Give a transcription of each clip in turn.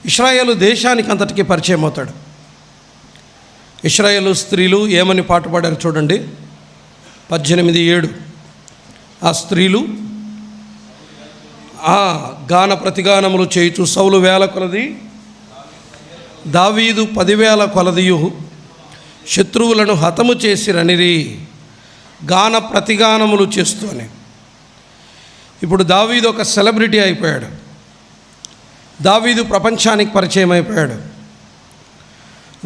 ఇశ్రాయేలు దేశానికి అంతటికీ పరిచయం అవుతాడు. ఇశ్రాయేలు స్త్రీలు ఏమని పాట పాడారు చూడండి, 18:7. ఆ స్త్రీలు గాన ప్రతిగానములు చేయుచు సౌలు 1000 కొలది, దావీదు 10,000 కొలదియు శత్రువులను హతము చేసిరనిరి, గాన ప్రతిగానములు చేస్తూ అని. ఇప్పుడు దావీదు ఒక సెలబ్రిటీ అయిపోయాడు. దావీదు ప్రపంచానికి పరిచయం అయిపోయాడు.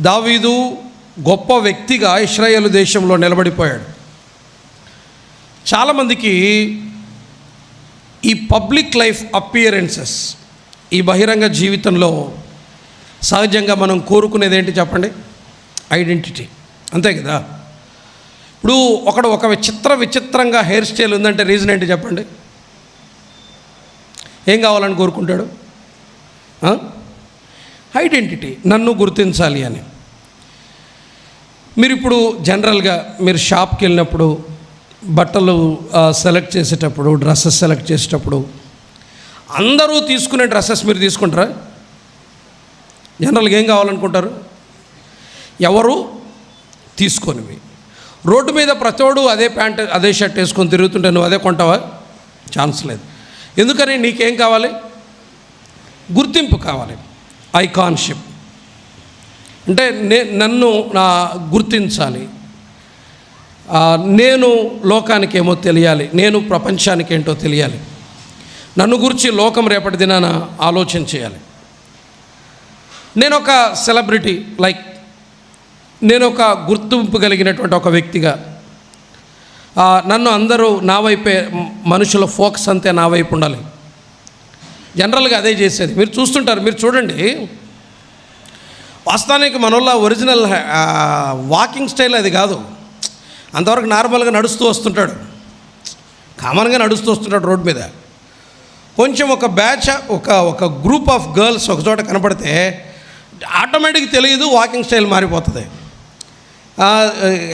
దావీదు గొప్ప వ్యక్తిగా ఇశ్రాయేలు దేశంలో నిలబడిపోయాడు. చాలామందికి ఈ పబ్లిక్ లైఫ్ అపియరెన్సెస్, ఈ బహిరంగ జీవితంలో సహజంగా మనం కోరుకునేది ఏంటి చెప్పండి? ఐడెంటిటీ, అంతే కదా. ఇప్పుడు ఒక విచిత్రంగా హెయిర్ స్టైల్ ఉందంటే రీజన్ ఏంటి చెప్పండి? ఏం కావాలని కోరుకుంటాడు? ఐడెంటిటీ, నన్ను గుర్తించాలి అని. మీరు ఇప్పుడు జనరల్గా మీరు షాప్కి వెళ్ళినప్పుడు, బట్టలు సెలెక్ట్ చేసేటప్పుడు, డ్రెస్సెస్ సెలెక్ట్ చేసేటప్పుడు అందరూ తీసుకునే డ్రెస్సెస్ మీరు తీసుకుంటారా? జనరల్గా ఏం కావాలనుకుంటారు? ఎవరు తీసుకొనివి. రోడ్డు మీద ప్రతోడు అదే ప్యాంట్ అదే షర్ట్ వేసుకొని తిరుగుతుంటే నువ్వు అదే కొంటావా? ఛాన్స్ లేదు. ఎందుకని? నీకేం కావాలి? గుర్తింపు కావాలి, ఐకాన్షిప్. అంటే నన్ను గుర్తించాలి, నేను లోకానికి ఏమో తెలియాలి, నేను ప్రపంచానికి ఏంటో తెలియాలి, నన్ను గురించి లోకం రేపటి దినాన ఆలోచన చేయాలి. నేను ఒక సెలబ్రిటీ, నేను ఒక గుర్తింపు కలిగినటువంటి ఒక వ్యక్తిగా, నన్ను అందరూ నా వైపే, మనుషుల ఫోకస్ అంతే నా వైపు ఉండాలి. జనరల్గా అదే చేసేది. మీరు చూస్తుంటారు, మీరు చూడండి, వాస్తవానికి మనోళ్ళ ఒరిజినల్ వాకింగ్ స్టైల్ అది కాదు. అంతవరకు నార్మల్గా నడుస్తూ వస్తుంటాడు, కామన్గా నడుస్తూ వస్తుంటాడు రోడ్డు మీద. కొంచెం ఒక బ్యాచ్, ఒక గ్రూప్ ఆఫ్ గర్ల్స్ ఒక చోట కనపడితే ఆటోమేటిక్ తెలియదు, వాకింగ్ స్టైల్ మారిపోతుంది.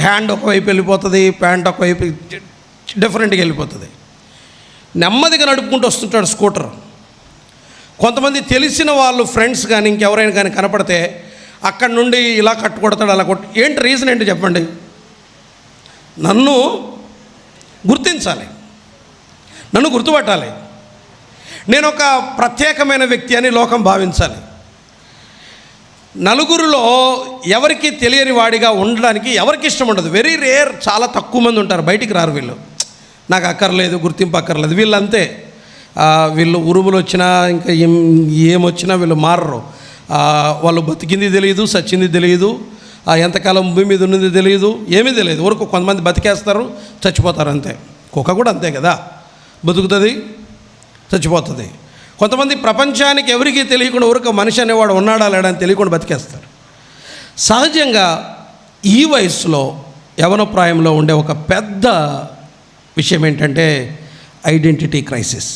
హ్యాండ్ ఒకవైపు వెళ్ళిపోతుంది, ప్యాంట్ ఒకవైపు డిఫరెంట్గా వెళ్ళిపోతుంది. నెమ్మదిగా నడుపుకుంటూ వస్తుంటాడు స్కూటర్. కొంతమంది తెలిసిన వాళ్ళు ఫ్రెండ్స్ కానీ ఇంకెవరైనా కానీ కనపడితే అక్కడి నుండి ఇలా కట్టుకొడతాడు, అలా ఏంటి రీజన్ ఏంటి చెప్పండి? నన్ను గుర్తించాలి, నన్ను గుర్తుపట్టాలి, నేను ఒక ప్రత్యేకమైన వ్యక్తి అని లోకం భావించాలి. నలుగురిలో ఎవరికి తెలియని వాడిగా ఉండడానికి ఎవరికి ఇష్టం ఉండదు. వెరీ రేర్, చాలా తక్కువ మంది ఉంటారు, బయటికి రారు. వీళ్ళు నాకు అక్కర్లేదు, గుర్తింపు అక్కర్లేదు, వీళ్ళు అంతే. వీళ్ళు ఉరుములు వచ్చినా ఇంకా ఏమొచ్చినా వీళ్ళు మారరు. వాళ్ళు బతికింది తెలియదు, సచ్చింది తెలియదు, ఎంతకాలం భూమి మీద ఉన్నది తెలియదు, ఏమీ తెలియదు. ఊరికి కొంతమంది బతికేస్తారు, చచ్చిపోతారు, అంతే. కుక్క కూడా అంతే కదా, బతుకుతుంది, చచ్చిపోతుంది. కొంతమంది ప్రపంచానికి ఎవరికీ తెలియకుండా ఊరికి మనిషి అనేవాడు ఉన్నాడా లేడా అని తెలియకుండా బతికేస్తారు. సహజంగా ఈ వయసులో యవ్వన ప్రాయంలో ఉండే ఒక పెద్ద విషయం ఏంటంటే ఐడెంటిటీ క్రైసిస్.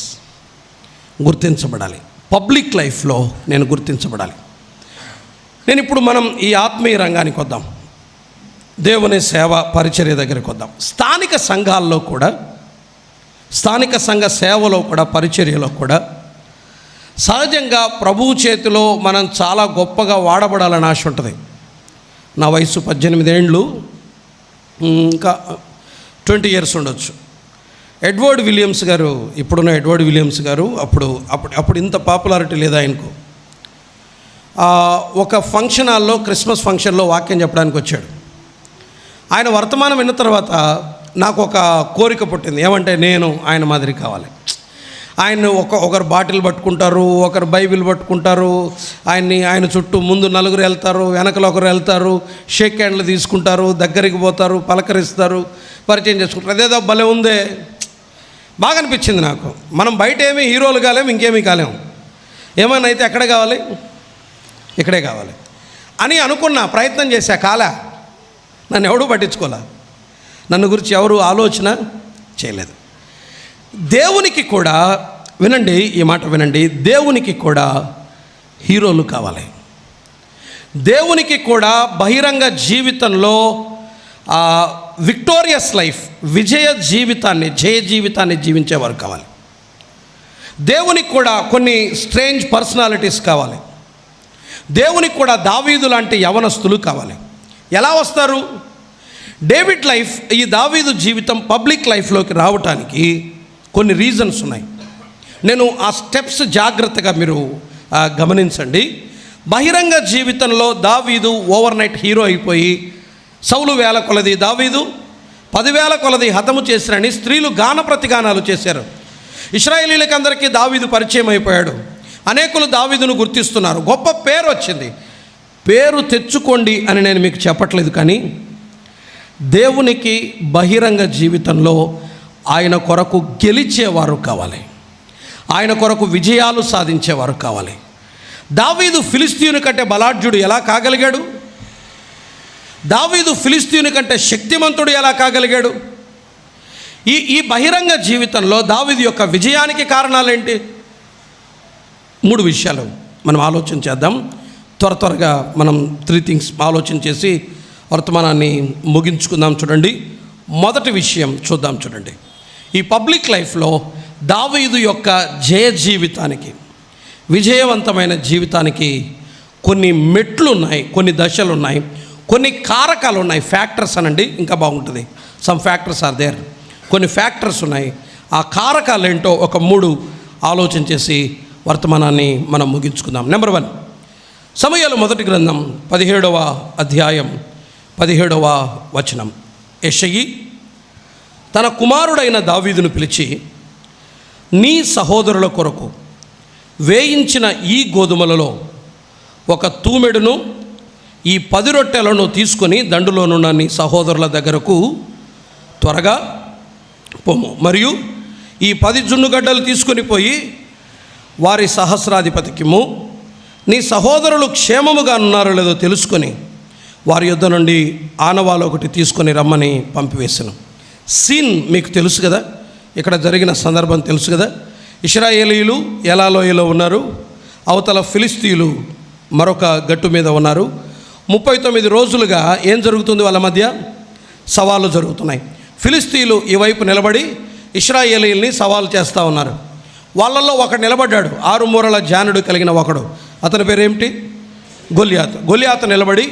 గుర్తించబడాలి, పబ్లిక్ లైఫ్లో నేను గుర్తించబడాలి. ఇప్పుడు మనం ఈ ఆత్మీయ రంగానికి వద్దాం, దేవుని సేవ పరిచర్య దగ్గరికి వద్దాం. స్థానిక సంఘాల్లో కూడా, స్థానిక సంఘ సేవలో కూడా, పరిచర్యలో కూడా సహజంగా ప్రభువు చేతిలో మనం చాలా గొప్పగా వాడబడాలని ఆశ ఉంటుంది. నా వయసు 18 ఏళ్ళు, ఇంకా 20 ఇయర్స్ ఉండొచ్చు. ఎడ్వర్డ్ విలియమ్స్ గారు, ఇప్పుడున్న ఎడ్వర్డ్ విలియమ్స్ గారు, అప్పుడు ఇంత పాపులారిటీ లేదు ఆయనకు. ఒక ఫంక్షన్ హాల్లో, క్రిస్మస్ ఫంక్షన్లో వాక్యం చెప్పడానికి వచ్చాడు. ఆయన వర్తమానం విన్న తర్వాత నాకు ఒక కోరిక పుట్టింది. ఏమంటే నేను ఆయన మాదిరి కావాలి. ఒకరు బాటిల్ పట్టుకుంటారు, ఒకరు బైబిల్ పట్టుకుంటారు, ఆయన చుట్టూ ముందు నలుగురు వెళ్తారు, వెనకలు ఒకరు వెళ్తారు, షేక్ హ్యాండ్లు తీసుకుంటారు, దగ్గరికి పోతారు, పలకరిస్తారు, పరిచయం చేసుకుంటారు. అదేదో భలే ఉందే, బాగా అనిపించింది నాకు. మనం బయట ఏమీ హీరోలు కాలేము, ఇంకేమీ కాలేము. ఏమైనా అయితే ఎక్కడ కావాలి? ఇక్కడే కావాలి అని అనుకున్నా, ప్రయత్నం చేశా, కాలా. నన్ను ఎవడూ పట్టించుకోలే, నన్ను గురించి ఎవరు ఆలోచన చేయలేదు. దేవునికి కూడా, వినండి ఈ మాట వినండి, దేవునికి కూడా హీరోలు కావాలి. దేవునికి కూడా బహిరంగ జీవితంలో విక్టోరియస్ లైఫ్, జయ జీవితాన్ని జీవించేవారు కావాలి. దేవునికి కూడా కొన్ని స్ట్రేంజ్ పర్సనాలిటీస్ కావాలి. దేవునికి కూడా దావీదు లాంటి యవనస్తులు కావాలి. ఎలా వస్తారు? డేవిడ్ లైఫ్, ఈ దావీదు జీవితం పబ్లిక్ లైఫ్లోకి రావటానికి కొన్ని రీజన్స్ ఉన్నాయి. నేను ఆ స్టెప్స్ జాగ్రత్తగా మీరు గమనించండి. బహిరంగ జీవితంలో దావీదు ఓవర్ నైట్ హీరో అయిపోయి సౌలు వేల కొలది, దావీదు 10,000 కొలది హతము చేసిరని స్త్రీలు గాన ప్రతిగానాలు చేశారు. ఇశ్రాయేలీలకు అందరికీ దావీదు పరిచయం అయిపోయాడు. అనేకులు దావీదును గుర్తిస్తున్నారు. గొప్ప పేరు వచ్చింది. పేరు తెచ్చుకోండి అని నేను మీకు చెప్పట్లేదు, కానీ దేవునికి బహిరంగ జీవితంలో ఆయన కొరకు గెలిచేవారు కావాలి, ఆయన కొరకు విజయాలు సాధించేవారు కావాలి. దావీదు ఫిలిస్తీయుని కంటే బలాఢ్యుడు ఎలా కాగలిగాడు? దావీదు ఫిలిస్తీయుని కంటే శక్తిమంతుడు ఎలా కాగలిగాడు? ఈ బహిరంగ జీవితంలో దావీదు యొక్క విజయానికి కారణాలేంటి? 3 విషయాలు మనం ఆలోచన చేద్దాం. త్వరగా మనం 3 థింగ్స్ ఆలోచన చేసి వర్తమానాన్ని ముగించుకుందాం. చూడండి, మొదటి విషయం చూద్దాం. చూడండి, ఈ పబ్లిక్ లైఫ్లో దావీదు యొక్క జయ జీవితానికి, విజయవంతమైన జీవితానికి కొన్ని మెట్లు ఉన్నాయి, కొన్ని దశలు ఉన్నాయి, కొన్ని కారకాలు ఉన్నాయి. ఫ్యాక్టర్స్ అనండి, ఇంకా బాగుంటుంది. Some factors are there. కొన్ని ఫ్యాక్టర్స్ ఉన్నాయి. ఆ కారకాలు ఏంటో ఒక 3 ఆలోచన చేసి వర్తమానాన్ని మనం ముగించుకుందాం. నెంబర్ 1, సమూయేలు మొదటి గ్రంథం 17వ అధ్యాయం 17వ వచనం. యెషయి తన కుమారుడైన దావీదును పిలిచి, నీ సహోదరుల కొరకు వేయించిన ఈ గోధుమలలో ఒక తూమెడును ఈ 10 రొట్టెలను తీసుకొని దండులోనున్న నీ సహోదరుల దగ్గరకు త్వరగా పొమ్ము. మరియు ఈ 10 జున్నుగడ్డలు తీసుకొని పోయి వారి సహస్రాధిపతికిము. నీ సహోదరులు క్షేమముగా ఉన్నారో లేదో తెలుసుకొని వారి యొద్ద నుండి ఆనవాలు ఒకటి తీసుకొని రమ్మని పంపివేశాను. సీన్ మీకు తెలుసు కదా, ఇక్కడ జరిగిన సందర్భం తెలుసు కదా. ఇశ్రాయేలీయులు ఎలా లోయలో ఉన్నారు, అవతల ఫిలిస్తీయులు మరొక గట్టు మీద ఉన్నారు. 39 రోజులుగా ఏం జరుగుతుంది? వాళ్ళ మధ్య సవాళ్ళు జరుగుతున్నాయి. ఫిలిస్తీయులు ఈ వైపు నిలబడి ఇశ్రాయేలీయుల్ని సవాలు చేస్తూ ఉన్నారు. వాళ్ళల్లో ఒకడు నిలబడ్డాడు, 6 మూరల జానుడు కలిగిన ఒకడు. అతని పేరు ఏమిటి? గొల్యాతు. గొల్యాతు నిలబడి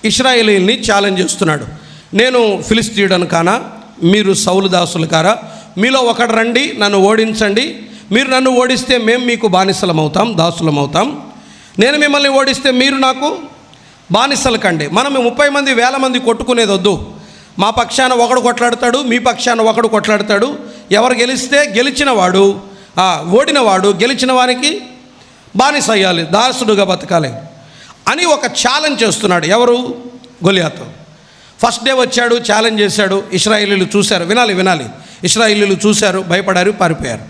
ఇశ్రాయేలీయుల్ని ఛాలెంజ్ చేస్తున్నాడు. నేను ఫిలిస్తీయుడను కానా, మీరు సౌలు దాసులు కారా? మీలో ఒకడు రండి, నన్ను ఓడించండి. మీరు నన్ను ఓడిస్తే మేము మీకు బానిసలమవుతాం, దాసులమవుతాం. నేను మిమ్మల్ని ఓడిస్తే మీరు నాకు బానిసలు కండి. మనం 30 మంది 1000 మంది కొట్టుకునేది వద్దు. మా పక్షాన ఒకడు కొట్లాడతాడు, మీ పక్షాన ఒకడు కొట్లాడతాడు. ఎవరు గెలిస్తే గెలిచినవాడు, ఓడినవాడు గెలిచిన వారికి బానిస అయ్యాలి, దాసుడుగా బతకాలి అని ఒక ఛాలెంజ్ చేస్తున్నాడు. ఎవరు? గొలియాతు. ఫస్ట్ డే వచ్చాడు, ఛాలెంజ్ చేశాడు. ఇశ్రాయేలీయులు చూశారు. వినాలి. ఇశ్రాయేలీయులు చూశారు, భయపడారు, పారిపోయారు.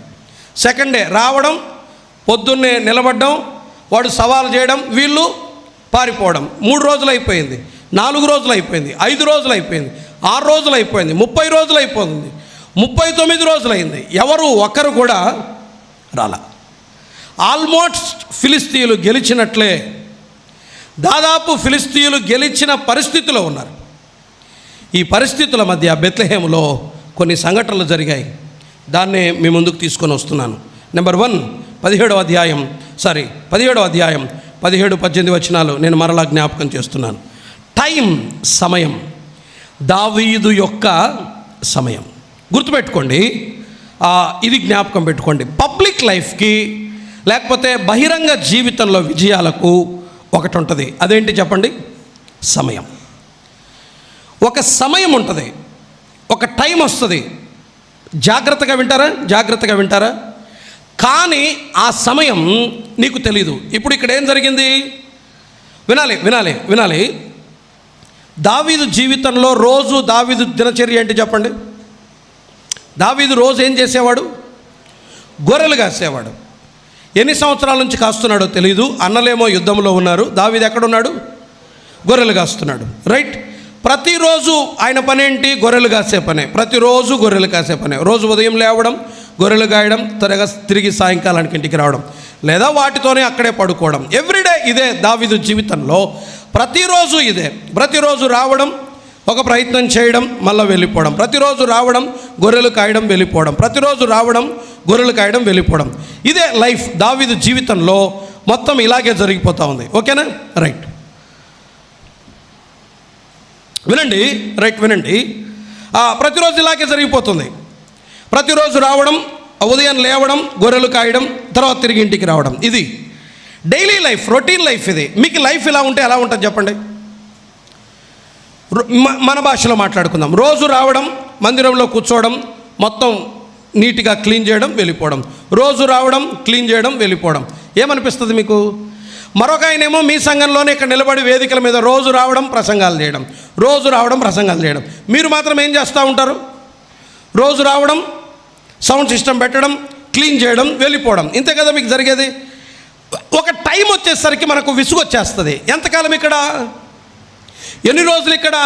సెకండ్ డే రావడం, పొద్దున్నే నిలబడడం, వాడు సవాలు చేయడం, వీళ్ళు పారిపోవడం. 3 రోజులు అయిపోయింది, 4 రోజులు అయిపోయింది, 5 రోజులు అయిపోయింది, 6 రోజులు అయిపోయింది, 30 రోజులు అయిపోయింది, 39 రోజులు అయింది. ఎవరు ఒక్కరు కూడా రాలా. ఆల్మోస్ట్ ఫిలిస్తీయులు గెలిచినట్లే, దాదాపు ఫిలిస్తీయులు గెలిచిన పరిస్థితిలో ఉన్నారు. ఈ పరిస్థితుల మధ్య బెత్లెహేములో కొన్ని సంఘటనలు జరిగాయి. దాన్నే మీ ముందుకు తీసుకొని వస్తున్నాను. నెంబర్ 1, 17వ అధ్యాయం 17-18 వచనాలు నేను మరలా జ్ఞాపకం చేస్తున్నాను. టైం, సమయం, దావీదు యొక్క సమయం గుర్తుపెట్టుకోండి. ఇది జ్ఞాపకం పెట్టుకోండి. పబ్లిక్ లైఫ్కి లేకపోతే బహిరంగ జీవితంలో విజయాలకు ఒకటి ఉంటుంది. అదేంటి చెప్పండి? సమయం. ఒక సమయం ఉంటుంది, ఒక టైం వస్తుంది. జాగ్రత్తగా వింటారా? కానీ ఆ సమయం నీకు తెలీదు. ఇప్పుడు ఇక్కడ ఏం జరిగింది? వినాలి. దావీదు జీవితంలో రోజు దావీదు దినచర్య ఏంటి చెప్పండి? దావీదు రోజు ఏం చేసేవాడు? గొర్రెలు కాసేవాడు. ఎన్ని సంవత్సరాల నుంచి కాస్తున్నాడో తెలీదు. అన్నలేమో యుద్ధంలో ఉన్నారు, దావీదు ఎక్కడున్నాడు? గొర్రెలు కాస్తున్నాడు. రైట్. ప్రతిరోజు ఆయన పని ఏంటి? గొర్రెలు కాసే పనే. ప్రతిరోజు గొర్రెలు కాసే పనే. రోజు ఉదయం లేవడం, గొర్రెలు గాయడం, త్వరగా తిరిగి సాయంకాలానికి ఇంటికి రావడం, లేదా వాటితోనే అక్కడే పడుకోవడం. ఎవ్రీడే ఇదే దావీదు జీవితంలో. ప్రతిరోజు ఇదే. ప్రతిరోజు రావడం, ఒక ప్రయత్నం చేయడం, మళ్ళీ వెళ్ళిపోవడం. ప్రతిరోజు రావడం, గొర్రెలు కాయడం, వెళ్ళిపోవడం. ప్రతిరోజు రావడం, గొర్రెలు కాయడం, వెళ్ళిపోవడం. ఇదే లైఫ్. దావీదు జీవితంలో మొత్తం ఇలాగే జరిగిపోతూ ఉంది. ఓకేనా? రైట్, వినండి. ప్రతిరోజు ఇలాగే జరిగిపోతుంది. ప్రతిరోజు రావడం, ఉదయం లేవడం, గొర్రెలు కాయడం, తర్వాత తిరిగి ఇంటికి రావడం. ఇది డైలీ లైఫ్, రొటీన్ లైఫ్. ఇది మీకు లైఫ్ ఇలా ఉంటే ఎలా ఉంటుంది చెప్పండి? మన భాషలో మాట్లాడుకుందాం. రోజు రావడం, మందిరంలో కూర్చోవడం, మొత్తం నీట్గా క్లీన్ చేయడం, వెళ్ళిపోవడం. రోజు రావడం, క్లీన్ చేయడం, వెళ్ళిపోవడం. ఏమనిపిస్తుంది మీకు? మరొక ఆయనేమో మీ సంఘంలోనే ఇక్కడ నిలబడి వేదికల మీద రోజు రావడం, ప్రసంగాలు చేయడం, రోజు రావడం, ప్రసంగాలు చేయడం. మీరు మాత్రం ఏం చేస్తూ ఉంటారు? రోజు రావడం, సౌండ్ సిస్టమ్ పెట్టడం, క్లీన్ చేయడం, వెళ్ళిపోవడం. ఇంతే కదా మీకు జరిగేది. ఒక టైం వచ్చేసరికి మనకు విసుగు వచ్చేస్తుంది. ఎంతకాలం ఇక్కడ? ఎన్ని రోజులు ఇక్కడ?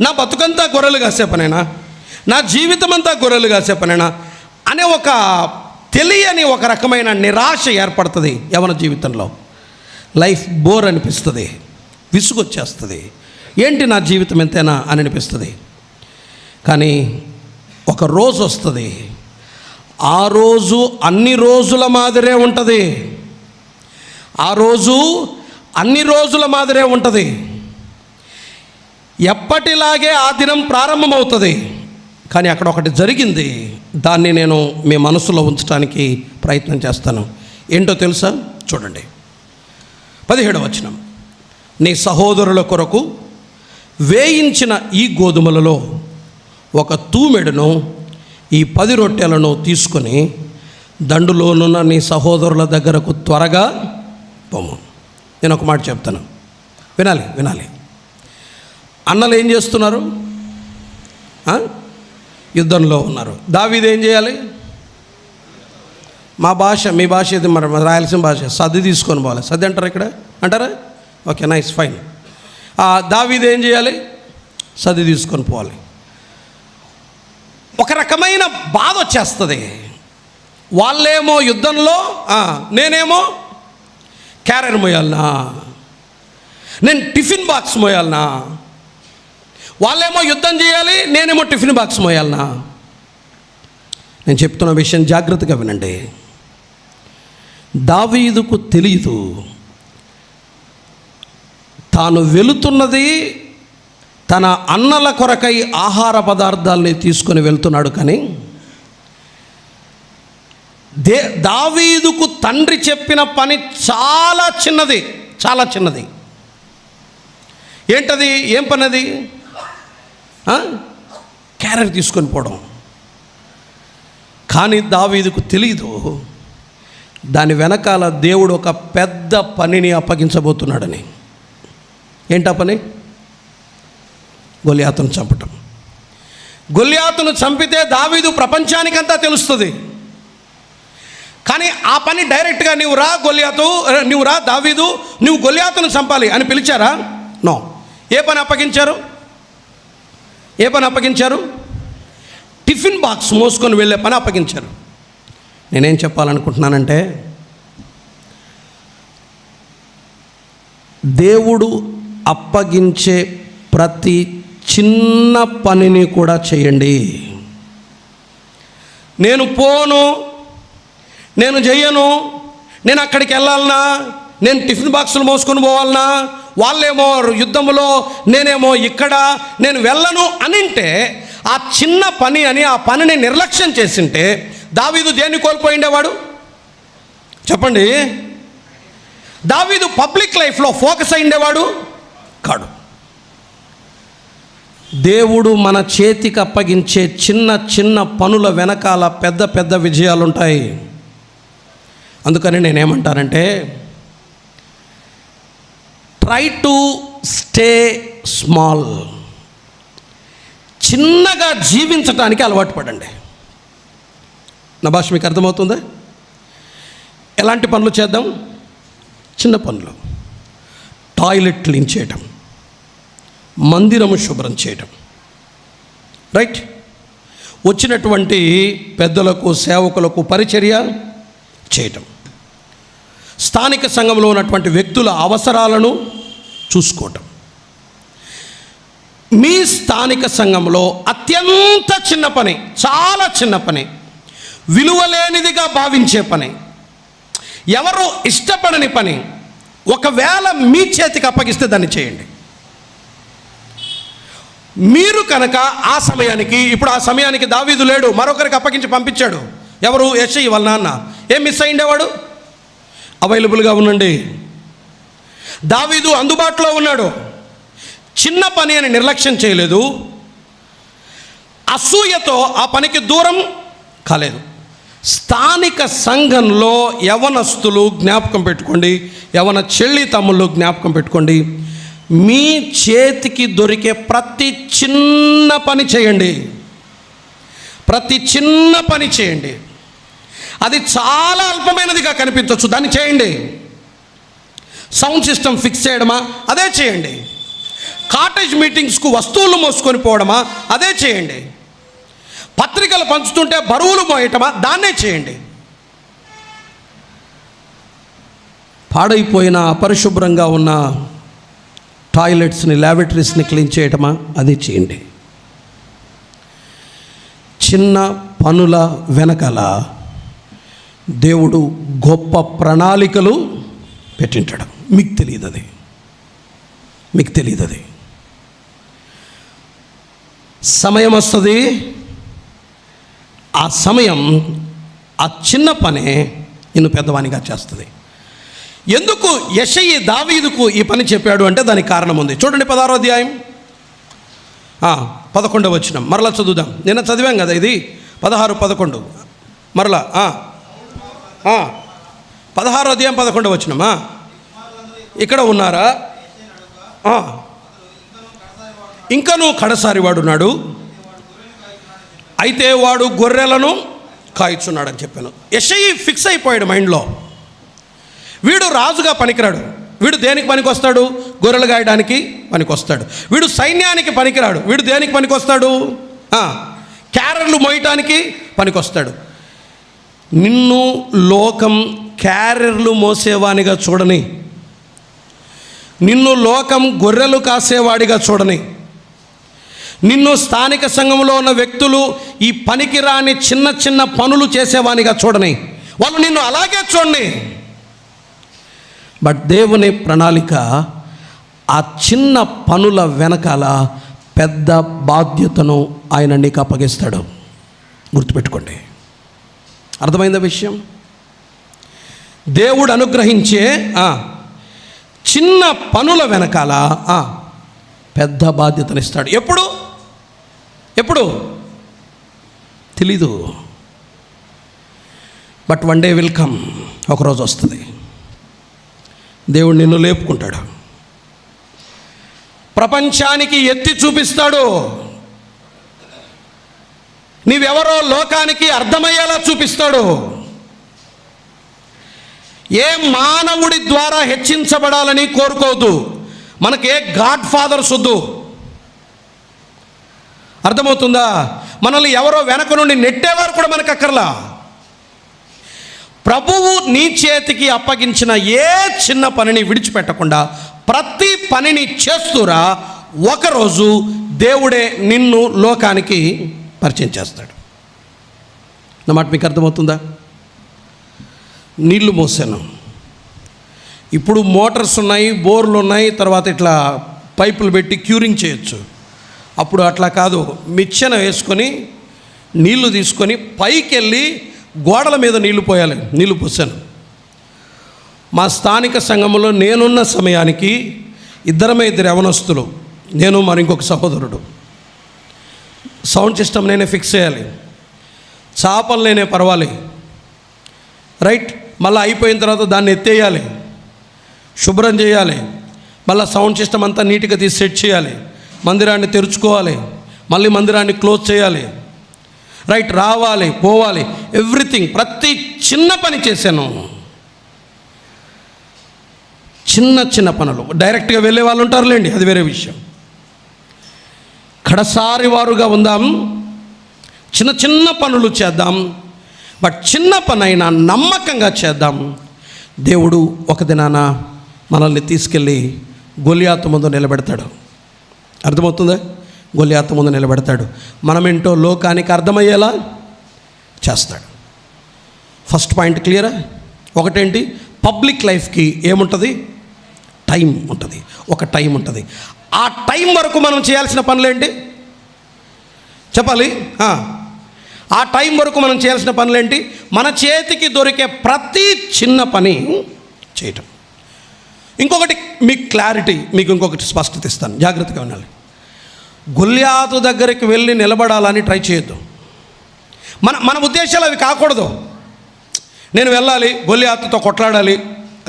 నా బతుకంతా గొర్రెలు కాసే పనేనా, నా జీవితం అంతా గొర్రెలు కాసే పనేనా అనే ఒక తెలియని ఒక రకమైన నిరాశ ఏర్పడుతుంది యవన జీవితంలో. లైఫ్ బోర్ అనిపిస్తుంది, విసుగు వచ్చేస్తుంది. ఏంటి నా జీవితం ఎంతైనా అని అనిపిస్తుంది. కానీ ఒక రోజు వస్తుంది, ఆ రోజు అన్ని రోజుల మాదిరే ఉంటుంది. ఆ రోజు అన్ని రోజుల మాదిరే ఉంటుంది. ఎప్పటిలాగే ఆ దినం ప్రారంభమవుతుంది. కానీ అక్కడ ఒకటి జరిగింది, దాన్ని నేను మీ మనసులో ఉంచడానికి ప్రయత్నం చేస్తాను. ఏంటో తెలుసా? చూడండి, 17వ వచనం. నీ సహోదరుల కొరకు వేయించిన ఈ గోధుమలలో ఒక తూమెడును ఈ 10 రొట్టెలను తీసుకొని దండులోనున్న నీ సహోదరుల దగ్గరకు త్వరగా పోము. నేను ఒక మాట చెప్తాను, వినాలి. అన్నలు ఏం చేస్తున్నారు? యుద్ధంలో ఉన్నారు. దావీదు ఏం చేయాలి? మా భాష, మీ భాష ఇది, మరి రాయలసీమ భాష, సర్ది తీసుకొని పోవాలి. సర్ది అంటారా ఇక్కడ? అంటారా? Okay, nice, fine. దావీదు ఏం చేయాలి? సర్ది తీసుకొని పోవాలి. ఒక రకమైన బాధ వచ్చేస్తుంది. వాళ్ళేమో యుద్ధంలో, నేనేమో క్యారియర్ మోయాలనా, నేను టిఫిన్ బాక్స్ మోయాలనా. వాళ్ళేమో యుద్ధం చేయాలి, నేనేమో టిఫిన్ బాక్స్ మోయాలనా. నేను చెప్తున్న విషయం జాగ్రత్తగా వినండి. దావీదుకు తెలియదు తాను వెళుతున్నది తన అన్నల కొరకై ఆహార పదార్థాలని తీసుకొని వెళ్తున్నాడు. కానీ దావీదుకు తండ్రి చెప్పిన పని చాలా చిన్నది. ఏంటది? ఏం పని అది? క్యారెట్ తీసుకొని పోవడం. కానీ దావీదుకు తెలియదు దాని వెనకాల దేవుడు ఒక పెద్ద పనిని అప్పగించబోతున్నాడని. ఏంటా పని? గొలియాతును చంపటం. గొలియాతును చంపితే దావీదు ప్రపంచానికంతా తెలుస్తుంది. కానీ ఆ పని డైరెక్ట్గా నువ్వు రా దావీదు, నువ్వు గొలియాతును చంపాలి అని పిలిచారా? నో. ఏ పని అప్పగించారు? టిఫిన్ బాక్స్ మోసుకొని వెళ్ళే పని అప్పగించారు. నేనేం చెప్పాలనుకుంటున్నానంటే, దేవుడు అప్పగించే ప్రతి చిన్న పనిని కూడా చేయండి. నేను పోను, నేను చెయ్యను, నేను అక్కడికి వెళ్ళాలనా, నేను టిఫిన్ బాక్సులు మోసుకొని పోవాలనా, వాళ్ళేమో యుద్ధంలో, నేనేమో ఇక్కడ, నేను వెళ్ళను అనింటే, ఆ చిన్న పని అని ఆ పనిని నిర్లక్ష్యం చేసింటే దావీదు దేన్ని కోల్పోయిండేవాడు చెప్పండి? దావీదు పబ్లిక్ లైఫ్లో ఫోకస్ అయిండేవాడు కాడు. దేవుడు మన చేతికి అప్పగించే చిన్న పనుల వెనకాల పెద్ద విజయాలు ఉంటాయి. అందుకని నేనేమంటానంటే, ట్రై టు స్టే స్మాల్. చిన్నగా జీవించటానికి అలవాటు పడండి. నా భాష మీకు అర్థమవుతుందా? ఎలాంటి పనులు చేద్దాం? చిన్న పనులు. టాయిలెట్ క్లీన్ చేయటం, మందిరము శుభ్రం చేయటం, రైట్? వచ్చినటువంటి పెద్దలకు, సేవకులకు పరిచర్య చేయటం, స్థానిక సంఘంలో ఉన్నటువంటి వ్యక్తుల అవసరాలను చూసుకోవటం. మీ స్థానిక సంఘంలో అత్యంత చిన్న పని, చాలా చిన్న పని, విలువలేనిదిగా భావించే పని, ఎవరు ఇష్టపడని పని ఒకవేళ మీ చేతికి అప్పగిస్తే దాన్ని చేయండి. మీరు కనుక ఆ సమయానికి దావీదు లేడు, మరొకరికి అప్పగించి పంపించాడు. ఎవరు? యెషయి వాళ్ళ నాన్న. ఏం మిస్ అయ్యిండేవాడు? అవైలబుల్గా ఉండండి. దావీదు అందుబాటులో ఉన్నాడు. చిన్న పని అని నిర్లక్ష్యం చేయలేదు, అసూయతో ఆ పనికి దూరం కాలేదు. స్థానిక సంఘంలో యవనస్తులు జ్ఞాపకం పెట్టుకోండి, యవన చెల్లి తమ్ముళ్ళు జ్ఞాపకం పెట్టుకోండి, మీ చేతికి దొరికే ప్రతి చిన్న పని చేయండి. ప్రతి చిన్న పని చేయండి. అది చాలా అల్పమైనదిగా కనిపించవచ్చు, దాన్ని చేయండి. సౌండ్ సిస్టమ్ ఫిక్స్ చేయడమా? అదే చేయండి. కాటేజ్ మీటింగ్స్కు వస్తువులు మోసుకొని పోవడమా? అదే చేయండి. పత్రికలు పంచుతుంటే బరువులు మోయటమా? దాన్నే చేయండి. పాడైపోయిన అపరిశుభ్రంగా ఉన్న టాయిలెట్స్ని, ల్యాబొరేటరీస్ని క్లీన్ చేయటమా? అది చేయండి. చిన్న పనుల వెనకాల దేవుడు గొప్ప ప్రణాళికలు పెట్టింటాడు. మీకు తెలియదు అది. సమయం వస్తుంది, ఆ సమయం ఆ చిన్న పనే నిన్ను పెద్దవానిగా చేస్తుంది. ఎందుకు యెషయి దావీదుకు ఈ పని చెప్పాడు అంటే దానికి కారణం ఉంది. చూడండి 16వ అధ్యాయం 11వ వచనం మరలా చదువుదాం. నిన్న చదివాం కదా ఇది 16, 11 మరలా 16వ అధ్యాయం 11వ వచనం. ఇక్కడ ఉన్నారా? ఇంకనూ కడసారి వాడున్నాడు, అయితే వాడు గొర్రెలను కాయచున్నాడు అని చెప్పాను. యెషయి ఫిక్స్ అయిపోయాడు మైండ్లో, వీడు రాజుగా పనికిరాడు. వీడు దేనికి పనికొస్తాడు? గొర్రెలు గాయడానికి పనికొస్తాడు. వీడు సైన్యానికి పనికిరాడు. వీడు దేనికి పనికొస్తాడు? క్యారెర్లు మోయటానికి పనికొస్తాడు. నిన్ను లోకం క్యారెర్లు మోసేవానిగా చూడని, నిన్ను లోకం గొర్రెలు కాసేవాడిగా చూడని, నిన్ను స్థానిక సంఘంలో ఉన్న వ్యక్తులు ఈ పనికిరాని చిన్న చిన్న పనులు చేసేవానిగా చూడని, వాళ్ళు నిన్ను అలాగే చూడని. బట్ దేవుని ప్రణాళిక ఆ చిన్న పనుల వెనకాల పెద్ద బాధ్యతను ఆయన నీకు అప్పగిస్తాడు. గుర్తుపెట్టుకోండి. అర్థమైందా విషయం? దేవుడు అనుగ్రహించే చిన్న పనుల వెనకాల పెద్ద బాధ్యతనిస్తాడు. ఎప్పుడు తెలీదు. But one day will come. ఒకరోజు వస్తుంది, దేవుడు నిన్ను లేపుకుంటాడు, ప్రపంచానికి ఎత్తి చూపిస్తాడు. నీవెవరో లోకానికి అర్థమయ్యేలా చూపిస్తాడు. ఏ మానవుడి ద్వారా హెచ్చించబడాలని కోరుకోవద్దు. మనకే గాడ్ ఫాదర్స్ వద్దు. అర్థమవుతుందా? మనల్ని ఎవరో వెనక నుండి నెట్టేవారు కూడా మనకు అక్కర్లా. ప్రభువు నీ చేతికి అప్పగించిన ఏ చిన్న పనిని విడిచిపెట్టకుండా ప్రతి పనిని చేస్తూరా, ఒకరోజు దేవుడే నిన్ను లోకానికి పరిచయం చేస్తాడు. నా మాట మీకు అర్థమవుతుందా? నీళ్లు మోసాను, ఇప్పుడు మోటార్స్ ఉన్నాయి, బోర్లు ఉన్నాయి, తర్వాత ఇట్లా పైపులు పెట్టి క్యూరింగ్ చేయొచ్చు. అప్పుడు అట్లా కాదు, మిచ్చెన వేసుకొని నీళ్లు తీసుకొని పైకి వెళ్ళి గోడల మీద నీళ్లు పోయాలి. నీళ్లు పోసాను. మా స్థానిక సంఘంలో నేనున్న సమయానికి ఇద్దరు యవనస్తులు, నేను మరి ఇంకొక సహోదరుడు. సౌండ్ సిస్టమ్ నేనే ఫిక్స్ చేయాలి, చేపలు నేనే పర్వాలి, రైట్. మళ్ళీ అయిపోయిన తర్వాత దాన్ని ఎత్తేయాలి, శుభ్రం చేయాలి, మళ్ళీ సౌండ్ సిస్టమ్ అంతా నీట్గా తీసి సెట్ చేయాలి, మందిరాన్ని తెరుచుకోవాలి, మళ్ళీ మందిరాన్ని క్లోజ్ చేయాలి, రైట్. రావాలి, పోవాలి, ఎవ్రీథింగ్, ప్రతి చిన్న పని చేశాను. చిన్న పనులు. డైరెక్ట్గా వెళ్ళే వాళ్ళు ఉంటారులేండి, అది వేరే విషయం. కడసారి వారుగా ఉందాం, చిన్న పనులు చేద్దాం. బట్ చిన్న పనైనా నమ్మకంగా చేద్దాం. దేవుడు ఒక దినాన మనల్ని తీసుకెళ్ళి గొలియాతు ముందు నిలబెడతాడు. అర్థమవుతుందా? గొలియాతు ముందు నిలబెడతాడు. మనమేంటో లోకానికి అర్థమయ్యేలా చేస్తాడు. ఫస్ట్ పాయింట్ క్లియరా? ఒకటేంటి, పబ్లిక్ లైఫ్కి ఏముంటుంది, టైం ఉంటుంది, ఒక టైం ఉంటుంది. ఆ టైం వరకు మనం చేయాల్సిన పనులేంటి చెప్పాలి. ఆ టైం వరకు మనం చేయాల్సిన పనులేంటి, మన చేతికి దొరికే ప్రతి చిన్న పని చేయటం. ఇంకొకటి మీకు క్లారిటీ, మీకు ఇంకొకటి స్పష్టత ఇస్తాను, జాగ్రత్తగా ఉండాలి. గొల్యాతు దగ్గరికి వెళ్ళి నిలబడాలని ట్రై చేయొద్దు. మన ఉద్దేశాలు అవి కాకూడదు. నేను వెళ్ళాలి, గొల్యాతుతో కొట్లాడాలి,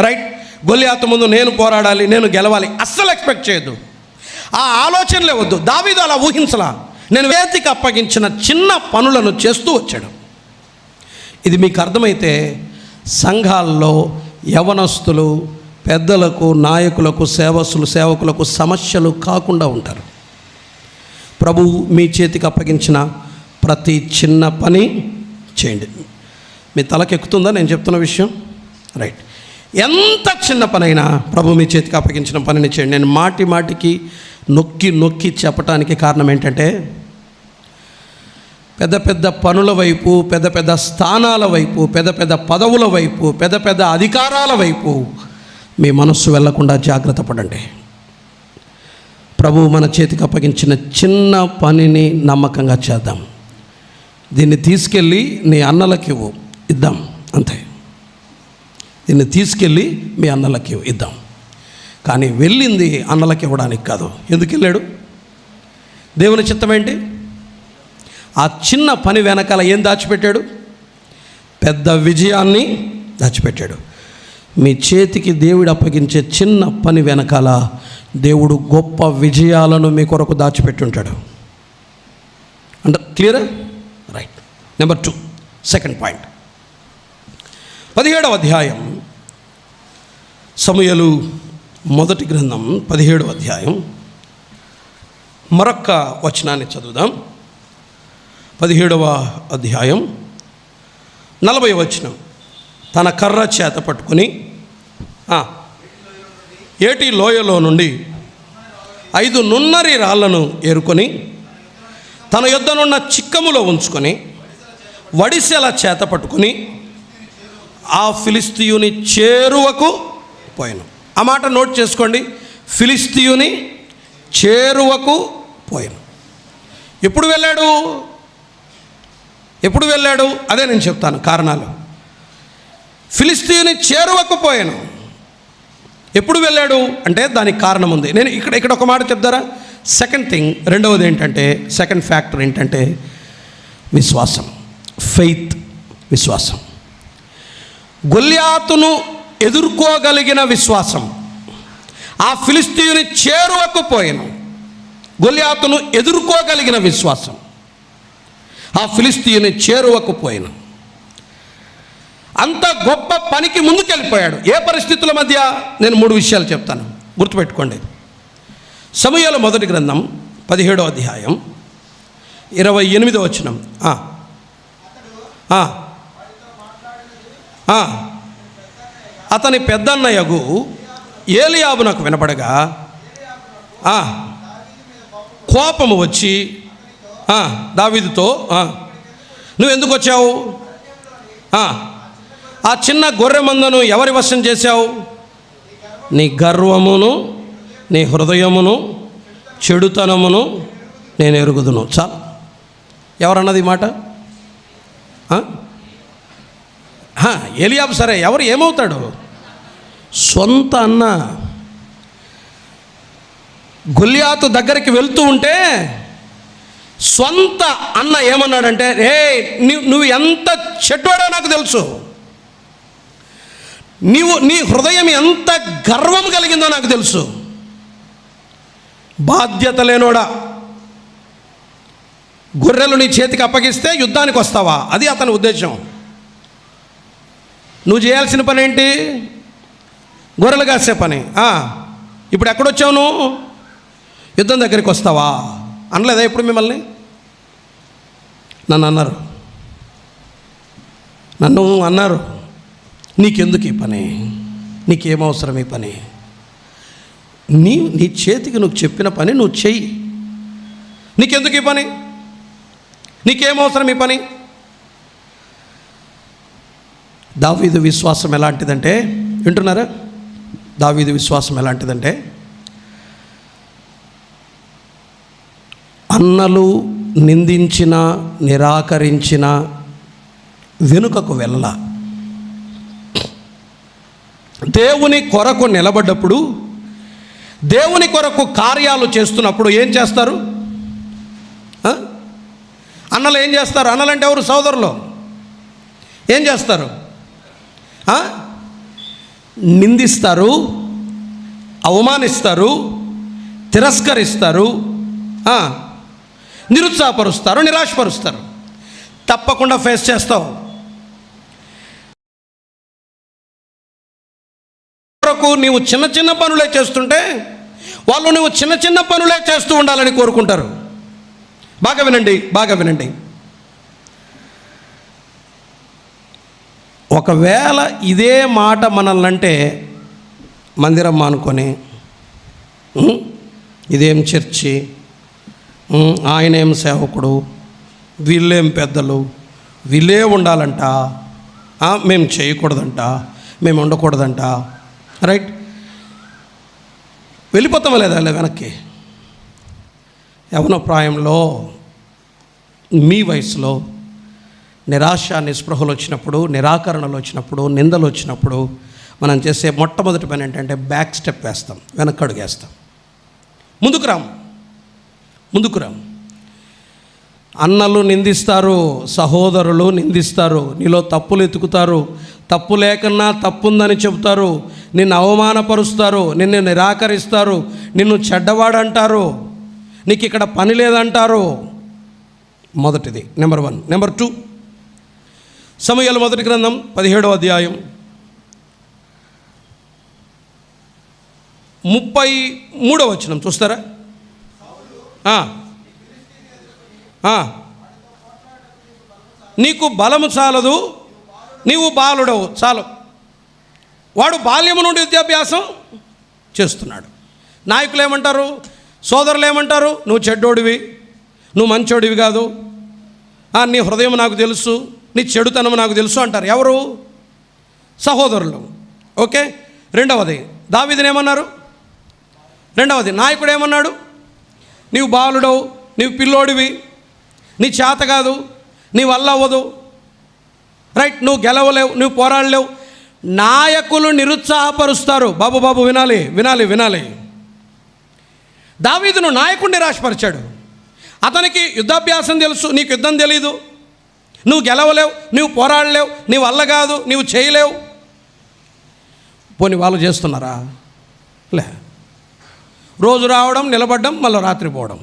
రైట్, గొల్యాతు ముందు నేను పోరాడాలి, నేను గెలవాలి, అస్సలు ఎక్స్పెక్ట్ చేయొద్దు. ఆ ఆలోచనలే వద్దు. దావీదు అలా ఊహించలా. నేను చేతికి అప్పగించిన చిన్న పనులను చేస్తూ వచ్చాడు. ఇది మీకు అర్థమైతే సంఘాల్లో యవనస్తులు, పెద్దలకు, నాయకులకు, సేవకులకు సమస్యలు కాకుండా ఉంటారు. ప్రభు మీ చేతికి అప్పగించిన ప్రతి చిన్న పని చేయండి. మీ తలకెక్కుతుందా నేను చెప్తున్న విషయం? రైట్. ఎంత చిన్న పనైనా ప్రభు మీ చేతికి అప్పగించిన పనిని చేయండి. నేను మాటికి నొక్కి చెప్పటానికి కారణం ఏంటంటే, పెద్ద పెద్ద పనుల వైపు, పెద్ద పెద్ద స్థానాల వైపు, పెద్ద పెద్ద పదవుల వైపు, పెద్ద పెద్ద అధికారాల వైపు మీ మనస్సు వెళ్లకుండా జాగ్రత్త పడండి. ప్రభు మన చేతికి అప్పగించిన చిన్న పనిని నమ్మకంగా చేద్దాం. దీన్ని తీసుకెళ్ళి నీ అన్నలకి ఇద్దాం, అంతే. దీన్ని తీసుకెళ్ళి మీ అన్నలకి ఇద్దాం. కానీ వెళ్ళింది అన్నలకి ఇవ్వడానికి కాదు. ఎందుకు వెళ్ళాడు? దేవుని చిత్తం ఏంటి? ఆ చిన్న పని వెనకాల ఏం దాచిపెట్టాడు? పెద్ద విజయాన్ని దాచిపెట్టాడు. మీ చేతికి దేవుడు అప్పగించే చిన్న పని వెనకాల దేవుడు గొప్ప విజయాలను మీ కొరకు దాచిపెట్టి ఉంటాడు. అంటే క్లియరా? రైట్. నెంబర్ 2, సెకండ్ పాయింట్, 17వ అధ్యాయం, సమూయేలు మొదటి గ్రంథం 17వ అధ్యాయం మరొక్క వచనాన్ని చదువుదాం. 17వ అధ్యాయం 40వ వచనం. తన కర్ర చేత పట్టుకుని ఏటి లోయలో నుండి 5 నున్నరి రాళ్లను ఏరుకొని తన యొద్దనున్న చిక్కములో ఉంచుకొని వడిసెల చేత పట్టుకుని ఆ ఫిలిష్తీయుని చేరువకు పోయాను. ఆ మాట నోట్ చేసుకోండి. ఫిలిష్తీయుని చేరువకు పోయాను. ఎప్పుడు వెళ్ళాడు? అదే నేను చెప్తాను కారణాలు. ఫిలిష్తీయుని చేరువకు పోయాను. ఎప్పుడు వెళ్ళాడు అంటే దానికి కారణం ఉంది. నేను ఇక్కడ ఒక మాట చెప్తారా? సెకండ్ థింగ్, రెండవది ఏంటంటే, సెకండ్ ఫ్యాక్టర్ ఏంటంటే విశ్వాసం, ఫెయిత్, విశ్వాసం. గొల్యాతును ఎదుర్కోగలిగిన విశ్వాసం. ఆ ఫిలిష్తీయుని చేరువకు పోయాను. గొల్యాతును ఎదుర్కోగలిగిన విశ్వాసం. ఆ ఫిలిష్తీయుని చేరువకు పోయాను. అంత గొప్ప పనికి ముందుకెళ్ళిపోయాడు. ఏ పరిస్థితుల మధ్య? నేను 3 విషయాలు చెప్తాను, గుర్తుపెట్టుకోండి. సమూయేలు మొదటి గ్రంథం 17వ అధ్యాయం 28వ వచనం. అతని పెద్దన్నయగు ఏలీయాబునకు వినపడగా కోపము వచ్చి దావీదుతో, నువ్వెందుకు వచ్చావు? ఆ చిన్న గొర్రె మందను ఎవరి వశం చేశావు? నీ గర్వమును, నీ హృదయమును, చెడుతనమును నేను ఎరుగుదును. చాలు. ఎవరన్నది మాట? ఏలీయాబు. సరే, ఎవరు ఏమవుతాడు? సొంత అన్న. గొల్యాతు దగ్గరికి వెళ్తూ ఉంటే సొంత అన్న ఏమన్నాడంటే, నువ్వు ఎంత చెడ్డోడో నాకు తెలుసు, నీ హృదయం ఎంత గర్వం కలిగిందో నాకు తెలుసు, బాధ్యత లేనోడా, గొర్రెలు నీ చేతికి అప్పగిస్తే యుద్ధానికి వస్తావా? అది అతని ఉద్దేశం. నువ్వు చేయాల్సిన పని ఏంటి? గొర్రెలు కాసే పని. ఇప్పుడు ఎక్కడొచ్చావు నువ్వు? యుద్ధం దగ్గరికి వస్తావా అనలేదా ఇప్పుడు మిమ్మల్ని? నన్ను అన్నారు, నీకెందుకు ఈ పని, నీకేమవసరం ఈ పని, నీ చేతికి నువ్వు చెప్పిన పని నువ్వు చెయ్యి, నీకెందుకు ఈ పని, నీకేమవసరం ఈ పని? దావీదు విశ్వాసం ఎలాంటిదంటే, వింటున్నారా? దావీదు విశ్వాసం ఎలాంటిదంటే, అన్నలు నిందించిన, నిరాకరించిన వెనుకకు వెళ్ళ, దేవుని కొరకు నిలబడ్డప్పుడు, దేవుని కొరకు కార్యాలు చేస్తున్నప్పుడు ఏం చేస్తారు? అన్నలు ఏం చేస్తారు? అన్నలంటే ఎవరు? సోదరులు. ఏం చేస్తారు? నిందిస్తారు, అవమానిస్తారు, తిరస్కరిస్తారు, నిరుత్సాహపరుస్తారు, నిరాశపరుస్తారు. తప్పకుండా ఫేస్ చేస్తావు. నీవు చిన్న చిన్న పనులే చేస్తుంటే వాళ్ళు నువ్వు చిన్న చిన్న పనులే చేస్తూ ఉండాలని కోరుకుంటారు. బాగా వినండి, బాగా వినండి. ఒకవేళ ఇదే మాట మనల్ని అంటే, మందిరం మానుకొని, ఇదేం చర్చి, ఆయనేం సేవకుడు, వీళ్ళేం పెద్దలు, వీళ్ళే ఉండాలంట, మేము చేయకూడదంట, మేము ఉండకూడదంట, రైట్? వెళ్ళిపోతామా లేదా వెనక్కి? యవ్వన ప్రాయంలో, మీ వయసులో నిరాశ, నిస్పృహలు వచ్చినప్పుడు, నిరాకరణలు వచ్చినప్పుడు, నిందలు వచ్చినప్పుడు మనం చేసే మొట్టమొదటి పని ఏంటంటే బ్యాక్ స్టెప్ వేస్తాం, వెనక్కడుగు వేస్తాం. ముందుకు రాం. అన్నలు నిందిస్తారు, సహోదరులు నిందిస్తారు, నీలో తప్పులు ఎతుకుతారు, తప్పు లేకన్నా తప్పుందని చెబుతారు, నిన్ను అవమానపరుస్తారు, నిన్ను నిరాకరిస్తారు, నిన్ను చెడ్డవాడంటారు, నీకు ఇక్కడ పని లేదంటారు. మొదటిది, నెంబర్ 1. నెంబర్ 2, సమూయేలు మొదటి గ్రంథం 17వ అధ్యాయం 33వ వచనం చూస్తారా? నీకు బలము చాలదు, నీవు బాలుడవు. చాలు. వాడు బాల్యము నుండి విద్యాభ్యాసం చేస్తున్నాడు. నాయకులు ఏమంటారు? సోదరులు ఏమంటారు? నువ్వు చెడ్డోడివి, నువ్వు మంచోడివి కాదు, నీ హృదయం నాకు తెలుసు, నీ చెడుతనం నాకు తెలుసు అంటారు. ఎవరు? సహోదరులు. ఓకే. రెండవది, దావీదునేమన్నారు? రెండవది, నాయకుడు ఏమన్నాడు? నీవు బాలుడవు, నీవు పిల్లోడివి, నీ చేత కాదు, నీ వల్ల అవ్వదు, రైట్? నువ్వు గెలవలేవు, నువ్వు పోరాడలేవు. నాయకులు నిరుత్సాహపరుస్తారు. బాబు వినాలి. దావీదును నాయకుడిని నిరాశపరిచాడు. అతనికి యుద్ధాభ్యాసం తెలుసు, నీకు యుద్ధం తెలీదు, నువ్వు గెలవలేవు, నువ్వు పోరాడలేవు, నీ వల్ల కాదు, నువ్వు చేయలేవు. పోనీ వాళ్ళు చేస్తున్నారా? లే. రోజు రావడం, నిలబడడం, మళ్ళీ రాత్రి పోవడం.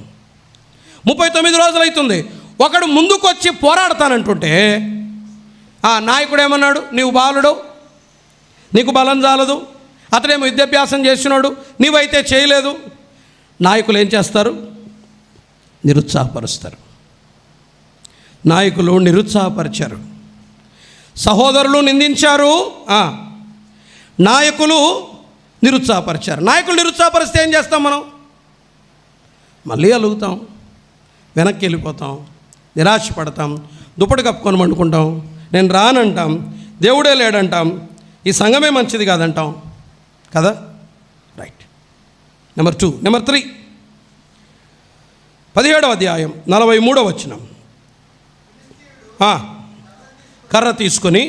39 రోజులు అవుతుంది. ఒకడు ముందుకొచ్చి పోరాడతానంటుంటే ఆ నాయకుడు ఏమన్నాడు? నీవు బాలుడు, నీకు బలం చాలదు, అతడేమో విద్యాభ్యాసం చేసినాడు, నీవైతే చేయలేదు. నాయకులు ఏం చేస్తారు? నిరుత్సాహపరుస్తారు. నాయకులు నిరుత్సాహపరిచారు, సహోదరులు నిందించారు, నాయకులు నిరుత్సాహపరిచారు. నాయకులు నిరుత్సాహపరిస్తే ఏం చేస్తాం మనం? మళ్ళీ అలుగుతాం, వెనక్కి వెళ్ళిపోతాం, నిరాశపడతాం, దుప్పటి కప్పుకొని వండుకుంటాం, నేను రానంటాం, దేవుడే లేడంటాం, ఈ సంఘమే మంచిది కాదంటాం కదా, రైట్? నెంబర్ 2. నెంబర్ 3, 17వ అధ్యాయం 43వ వచనం. కర్ర తీసుకొని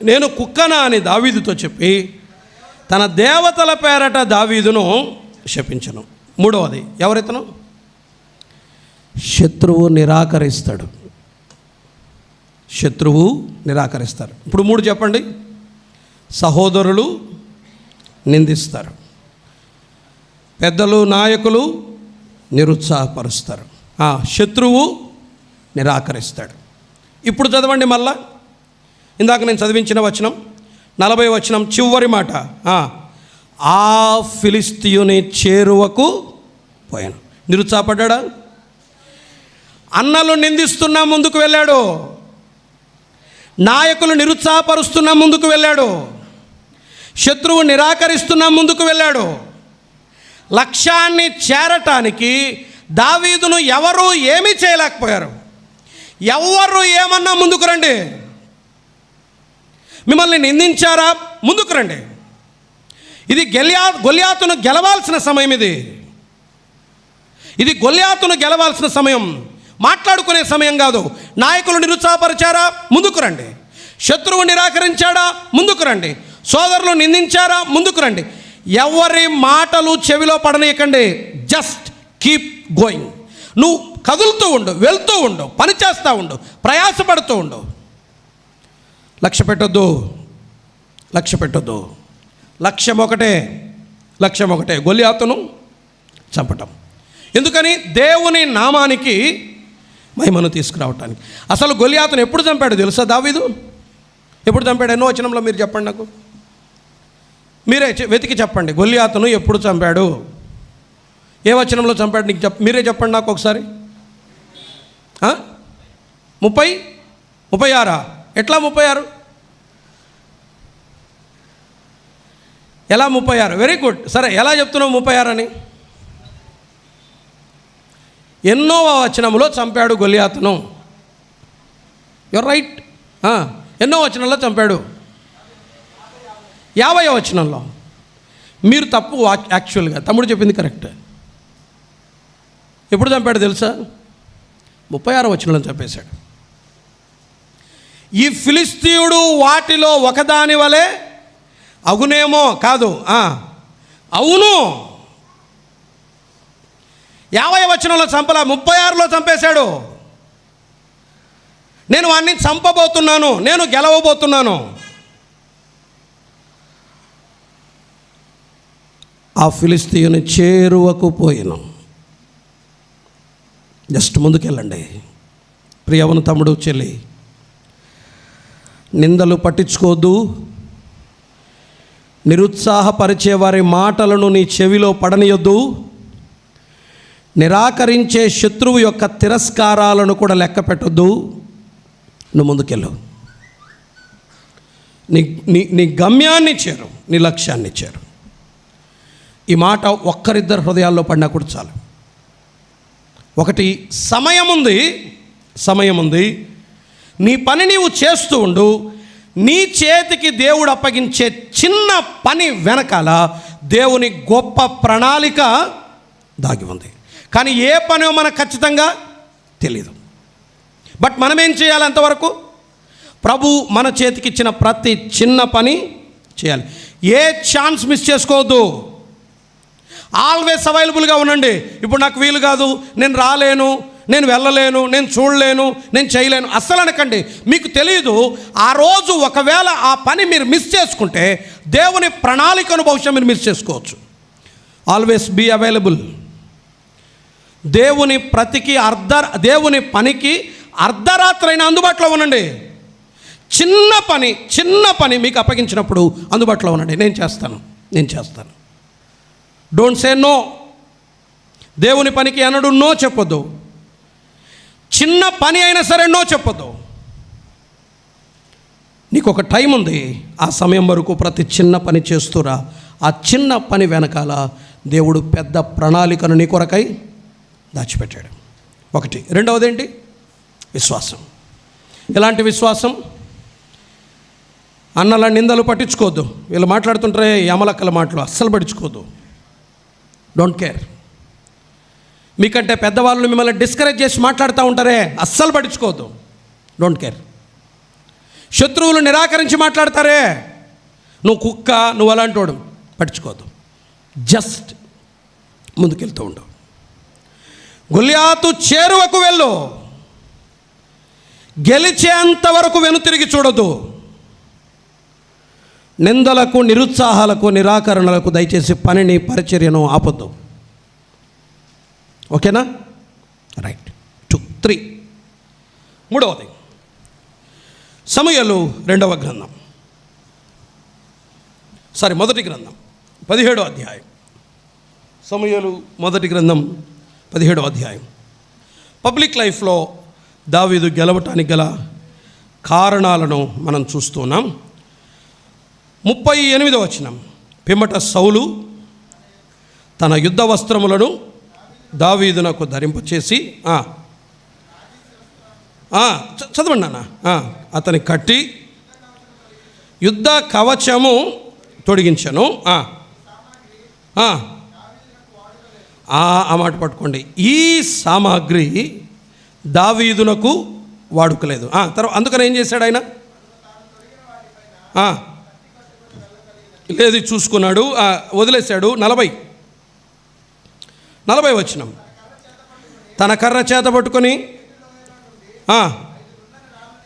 నేను కుక్కనా అని దావీదుతో చెప్పి తన దేవతల పేరట దావీదును శపించను. 3వది, ఎవరితను? శత్రువు నిరాకరిస్తాడు. ఇప్పుడు 3 చెప్పండి. సహోదరులు నిందిస్తారు, పెద్దలు నాయకులు నిరుత్సాహపరుస్తారు, శత్రువు నిరాకరిస్తాడు. ఇప్పుడు చదవండి మళ్ళా. ఇందాక నేను చదివించిన వచనం 40వ వచనం చివరి మాట. ఆ ఫిలిస్తీయుని చేరువకు పోయాను. నిరుత్సాహపడ్డా? అన్నలు నిందిస్తున్నా ముందుకు వెళ్ళాడు, నాయకులు నిరుత్సాహపరుస్తున్నా ముందుకు వెళ్ళాడు, శత్రువు నిరాకరిస్తున్నా ముందుకు వెళ్ళాడు. లక్ష్యాన్ని చేరటానికి దావీదును ఎవరూ ఏమీ చేయలేకపోయారు. ఎవరు ఏమన్నా ముందుకు రండి. మిమ్మల్ని నిందించారా, ముందుకు రండి. ఇది గొల్యాతును గెలవాల్సిన సమయం. ఇది గొల్యాతును గెలవాల్సిన సమయం, మాట్లాడుకునే సమయం కాదు. నాయకులు నిరుత్సాహపరిచారా, ముందుకు రండి. శత్రువు నిరాకరించాడా, ముందుకు రండి. సోదరులు నిందించారా, ముందుకు రండి. ఎవరి మాటలు చెవిలో పడనీయకండి. Just keep going. నువ్వు కదులుతూ ఉండు, వెళ్తూ ఉండు, పని చేస్తూ ఉండు, ప్రయాసపడుతూ ఉండు. లక్ష్య పెట్టొద్దు. లక్ష్యం ఒకటే, గొల్యాతును చంపటం. ఎందుకని? దేవుని నామానికి మహిమను తీసుకురావటానికి. అసలు గొల్యాతును ఎప్పుడు చంపాడు తెలుసా దావీదు? ఎప్పుడు చంపాడు? ఎన్నో వచనంలో మీరు చెప్పండి, నాకు మీరే వెతికి చెప్పండి. గొల్యాతును ఎప్పుడు చంపాడు? ఏ వచనంలో చంపాడు? నీకు మీరే చెప్పండి నాకు ఒకసారి. 36. ఎట్లా 36? ఎలా 36? Very good. సరే, ఎలా చెప్తున్నావు 36 అని? ఎన్నో వచనంలో చంపాడు గొల్యాతును. Your right. ఎన్నో వచనంలో చంపాడు? 50వ వచనంలో. మీరు తప్పు. యాక్చువల్గా తమ్ముడు చెప్పింది కరెక్ట్. ఎప్పుడు చంపాడు తెలుసా? 36వ వచనంలో చంపేశాడు. ఈ ఫిలిస్తీయుడు వాటిలో ఒకదాని వలె అగునేమో, కాదు, అవును. 50వ వచనంలో చంపలా, 36లో చంపేశాడు. నేను వాడిని చంపబోతున్నాను, నేను గెలవబోతున్నాను. ఆ ఫిలిస్తీయుని చేరువకు పోయిను. జస్ట్ ముందుకెళ్ళండి ప్రియవను తమ్ముడు, చెల్లి. నిందలు పట్టించుకోవద్దు. నిరుత్సాహపరిచే వారి మాటలను నీ చెవిలో పడనియొద్దు. నిరాకరించే శత్రువు యొక్క తిరస్కారాలను కూడా లెక్క పెట్టొద్దు. నువ్వు ముందుకెళ్ళు. నీ గమ్యాన్ని చేరు, నీ లక్ష్యాన్ని చేరు. ఈ మాట ఒక్కరిద్దరు హృదయాల్లో పడినా కూడా చాలు. ఒకటి, సమయం ఉంది. నీ పని నీవు చేస్తూ ఉండు. నీ చేతికి దేవుడు అప్పగించే చిన్న పని వెనకాల దేవుని గొప్ప ప్రణాళిక దాగి ఉంది. కానీ ఏ పనో మనకు ఖచ్చితంగా తెలీదు. బట్ మనం ఏం చేయాలి? అంతవరకు ప్రభు మన చేతికి ఇచ్చిన ప్రతి చిన్న పని చేయాలి. ఏ ఛాన్స్ మిస్ చేసుకోవద్దు. ఆల్వేస్ అవైలబుల్గా ఉండండి. ఇప్పుడు నాకు వీలు కాదు, నేను రాలేను, నేను వెళ్ళలేను, నేను చూడలేను, నేను చేయలేను అస్సలు అనకండి. మీకు తెలియదు, ఆ రోజు ఒకవేళ ఆ పని మీరు మిస్ చేసుకుంటే దేవుని ప్రణాళికను బహుశా మీరు మిస్ చేసుకోవచ్చు. Always be available. దేవుని పనికి అర్ధరాత్రి అయినా అందుబాటులో ఉండండి. చిన్న పని మీకు అప్పగించినప్పుడు అందుబాటులో ఉండండి. నేను చేస్తాను. Don't say no. దేవుని పనికి అనడు నో చెప్పొద్దు. చిన్న పని అయినా సరే నో చెప్పొద్దు. నీకు ఒక టైం ఉంది. ఆ సమయం వరకు ప్రతి చిన్న పని చేస్తురా. ఆ చిన్న పని వెనకాల దేవుడు పెద్ద ప్రణాళికను నీ కొరకై దాచిపెట్టాడు. ఒకటి. రెండవది ఏంటి? విశ్వాసం. ఎలాంటి విశ్వాసం? అన్నల నిందలు పట్టించుకోవద్దు. వీళ్ళు మాట్లాడుతుంటారే యమలక్కల మాటలు అస్సలు పట్టించుకోవద్దు. Don't care. మీకంటే పెద్దవాళ్ళు మిమ్మల్ని డిస్కరేజ్ చేసి మాట్లాడుతూ ఉంటారే, అస్సలు పట్టించుకోవద్దు. Don't care. శత్రువులు నిరాకరించి మాట్లాడతారే, నువ్వు కుక్క, నువ్వు అలాంటి వాడు, పట్టించుకోవద్దు. జస్ట్ ముందుకెళ్తూ ఉండు. గొల్యాతు చేరువకు వెళ్ళు. గెలిచేంత వరకు వెనుతిరిగి చూడొద్దు. నిందలకు, నిరుత్సాహాలకు, నిరాకరణలకు దయచేసి పనిని, పరిచర్యను ఆపొద్దు. ఓకేనా? రైట్. 2, 3. మూడవది సమూయేలు మొదటి గ్రంథం 17వ అధ్యాయం. సమూయేలు మొదటి గ్రంథం 17వ అధ్యాయం. పబ్లిక్ లైఫ్లో దావీదు గెలవటానికి గల కారణాలను మనం చూస్తున్నాం. 38వ వచనం. పిమ్మట సౌలు తన యుద్ధ వస్త్రములను దావీదునకు ధరింపచేసి చదవండి నాన్న. అతని కట్టి యుద్ధ కవచము తొడిగించను. ఆ మాట పట్టుకోండి. ఈ సామాగ్రి దావీదునకు వాడుకలేదు. తర్వాత అందుకని ఏం చేశాడు ఆయన? లేదు చూసుకున్నాడు, వదిలేశాడు. 40 వచనం. తన కర్ర చేత పట్టుకొని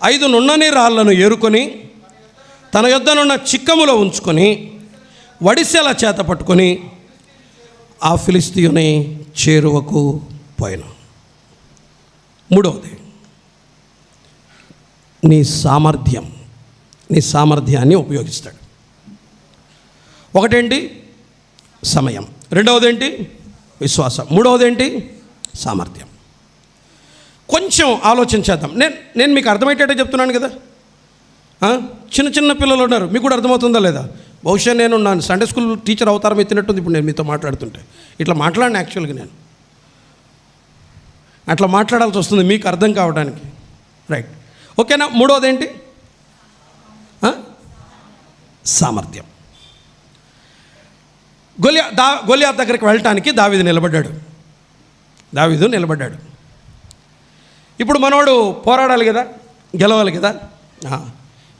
5 నున్నని రాళ్లను ఏరుకొని తన యొద్దనున్న చిక్కములో ఉంచుకొని వడిసెల చేత పట్టుకొని ఆ ఫిలిస్తీయుని చేరువకు పోయాను. 3వది, నీ సామర్థ్యాన్ని ఉపయోగిస్తాడు. ఒకటేంటి? సమయం. రెండవదేంటి? విశ్వాసం. మూడవదేంటి? సామర్థ్యం. కొంచెం ఆలోచించేద్దాం. నేను మీకు అర్థమయ్యేటట్టే చెప్తున్నాను కదా. చిన్న పిల్లలు ఉన్నారు, మీకు కూడా అర్థమవుతుందా లేదా? బహుశా నేను సండే స్కూల్ టీచర్ అవతారం ఎత్తినట్టుంది ఇప్పుడు నేను మీతో మాట్లాడుతుంటే. ఇట్లా మాట్లాడిన యాక్చువల్గా నేను అట్లా మాట్లాడాల్సి వస్తుంది మీకు అర్థం కావడానికి. రైట్, ఓకేనా? మూడవదేంటి? సామర్థ్యం. గొలియాత్ దగ్గరికి వెళ్ళటానికి దావీదు నిలబడ్డాడు. ఇప్పుడు మనోడు పోరాడాలి కదా, గెలవాలి కదా.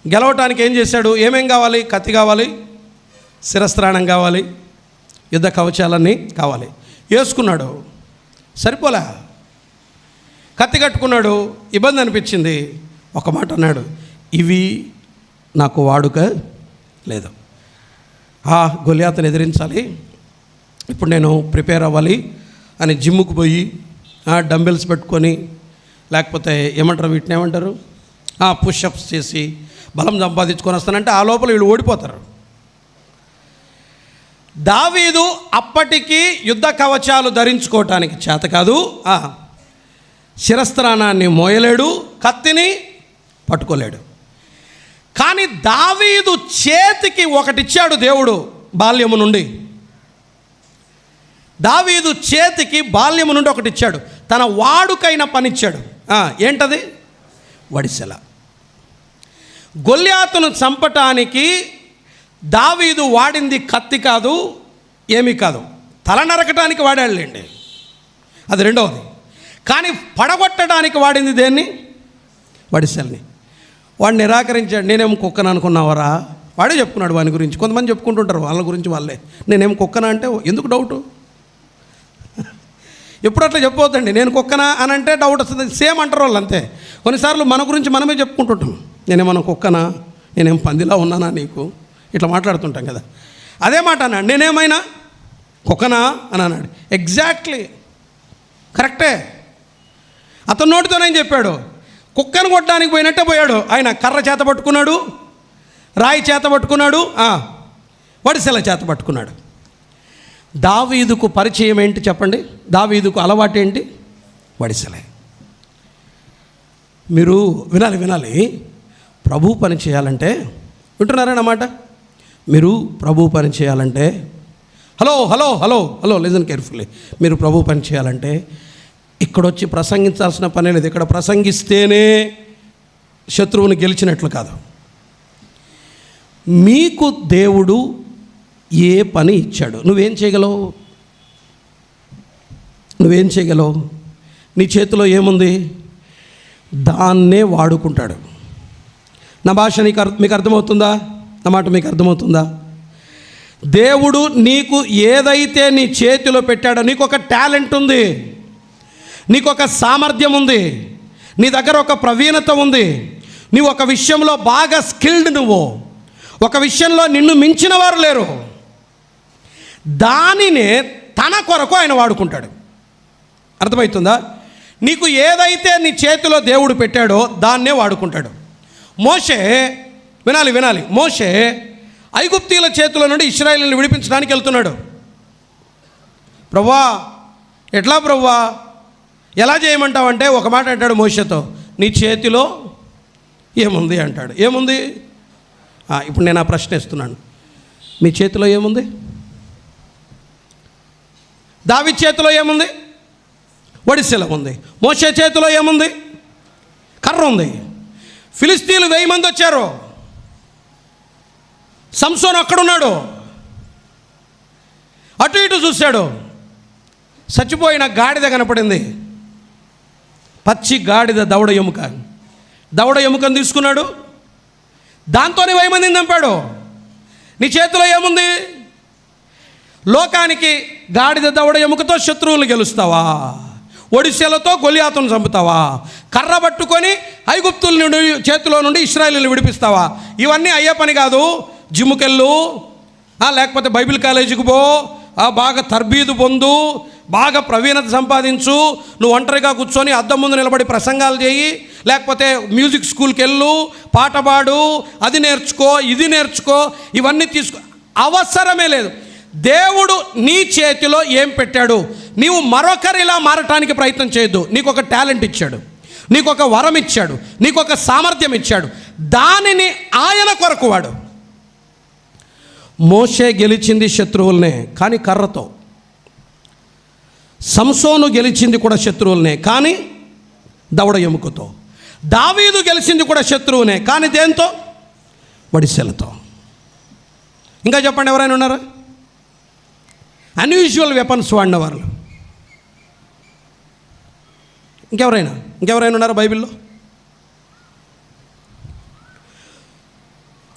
గెలవటానికి ఏం చేశాడు? ఏమేం కావాలి? కత్తి కావాలి, శిరస్త్రాణం కావాలి, యుద్ధ కవచాలన్నీ కావాలి. వేసుకున్నాడు, సరిపోలే. కత్తి కట్టుకున్నాడు, ఇబ్బంది అనిపించింది. ఒక మాట అన్నాడు, ఇవి నాకు వాడుక లేదు. గొలియాతను ఎదిరించాలి, ఇప్పుడు నేను ప్రిపేర్ అవ్వాలి అని జిమ్ముకు పోయి డంబెల్స్ పెట్టుకొని, లేకపోతే ఏమంటారు వీటిని, ఏమంటారు, పుషప్స్ చేసి బలం సంపాదించుకొని వస్తానంటే ఆ లోపల వీళ్ళు ఓడిపోతారు. దావీదు అప్పటికి యుద్ధ కవచాలు ధరించుకోవటానికి చేత కాదు, శిరస్త్రాణాన్ని మోయలేడు, కత్తిని పట్టుకోలేడు. కానీ దావీదు చేతికి ఒకటిచ్చాడు దేవుడు బాల్యము నుండి. దావీదు చేతికి బాల్యము నుండి ఒకటిచ్చాడు, తన వాడుకైన పనిచ్చాడు. ఏంటది? వడిసెల. గొల్యాతును చంపటానికి దావీదు వాడింది కత్తి కాదు, ఏమీ కాదు, తల నరకటానికి వాడాడులేండి, అది రెండవది. కానీ పడగొట్టడానికి వాడింది దేన్ని? వడిసెల్ని. వాడు నిరాకరించాడు. నేనేం కుక్కను అనుకున్నావరా? వాడే చెప్పుకున్నాడు వాని గురించి. కొంతమంది చెప్పుకుంటుంటారు వాళ్ళ గురించి వాళ్ళే, నేనేం కుక్కనా అంటే ఎందుకు డౌటు? ఎప్పుడు అట్లా చెప్పవద్దండి. నేను కుక్కనా అని అంటే డౌట్ వస్తుంది. సేమ్ అంటారు వాళ్ళు, అంతే. కొన్నిసార్లు మన గురించి మనమే చెప్పుకుంటుంటాం, నేనేమన్నా కుక్కనా, నేనేం పందిలా ఉన్నానా నీకు, ఇట్లా మాట్లాడుతుంటాం కదా. అదే మాట అన్నాడు, నేనేమైనా కుక్కనా అని అన్నాడు. ఎగ్జాక్ట్లీ కరెక్టే. అతని నోటితోనే చెప్పాడు. కుక్కను కొట్టడానికి పోయినట్టే పోయాడు ఆయన. కర్ర చేత పట్టుకున్నాడు, రాయి చేత పట్టుకున్నాడు, వడిసెల చేత పట్టుకున్నాడు. దావీదుకు పరిచయం ఏంటి చెప్పండి? దావీదుకు అలవాటు ఏంటి? వడిసెలే. మీరు వినాలి. ప్రభు పని చేయాలంటే, వింటున్నారన్నమాట, మీరు ప్రభు పని చేయాలంటే, హలో లిజన్ కేర్ఫుల్లీ. మీరు ప్రభు పని చేయాలంటే ఇక్కడొచ్చి ప్రసంగించాల్సిన పని లేదు. ఇక్కడ ప్రసంగిస్తేనే శత్రువుని గెలిచినట్లు కాదు. మీకు దేవుడు ఏ పని ఇచ్చాడు, నువ్వేం చేయగలవు? నీ చేతిలో ఏముంది? దాన్నే వాడుకుంటాడు. నా భాష మీకు అర్థమవుతుందా? నా మాట మీకు అర్థమవుతుందా? దేవుడు నీకు ఏదైతే నీ చేతిలో పెట్టాడో, నీకు ఒక టాలెంట్ ఉంది, నీకు ఒక సామర్థ్యం ఉంది, నీ దగ్గర ఒక ప్రవీణత ఉంది, నీవు ఒక విషయంలో బాగా స్కిల్డ్, నువ్వు ఒక విషయంలో నిన్ను మించిన వారు లేరు. దానినే తన కొరకు ఆయన వాడుకుంటాడు. అర్థమవుతుందా? నీకు ఏదైతే నీ చేతిలో దేవుడు పెట్టాడో దాన్నే వాడుకుంటాడు. మోషే, వినాలి, మోషే ఐగుప్తీయుల చేతుల నుండి ఇశ్రాయేలుని విడిపించడానికి వెళ్తున్నాడు. ప్రభువా, ఎట్లా ప్రభువా, ఎలా చేయమంటావంటే ఒక మాట అంటాడు మోషేతో, నీ చేతిలో ఏముంది అంటాడు. ఏముంది? ఇప్పుడు నేను ఆ ప్రశ్న ఇస్తున్నాను, మీ చేతిలో ఏముంది? దావీదు చేతిలో ఏముంది? వడిసెల ఉంది. మోషే చేతిలో ఏముంది? కర్ర ఉంది. ఫిలిస్తీన్లు 1000 మంది వచ్చారు. సంసోను అక్కడున్నాడు. అటు ఇటు చూశాడు. చచ్చిపోయిన గాడిద కనపడింది. పచ్చి గాడిద, దవడ ఎముక. దవడ ఎముకను తీసుకున్నాడు. దాంతోనే 1000 మందిని చంపాడు. నీ చేతిలో ఏముంది? లోకానికి గాడిద దవడ ఎముకతో శత్రువులు గెలుస్తావా? ఒడిశలతో గొలియాతును చంపుతావా? కర్ర పట్టుకొని ఐగుప్తుల నుండి చేతిలో నుండి ఇశ్రాయేలుని విడిపిస్తావా? ఇవన్నీ అయ్యే పని కాదు. జిమ్ముకెళ్ళు, లేకపోతే బైబిల్ కాలేజీకి పో, బాగా తర్బీదు పొందు, బాగా ప్రవీణత సంపాదించు. నువ్వు ఒంటరిగా కూర్చొని అద్దం ముందు నిలబడి ప్రసంగాలు చేయి, లేకపోతే మ్యూజిక్ స్కూల్కి వెళ్ళు, పాట పాడు, అది నేర్చుకో, ఇది నేర్చుకో. ఇవన్నీ తీసుకో, అవసరమే లేదు. దేవుడు నీ చేతిలో ఏం పెట్టాడు? నీవు మరొకరిలా మారటానికి ప్రయత్నం చేయొద్దు. నీకు ఒక టాలెంట్ ఇచ్చాడు, నీకు ఒక వరం ఇచ్చాడు, నీకు ఒక సామర్థ్యం ఇచ్చాడు. దానిని ఆయన కొరకు వాడు. మోషే గెలిచింది శత్రువులనే, కానీ కర్రతో. సంసోను గెలిచింది కూడా శత్రువులనే, కానీ దవడ ఎముకతో. దావీదు గెలిచింది కూడా శత్రువునే, కానీ దేంతో? వడిసెలతో. ఇంకా చెప్పండి, ఎవరైనా ఉన్నారా? అన్యూజువల్ వెపన్స్ వాడిన వాళ్ళు ఇంకెవరైనా ఉన్నారా బైబిల్లో?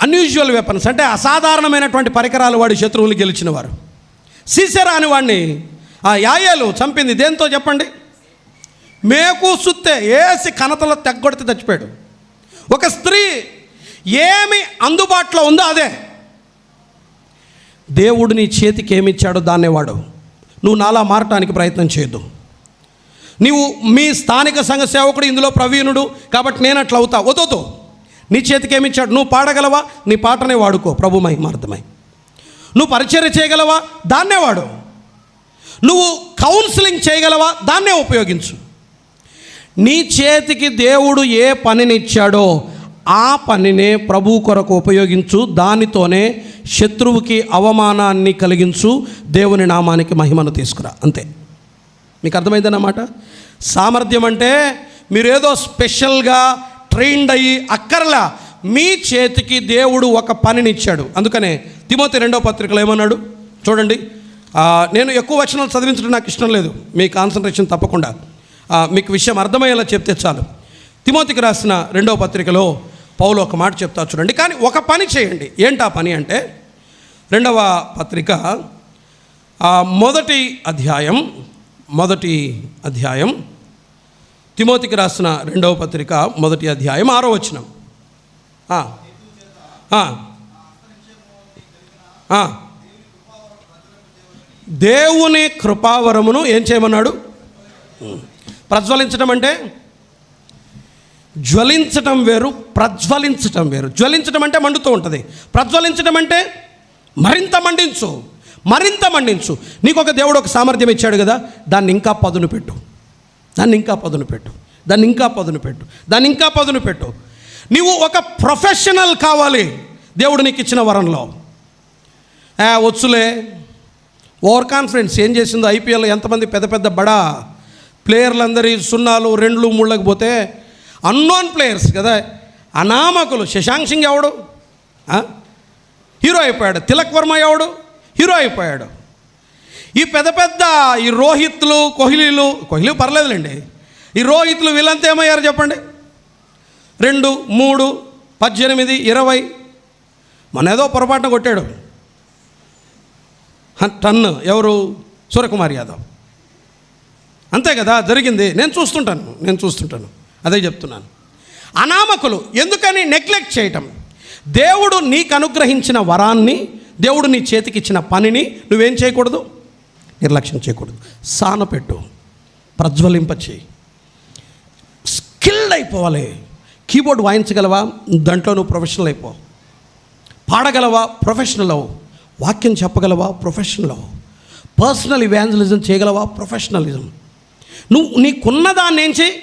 అన్యూజువల్ వెపన్స్ అంటే అసాధారణమైనటువంటి పరికరాలు వాడి శత్రువులు గెలిచిన వారు. సీసెరా అని వాడిని యాయేలు చంపింది దేంతో చెప్పండి? మేకు సుత్తే ఏసి కనతలో తెగ్గొడితే చచ్చిపోయాడు. ఒక స్త్రీ ఏమి అందుబాటులో ఉందో అదే. దేవుడు నీ చేతికి ఏమిచ్చాడో దాన్నే వాడు. నువ్వు నాలా మారటానికి ప్రయత్నం చేయొద్దు. నీవు మీ స్థానిక సంఘ సేవకుడు, ఇందులో ప్రవీణుడు కాబట్టి నేను అట్లా అవుతా, వద్దు. నీ చేతికి ఏమిచ్చాడు? నువ్వు పాడగలవా? నీ పాటనే వాడుకో ప్రభు మహిమార్థమై. నువ్వు పరిచర్య చేయగలవా? దాన్నే వాడు. నువ్వు కౌన్సిలింగ్ చేయగలవా? దాన్నే ఉపయోగించు. నీ చేతికి దేవుడు ఏ పనినిచ్చాడో ఆ పనినే ప్రభు కొరకు ఉపయోగించు. దానితోనే శత్రువుకి అవమానాన్ని కలిగించు, దేవుని నామానికి మహిమను తీసుకురా. అంతే. మీకు అర్థమైందన్నమాట. సామర్థ్యం అంటే మీరేదో స్పెషల్గా ట్రైన్డ్ అయ్యి అక్కర్లా. మీ చేతికి దేవుడు ఒక పనినిచ్చాడు. అందుకనే తిమోతి 2వ పత్రికలో ఏమన్నాడు చూడండి. నేను ఎక్కువ వచనాలు చదివించడం నాకు ఇష్టం లేదు, మీ కాన్సన్ట్రేషన్ తప్పకుండా మీకు విషయం అర్థమయ్యేలా చెప్తే చాలు. తిమోతికి రాసిన 2వ పత్రికలో పౌలు ఒక మాట చెప్తా చూడండి. కానీ ఒక పని చేయండి. ఏంటా పని అంటే 2వ పత్రిక మొదటి అధ్యాయం తిమోతికి రాసిన 2వ పత్రిక మొదటి అధ్యాయం 6వ వచనం. దేవుని కృపావరమును ఏం చేయమన్నాడు? ప్రజ్వలించడం అంటే జ్వలించటం వేరు, ప్రజ్వలించటం వేరు. జ్వలించడం అంటే మండుతూ ఉంటుంది, ప్రజ్వలించడం అంటే మరింత మండించు. నీకు ఒక దేవుడు ఒక సామర్థ్యం ఇచ్చాడు కదా, దాన్ని ఇంకా పదును పెట్టు. నీవు ఒక ప్రొఫెషనల్ కావాలి దేవుడు నీకు ఇచ్చిన వరంలో. వచ్చులే ఓవర్ కాన్ఫిడెన్స్ ఏం చేసిందో ఐపీఎల్ ఎంతమంది పెద్ద పెద్ద బడా ప్లేయర్లందరి 0, 2, 3లకు పోతే అన్నోన్ ప్లేయర్స్ కదా, అనామకులు. శశాంక్ సింగ్ ఎవడు హీరో అయిపోయాడు, తిలక్ వర్మ ఎవడు హీరో అయిపోయాడు. ఈ పెద్ద ఈ రోహిత్లు, కోహ్లీ పర్లేదులేండి, ఈ రోహిత్లు వీళ్ళంతా ఏమయ్యారు చెప్పండి? 2, 3, 18, 20. మన ఏదో పొరపాటున కొట్టాడు టన్ను, ఎవరు? సూర్యకుమార్ యాదవ్. అంతే కదా జరిగింది. నేను చూస్తుంటాను, అదే చెప్తున్నాను. అనామకులు. ఎందుకని నెగ్లెక్ట్ చేయటం? దేవుడు నీకు అనుగ్రహించిన వరాన్ని, దేవుడు నీ చేతికి ఇచ్చిన పనిని నువ్వేం చేయకూడదు? నిర్లక్ష్యం చేయకూడదు. సానపెట్టు, ప్రజ్వలింపచేయి. స్కిల్డ్ అయిపోవాలి. కీబోర్డ్ వాయించగలవా? దాంట్లో నువ్వు ప్రొఫెషనల్ అయిపో. పాడగలవా? ప్రొఫెషనల్ అవు. వాక్యం చెప్పగలవా? ప్రొఫెషనల్ అవు. పర్సనల్ ఇవాంజలిజం చేయగలవా? ప్రొఫెషనలిజం. నువ్వు నీకున్న దాన్ని ఏం చేయి,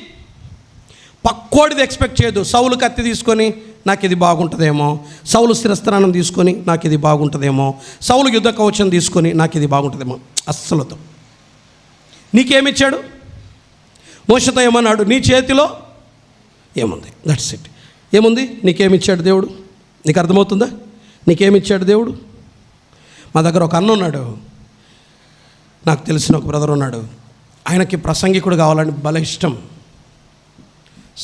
పక్కోడిది ఎక్స్పెక్ట్ చేయదు. సౌలు కత్తి తీసుకొని నాకు ఇది బాగుంటుందేమో, సౌలు శిరస్త్రానం తీసుకొని నాకు ఇది బాగుంటుందేమో, సౌలు యుద్ధ కవచం తీసుకొని నాకు ఇది బాగుంటుందేమో. అస్సలతో నీకేమిచ్చాడు? మోషతో ఏమన్నాడు? నీ చేతిలో ఏముంది? That's it. ఏముంది? నీకేమిచ్చాడు దేవుడు? నీకు అర్థమవుతుందా? నీకేమిచ్చాడు దేవుడు? మా దగ్గర ఒక అన్న ఉన్నాడు, నాకు తెలిసిన ఒక బ్రదర్ ఉన్నాడు. ఆయనకి ప్రసంగికుడు కావాలని భలే ఇష్టం.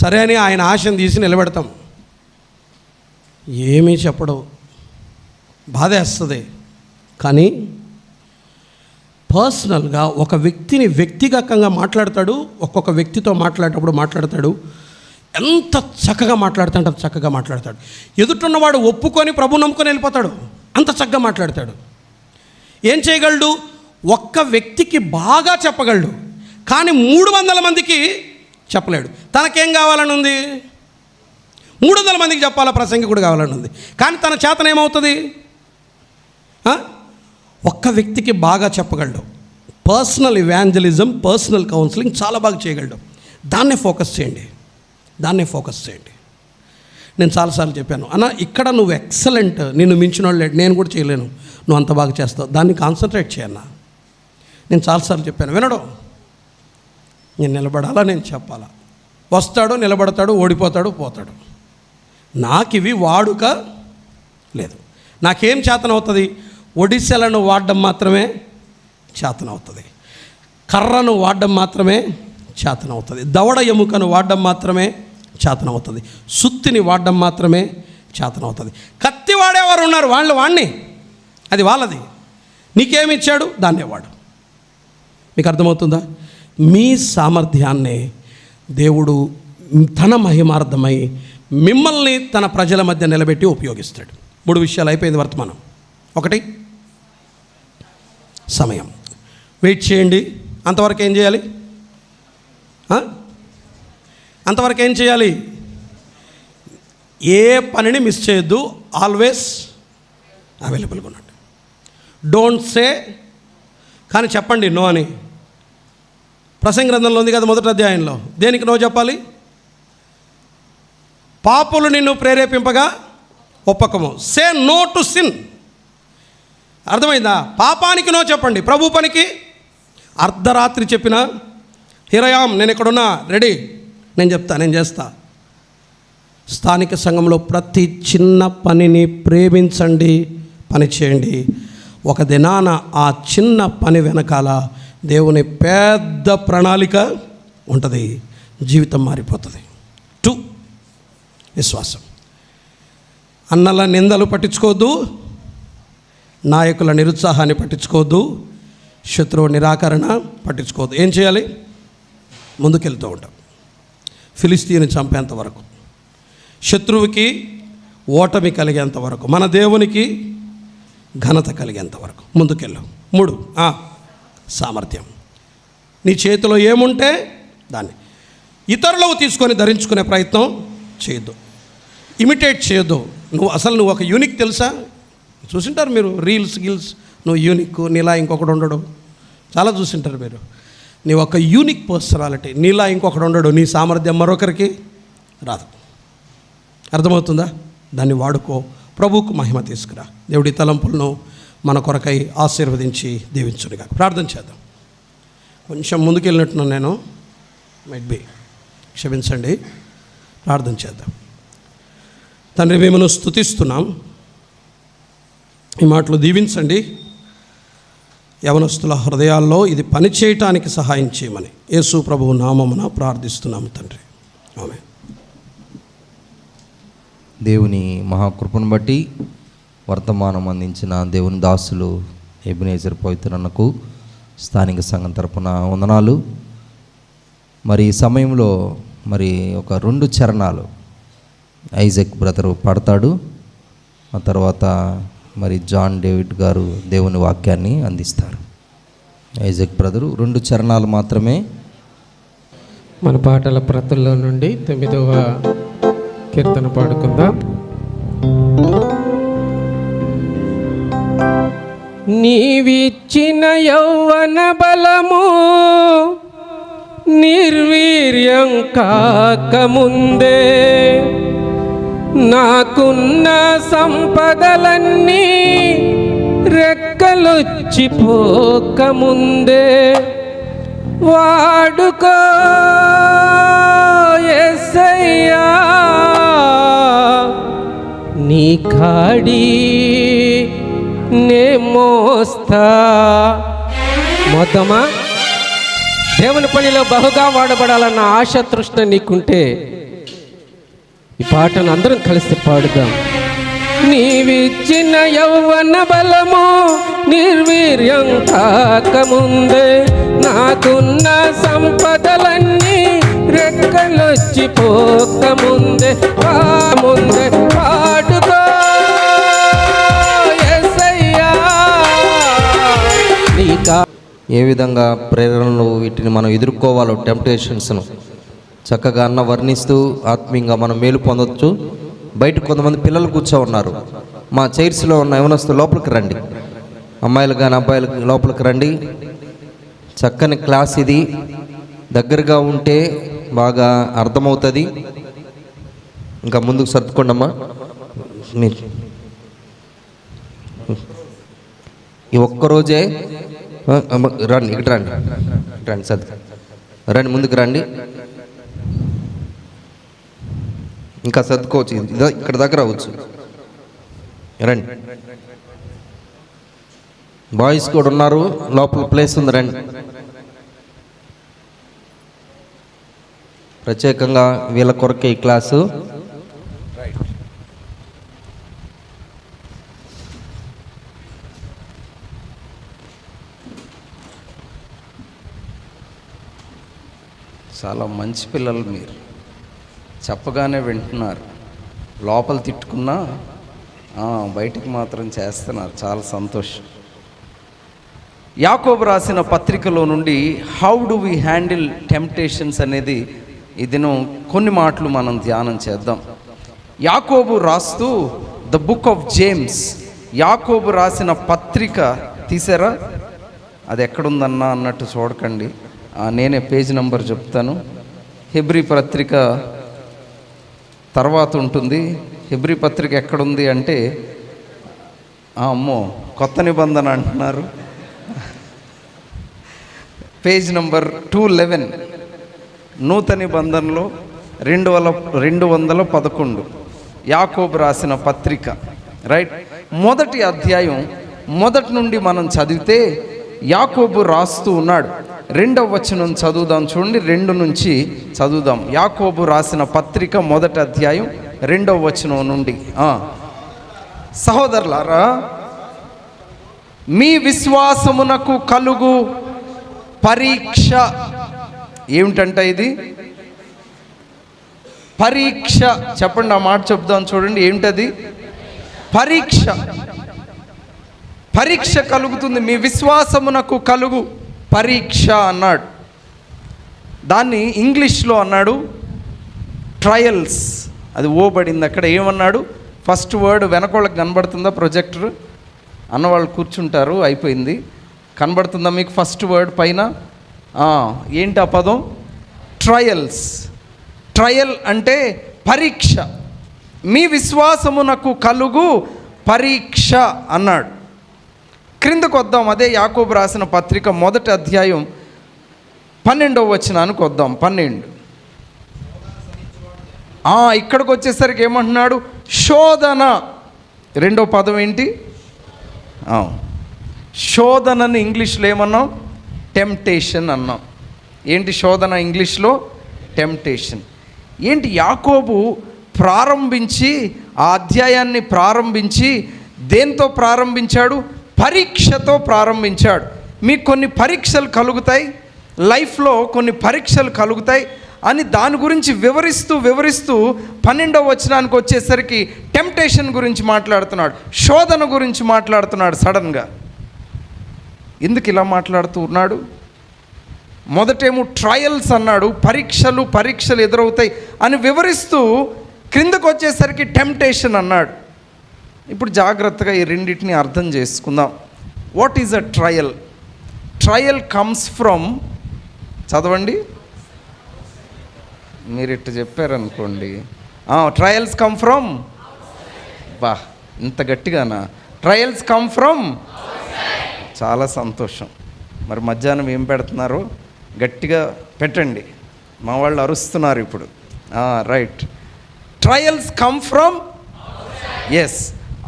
సరే అని ఆయన ఆశను తీసి నిలబెడతాం. ఏమీ చెప్పడు, బాధేస్తుంది. కానీ పర్సనల్గా ఒక వ్యక్తిని వ్యక్తిగతంగా మాట్లాడతాడు. ఒక్కొక్క వ్యక్తితో మాట్లాడతాడు. ఎంత చక్కగా మాట్లాడుతాడు, అంత చక్కగా మాట్లాడతాడు. ఎదుటిన్నవాడు ఒప్పుకొని ప్రభు నమ్ముకొని వెళ్ళిపోతాడు. అంత చక్కగా మాట్లాడతాడు. ఏం చేయగలడు? ఒక్క వ్యక్తికి బాగా చెప్పగలడు, కానీ 300 మందికి చెప్పలేడు. తనకేం కావాలని ఉంది? 300 మందికి చెప్పాలా ప్రసంగికుడు కావాలని ఉంది, కానీ తన చేతన ఏమవుతుంది? ఒక్క వ్యక్తికి బాగా చెప్పగలడు. పర్సనల్ ఇవాంజలిజం, పర్సనల్ కౌన్సిలింగ్ చాలా బాగా చేయగలడు. దాన్నే ఫోకస్ చేయండి. నేను చాలాసార్లు చెప్పాను, అన్న ఇక్కడ నువ్వు ఎక్సలెంట్, నిన్ను మించిన వాళ్ళు లేడు, నేను కూడా చేయలేను, నువ్వు అంత బాగా చేస్తావు, దాన్ని కాన్సన్ట్రేట్ చేయన్నా. నేను చాలాసార్లు చెప్పాను, వినడు. నేను నిలబడాలా, నేను చెప్పాలా. వస్తాడు, నిలబడతాడు, ఓడిపోతాడు, పోతాడు. నాకు ఇవి వాడుక లేదు. నాకేం చేతనవుతుంది? ఒడిశెలను వాడడం మాత్రమే చేతనవుతుంది, కర్రను వాడడం మాత్రమే చేతనవుతుంది, దవడ ఎముకను వాడడం మాత్రమే చేతనవుతుంది, సుత్తిని వాడడం మాత్రమే చేతనవుతుంది. కత్తి వాడేవారు ఉన్నారు, వాడిని, అది వాళ్ళది. నీకేమిచ్చాడు? దాన్నే వాడు. మీకు అర్థమవుతుందా? మీ సామర్థ్యాన్నే దేవుడు తన మహిమార్థమై మిమ్మల్ని తన ప్రజల మధ్య నిలబెట్టి ఉపయోగిస్తాడు. 3 విషయాలు అయిపోయింది వర్తమానం. 1, సమయం. వెయిట్ చేయండి. అంతవరకు ఏం చేయాలి? అంతవరకు ఏం చేయాలి? ఏ పనిని మిస్ చేయొద్దు. ఆల్వేస్ అవైలబుల్గా ఉండండి. డోంట్ సే, కానీ చెప్పండి నో అని. ప్రసంగ గ్రంథంలో ఉంది కదా, 1వ అధ్యాయంలో. దేనికి నో చెప్పాలి? పాపులు నిన్ను ప్రేరేపింపగా ఒప్పకము. Say no to sin. అర్థమైందా? పాపానికి నో చెప్పండి. ప్రభు పనికి అర్ధరాత్రి చెప్పిన హిరయాం, నేను ఎక్కడున్నా, రెడీ, నేను చెప్తా, నేను చేస్తా. స్థానిక సంఘంలో ప్రతి చిన్న పనిని ప్రేమించండి, పని చేయండి. ఒక దినాన ఆ చిన్న పని వెనకాల దేవుని పెద్ద ప్రణాళిక ఉంటుంది. జీవితం మారిపోతుంది. 2, విశ్వాసం. అన్నల నిందలు పట్టించుకోవద్దు, నాయకుల నిరుత్సాహాన్ని పట్టించుకోవద్దు, శత్రువు నిరాకరణ పట్టించుకోవద్దు. ఏం చేయాలి? ముందుకెళ్తూ ఉంటాం. ఫిలిస్తీని చంపేంత వరకు, శత్రువుకి ఓటమి కలిగేంత వరకు, మన దేవునికి ఘనత కలిగేంత వరకు ముందుకెళ్ళాం. 3, సామర్థ్యం. నీ చేతిలో ఏముంటే దాన్ని ఇతరులకు తీసుకొని ధరించుకునే ప్రయత్నం చేయొద్దు, ఇమిటేట్ చేయొద్దు. నువ్వు ఒక యూనిక్ తెలుసా? చూసింటారు మీరు, రీల్స్ నువ్వు యూనిక్, నీలా ఇంకొకడు ఉండడు, చాలా చూసింటారు మీరు. నీ ఒక యూనిక్ పర్సనాలిటీ, నీలా ఇంకొకడు ఉండడు, నీ సామర్థ్యం మరొకరికి రాదు. అర్థమవుతుందా? దాన్ని వాడుకో, ప్రభువుకు మహిమ తీసుకురా. దేవుడి తలంపులను మన కొరకై ఆశీర్వదించి దీవించునుగా. ప్రార్థన చేద్దాం. కొంచెం ముందుకెళ్ళినట్టున్నాను నేను, మైట్ బి, క్షమించండి. ప్రార్థన చేద్దాం. తండ్రి, మిమ్మల్ని స్తుతిస్తున్నాం. ఈ మాటలు దీవించండి. యవనస్తుల హృదయాల్లో ఇది పనిచేయటానికి సహాయం చేయమని యేసు ప్రభువు నామమున ప్రార్థిస్తున్నాము తండ్రి. ఆమేన్. దేవుని మహాకృపను బట్టి వర్తమానం అందించిన దేవుని దాసులు ఎబినేజర్ పవిత్రన్నకు స్థానిక సంఘం తరపున వందనాలు. మరి ఈ సమయంలో ఒక 2 చరణాలు ఐజాక్ బ్రదరు పాడతాడు. ఆ తర్వాత జాన్ డేవిడ్ గారు దేవుని వాక్యాన్ని అందిస్తారు. ఐజాక్ బ్రదరు 2 చరణాలు మాత్రమే. మన పాటల ప్రతుల్లో నుండి 9వ కీర్తన పాడుకుందాం. నీవిచ్చిన యౌవన బలము నిర్వీర్యం కాకముందే, నాకున్న సంపదలన్నీ రెక్కలొచ్చిపోకముందే, వాడుకో యేసయ్యా నీ కాడి నే మోస్తా. మొత్తమా దేవుని పనిలో బహుగా వాడబడాలన్న ఆశ తృష్ణ నీకుంటే ఈ పాటను అందరం కలిసి పాడుదాం. నీవిచ్చిన యౌవన బలము నిర్వీర్యం కాకముందే నాకున్న సంపదలన్నీ రెక్కలొచ్చి పోకముందే ముందే పాడుకో యేసయ్యా నీకా. ఏ విధంగా ప్రేరణలు వీటిని మనం ఎదుర్కోవాలో, టెంప్టేషన్స్ను చక్కగా అన్న వర్ణిస్తూ ఆత్మీయంగా మనం మేలు పొందొచ్చు. బయట కొంతమంది పిల్లలు కూర్చో ఉన్నారు. మా చైర్స్లో ఉన్న యవనస్తులు లోపలికి రండి, అమ్మాయిలు కానీ అబ్బాయిలు లోపలికి రండి. చక్కని క్లాస్ ఇది, దగ్గరగా ఉంటే బాగా అర్థమవుతుంది. ఇంకా ముందుకు సర్దుకోండమ్మా. ఈ ఒక్కరోజే రండి, ఇక్కడ రండి, రండి సర్దు రండి, ముందుకు రండి. ఇంకా సర్దుకోవచ్చు, ఇక్కడ దగ్గర అవ్వచ్చు. రండి, బాయ్స్ కూడా ఉన్నారు, లోపల ప్లేస్ ఉంది, రండి. ప్రత్యేకంగా వీళ్ళ కొరకే ఈ క్లాసు. చాలా మంచి పిల్లలు మీరు, చెప్పగానే వింటున్నారు. లోపల తిట్టుకున్నా బయటికి మాత్రం చేస్తున్నారు. చాలా సంతోషం. యాకోబు రాసిన పత్రికలో నుండి how do we handle temptations అనేది ఈ దినం కొన్ని మాటలు మనం ధ్యానం చేద్దాం. యాకోబు రాస్తూ ద బుక్ ఆఫ్ జేమ్స్, యాకోబు రాసిన పత్రిక తీసారా? అది ఎక్కడుందన్నా అన్నట్టు చూడకండి, నేనే పేజ్ నెంబర్ చెప్తాను. హెబ్రీ పత్రిక తర్వాత ఉంటుంది. హెబ్రీ పత్రిక ఎక్కడుంది అంటే, అమ్మో కొత్త నిబంధన అంటున్నారు, పేజ్ నెంబర్ 211, నూతన నిబంధనలో 211 యాకోబు రాసిన పత్రిక, రైట్. మొదటి అధ్యాయం మొదటి నుండి మనం చదివితే యాకోబు రాస్తూ ఉన్నాడు. 2వ వచనం చదువుదాం, చూడండి, 2 నుంచి చదువుదాం. యాకోబు రాసిన పత్రిక మొదటి అధ్యాయం 2వ వచనం నుండి. సహోదరులారా, మీ విశ్వాసమునకు కలుగు పరీక్ష ఏమిటంట? ఇది పరీక్ష. చెప్పండి, ఆ మాట చెప్దాం, చూడండి, ఏమిటది? పరీక్ష. పరీక్ష కలుగుతుంది, మీ విశ్వాసమునకు కలుగు పరీక్ష అన్నాడు. దాన్ని ఇంగ్లీష్లో అన్నాడు ట్రయల్స్. అది ఓబడింది అక్కడ. ఏమన్నాడు? ఫస్ట్ వర్డ్ వెనకోళ్ళకి కనబడుతుందా? ప్రొజెక్టర్ అన్నవాళ్ళు కూర్చుంటారు, అయిపోయింది. కనబడుతుందా మీకు ఫస్ట్ వర్డ్ పైన? ఏంటి ఆ పదం? ట్రయల్స్. ట్రయల్ అంటే పరీక్ష. మీ విశ్వాసమునకు కలుగు పరీక్ష అన్నాడు. క్రిందకు వద్దాం, అదే యాకోబు రాసిన పత్రిక మొదటి అధ్యాయం 12వ వచనానికి వద్దాం. 12. ఇక్కడికి వచ్చేసరికి ఏమంటున్నాడు? శోధన. రెండో పదం ఏంటి? శోధనని ఇంగ్లీష్లో ఏమన్నాం? టెంప్టేషన్ అన్నాం. ఏంటి శోధన ఇంగ్లీష్లో? టెంప్టేషన్. ఏంటి? యాకోబు ప్రారంభించి ఆ అధ్యాయాన్ని ప్రారంభించి దేంతో ప్రారంభించాడు? పరీక్షతో ప్రారంభించాడు. మీకు కొన్ని పరీక్షలు కలుగుతాయి, లైఫ్లో కొన్ని పరీక్షలు కలుగుతాయి అని దాని గురించి వివరిస్తూ 12వ వచనానికి వచ్చేసరికి టెంప్టేషన్ గురించి మాట్లాడుతున్నాడు, శోధన గురించి మాట్లాడుతున్నాడు. సడన్గా ఎందుకు ఇలా మాట్లాడుతూ ఉన్నాడు? మొదటేమో ట్రయల్స్ అన్నాడు, పరీక్షలు ఎదురవుతాయి అని వివరిస్తూ క్రిందకు వచ్చేసరికి టెంప్టేషన్ అన్నాడు. ఇప్పుడు జాగ్రత్తగా ఈ రెండింటిని అర్థం చేసుకుందాం. What is a trial? Trial comes from, చదవండి, మీరు ఇట్టు చెప్పారనుకోండి. ట్రయల్స్ కమ్ ఫ్రమ్, ఇంత గట్టిగానా? Trials come from. చాలా సంతోషం. మరి మధ్యాహ్నం ఏం పెడుతున్నారు? గట్టిగా పెట్టండి, మా వాళ్ళు అరుస్తున్నారు ఇప్పుడు. Right. Trials come from yes,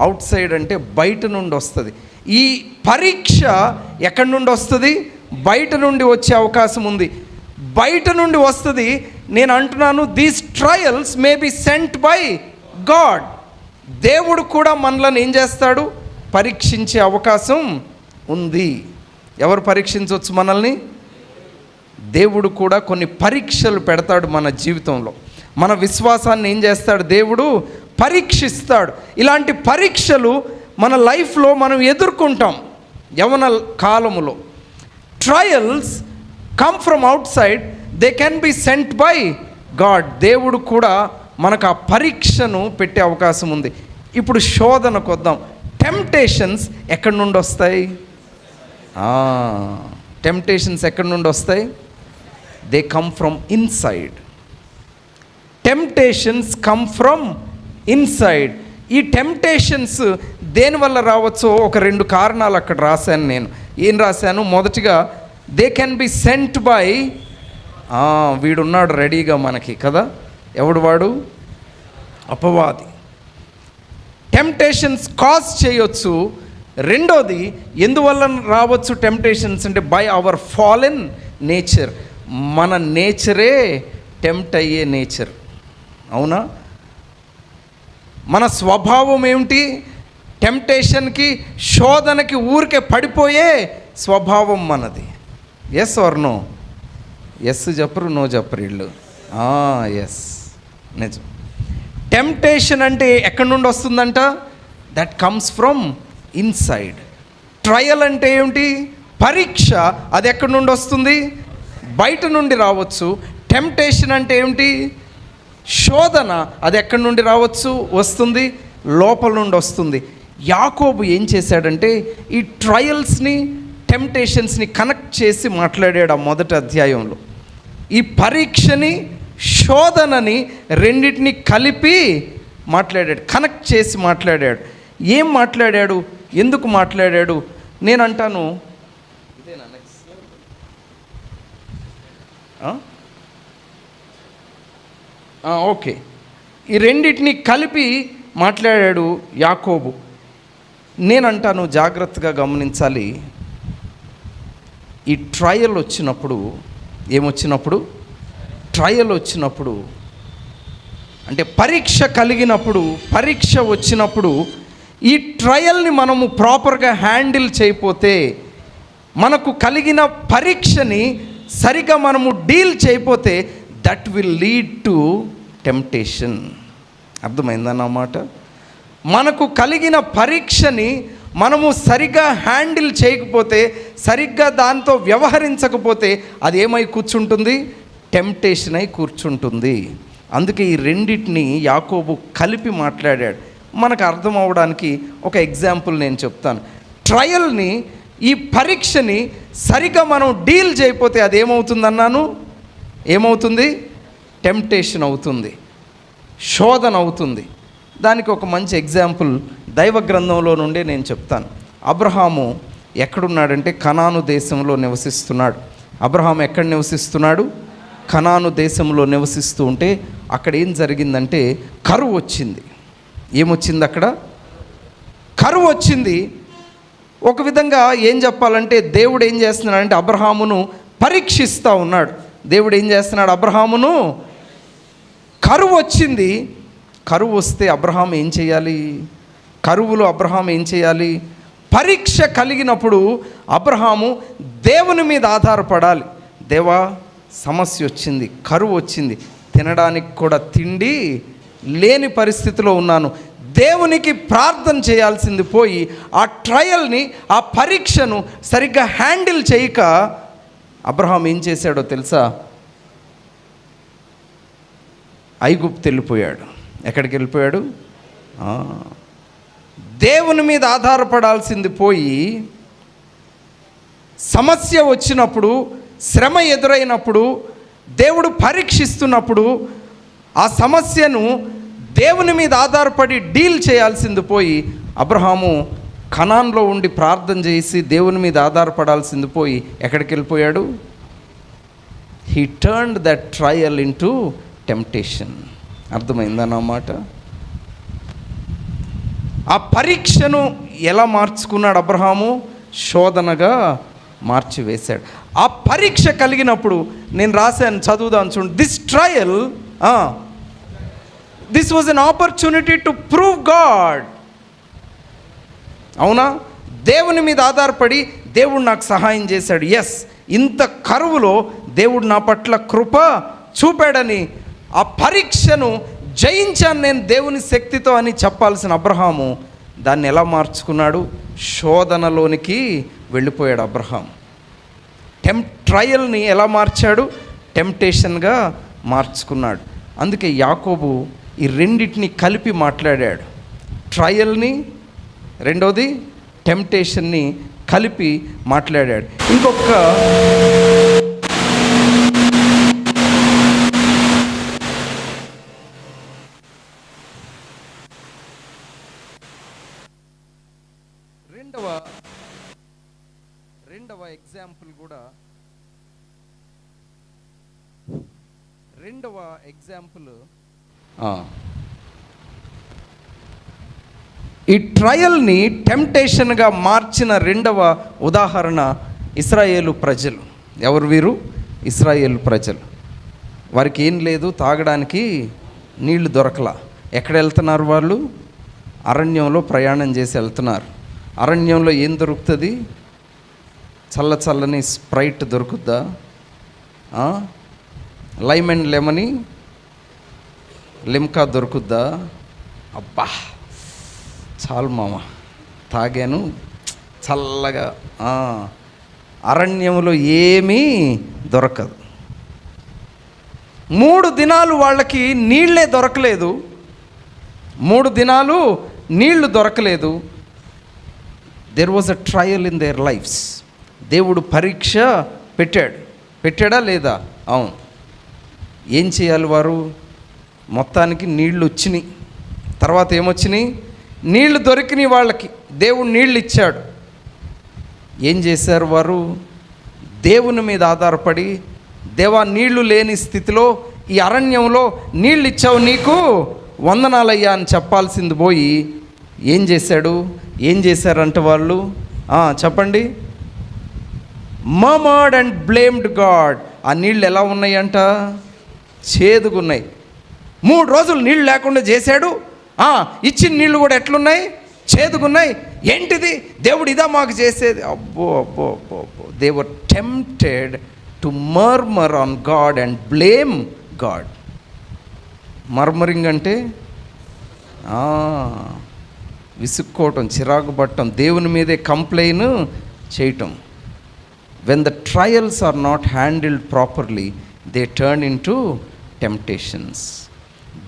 outside అంటే బయట నుండి వస్తుంది. ఈ పరీక్ష ఎక్కడి నుండి వస్తుంది? బయట నుండి వచ్చే అవకాశం ఉంది. బయట నుండి వస్తుంది. నేను అంటున్నాను, these trials may be sent by God. దేవుడు కూడా మనలను ఏం చేస్తాడు? పరీక్షించే అవకాశం ఉంది. ఎవరు పరీక్షించవచ్చు మనల్ని? దేవుడు కూడా కొన్ని పరీక్షలు పెడతాడు మన జీవితంలో. మన విశ్వాసాన్ని ఏం చేస్తాడు? దేవుడు పరీక్షిస్తాడు. ఇలాంటి పరీక్షలు మన లైఫ్లో మనం ఎదుర్కొంటాం యవన కాలములో. Trials come from out side, they can be sent by God. దేవుడు కూడా మనకు ఆ పరీక్షను పెట్టే అవకాశం ఉంది. ఇప్పుడు శోధనకు వద్దాం. టెంప్టేషన్స్ ఎక్కడి నుండి వస్తాయి? టెంప్టేషన్స్ ఎక్కడి నుండి వస్తాయి? They come from inside. Temptations come from inside. ఈ టెంప్టేషన్స్ దేనివల్ల రావచ్చో ఒక 2 కారణాలు అక్కడ రాశాను నేను. ఏం రాశాను? మొదటిగా, they can be sent by, వీడున్నాడు రెడీగా మనకి కదా, ఎవడు వాడు? అపవాది. టెంప్టేషన్స్ కాజ్ చేయొచ్చు. రెండోది, ఎందువల్ల రావచ్చు టెంప్టేషన్స్ అంటే బై అవర్ ఫాలెన్ నేచర్. మన నేచరే టెంప్ట్ అయ్యే నేచర్. అవునా? మన స్వభావం ఏమిటి? టెంప్టేషన్కి, శోధనకి ఊరికే పడిపోయే స్వభావం మనది. Yes or no? ఎస్ చెప్పరు, నో చెప్పరు వీళ్ళు. ఎస్, నిజం. టెంప్టేషన్ అంటే ఎక్కడి నుండి వస్తుందంట? That comes from inside. Trial అంటే ఏమిటి? పరీక్ష. అది ఎక్కడి నుండి వస్తుంది? బయట నుండి రావచ్చు. టెంప్టేషన్ అంటే ఏమిటి? శోధన. అది ఎక్కడి నుండి రావచ్చు? వస్తుంది, లోపల నుండి వస్తుంది. యాకోబు ఏం చేశాడంటే ఈ ట్రయల్స్ని, టెంప్టేషన్స్ని కనెక్ట్ చేసి మాట్లాడాడు ఆ మొదటి అధ్యాయంలో. ఈ పరీక్షని, శోధనని రెండింటిని కలిపి మాట్లాడాడు, కనెక్ట్ చేసి మాట్లాడాడు. ఏం మాట్లాడాడు? ఎందుకు మాట్లాడాడు? నేను అంటాను, ఓకే, ఈ రెండింటిని కలిపి మాట్లాడాడు యాకోబు. నేనంటాను, జాగ్రత్తగా గమనించాలి. ఈ ట్రయల్ వచ్చినప్పుడు, ఏమొచ్చినప్పుడు? ట్రయల్ వచ్చినప్పుడు అంటే పరీక్ష కలిగినప్పుడు, పరీక్ష వచ్చినప్పుడు ఈ ట్రయల్ని మనము ప్రాపర్గా హ్యాండిల్ చేయకపోతే, మనకు కలిగిన పరీక్షని సరిగా మనము డీల్ చేయకపోతే, that will lead to temptation. అర్థమైందన్నమాట? మనకు కలిగిన పరీక్షని మనము సరిగ్గా హ్యాండిల్ చేయకపోతే, సరిగ్గా దాంతో వ్యవహరించకపోతే, అది ఏమై కూర్చుంటుంది? టెంప్టేషన్ అయి కూర్చుంటుంది. అందుకే ఈ రెండింటిని యాకోబు కలిపి మాట్లాడాడు. మనకు అర్థం అవడానికి ఒక ఎగ్జాంపుల్ నేను చెప్తాను. ట్రయల్ని, ఈ పరీక్షని సరిగ్గా మనం డీల్ చేయకపోతే అది ఏమవుతుందన్నాను? ఏమవుతుంది? టెంప్టేషన్ అవుతుంది, శోధన అవుతుంది. దానికి ఒక మంచి ఎగ్జాంపుల్ దైవ గ్రంథంలో నుండే నేను చెప్తాను. అబ్రహాము ఎక్కడున్నాడంటే కనాను దేశంలో నివసిస్తున్నాడు. అబ్రహాము ఎక్కడ నివసిస్తున్నాడు? కనాను దేశంలో నివసిస్తూ ఉంటే అక్కడ ఏం జరిగిందంటే కరువు వచ్చింది. ఏమొచ్చింది అక్కడ? కరువు వచ్చింది. ఒక విధంగా ఏం చెప్పాలంటే దేవుడు ఏం చేస్తున్నాడంటే అబ్రహామును పరీక్షిస్తూ ఉన్నాడు. దేవుడు ఏం చేస్తున్నాడు? అబ్రహామును, కరువు వచ్చింది. కరువు వస్తే అబ్రహాం ఏం చేయాలి? కరువులో అబ్రహాం ఏం చేయాలి? పరీక్ష కలిగినప్పుడు అబ్రహాము దేవుని మీద ఆధారపడాలి. దేవా, సమస్య వచ్చింది, కరువు వచ్చింది, తినడానికి కూడా తిండి లేని పరిస్థితిలో ఉన్నాను. దేవునికి ప్రార్థన చేయాల్సింది పోయి ఆ ట్రయల్ని, ఆ పరీక్షను సరిగ్గా హ్యాండిల్ చేయక అబ్రహాం ఏం చేశాడో తెలుసా? ఐగుప్తు వెళ్ళిపోయాడు. ఎక్కడికి వెళ్ళిపోయాడు? దేవుని మీద ఆధారపడాల్సింది పోయి, సమస్య వచ్చినప్పుడు, శ్రమ ఎదురైనప్పుడు, దేవుడు పరీక్షిస్తున్నప్పుడు ఆ సమస్యను దేవుని మీద ఆధారపడి డీల్ చేయాల్సింది పోయి అబ్రహాము కనాన్లో ఉండి ప్రార్థన చేసి దేవుని మీద ఆధారపడాల్సింది పోయి ఎక్కడికి వెళ్ళిపోయాడు? He turned that trial into temptation. అర్థమైందా నా మాట? ఆ పరీక్షను ఎలా మార్చుకున్నాడు అబ్రహాము? శోధనగా మార్చివేశాడు. ఆ పరీక్ష కలిగినప్పుడు నేను రాశాను, చదువుదాను చూడండి. This trial, this was an opportunity to prove God. అవునా? దేవుని మీద ఆధారపడి దేవుడు నాకు సహాయం చేశాడు. ఎస్, ఇంత కరువులో దేవుడు నా పట్ల కృప చూపాడని ఆ పరీక్షను జయించాను నేను దేవుని శక్తితో అని చెప్పాల్సిన అబ్రహాము దాన్ని ఎలా మార్చుకున్నాడు? శోధనలోనికి వెళ్ళిపోయాడు అబ్రహాం. ట్రయల్ని ఎలా మార్చాడు? టెంప్టేషన్గా మార్చుకున్నాడు. అందుకే యాకోబు ఈ రెండింటిని కలిపి మాట్లాడాడు. ట్రయల్ని, రెండోది టెంప్టేషన్ని కలిపి మాట్లాడాడు. ఇంకొక రెండవ ఎగ్జాంపుల్ కూడా, రెండవ ఎగ్జాంపుల్ ఈ ట్రయల్ని టెంప్టేషన్గా మార్చిన రెండవ ఉదాహరణ ఇశ్రాయేలు ప్రజలు. ఎవరు వీరు? ఇశ్రాయేలు ప్రజలు. వారికి ఏం లేదు, తాగడానికి నీళ్లు దొరకలా. ఎక్కడ వెళ్తున్నారు వాళ్ళు? అరణ్యంలో ప్రయాణం చేసి వెళ్తున్నారు. అరణ్యంలో ఏం దొరుకుతుంది? చల్ల చల్లని స్ప్రైట్ దొరుకుద్దా? లైమ్ అండ్ లెమనీ లిమ్కా దొరుకుద్దా? అబ్బా చాలు మామ, తాగాను చల్లగా. అరణ్యంలో ఏమీ దొరకదు. 3 దినాలు వాళ్ళకి నీళ్ళే దొరకలేదు. 3 దినాలు నీళ్లు దొరకలేదు. There was a trial in there lifes. దేవుడు పరీక్ష పెట్టాడా లేదా? అవును. ఏం చేయాలి వారు? మొత్తానికి నీళ్లు వచ్చినాయి. తర్వాత ఏమొచ్చినాయి? నీళ్లు దొరికినాయి వాళ్ళకి. దేవుడు నీళ్ళు ఇచ్చాడు. ఏం చేశారు వారు? దేవుని మీద ఆధారపడి, దేవా నీళ్లు లేని స్థితిలో ఈ అరణ్యంలో నీళ్ళు ఇచ్చావు, నీకు వందనాలయ్యా అని చెప్పాల్సింది పోయి ఏం చేశారంట వాళ్ళు? చెప్పండి. మర్మర్డ్ అండ్ బ్లేమ్డ్ గాడ్. ఆ నీళ్ళు ఎలా ఉన్నాయంట? చేదుగున్నాయి. 3 రోజులు నీళ్ళు లేకుండా చేశాడు. ఇచ్చిన నీళ్ళు కూడా ఎట్లున్నాయి? చేదుగున్నాయి. ఏంటిది? దేవుడు ఇదా మాకు చేసేది? అబ్బో అబ్బో అబ్బో అబ్బో. They were tempted to murmur on God and blame God. Murmuring అంటే విసుక్కోవటం, చిరాకు పట్టడం, దేవుని మీదే కంప్లైన్ చేయటం. When the trials are not handled properly, they turn into temptations.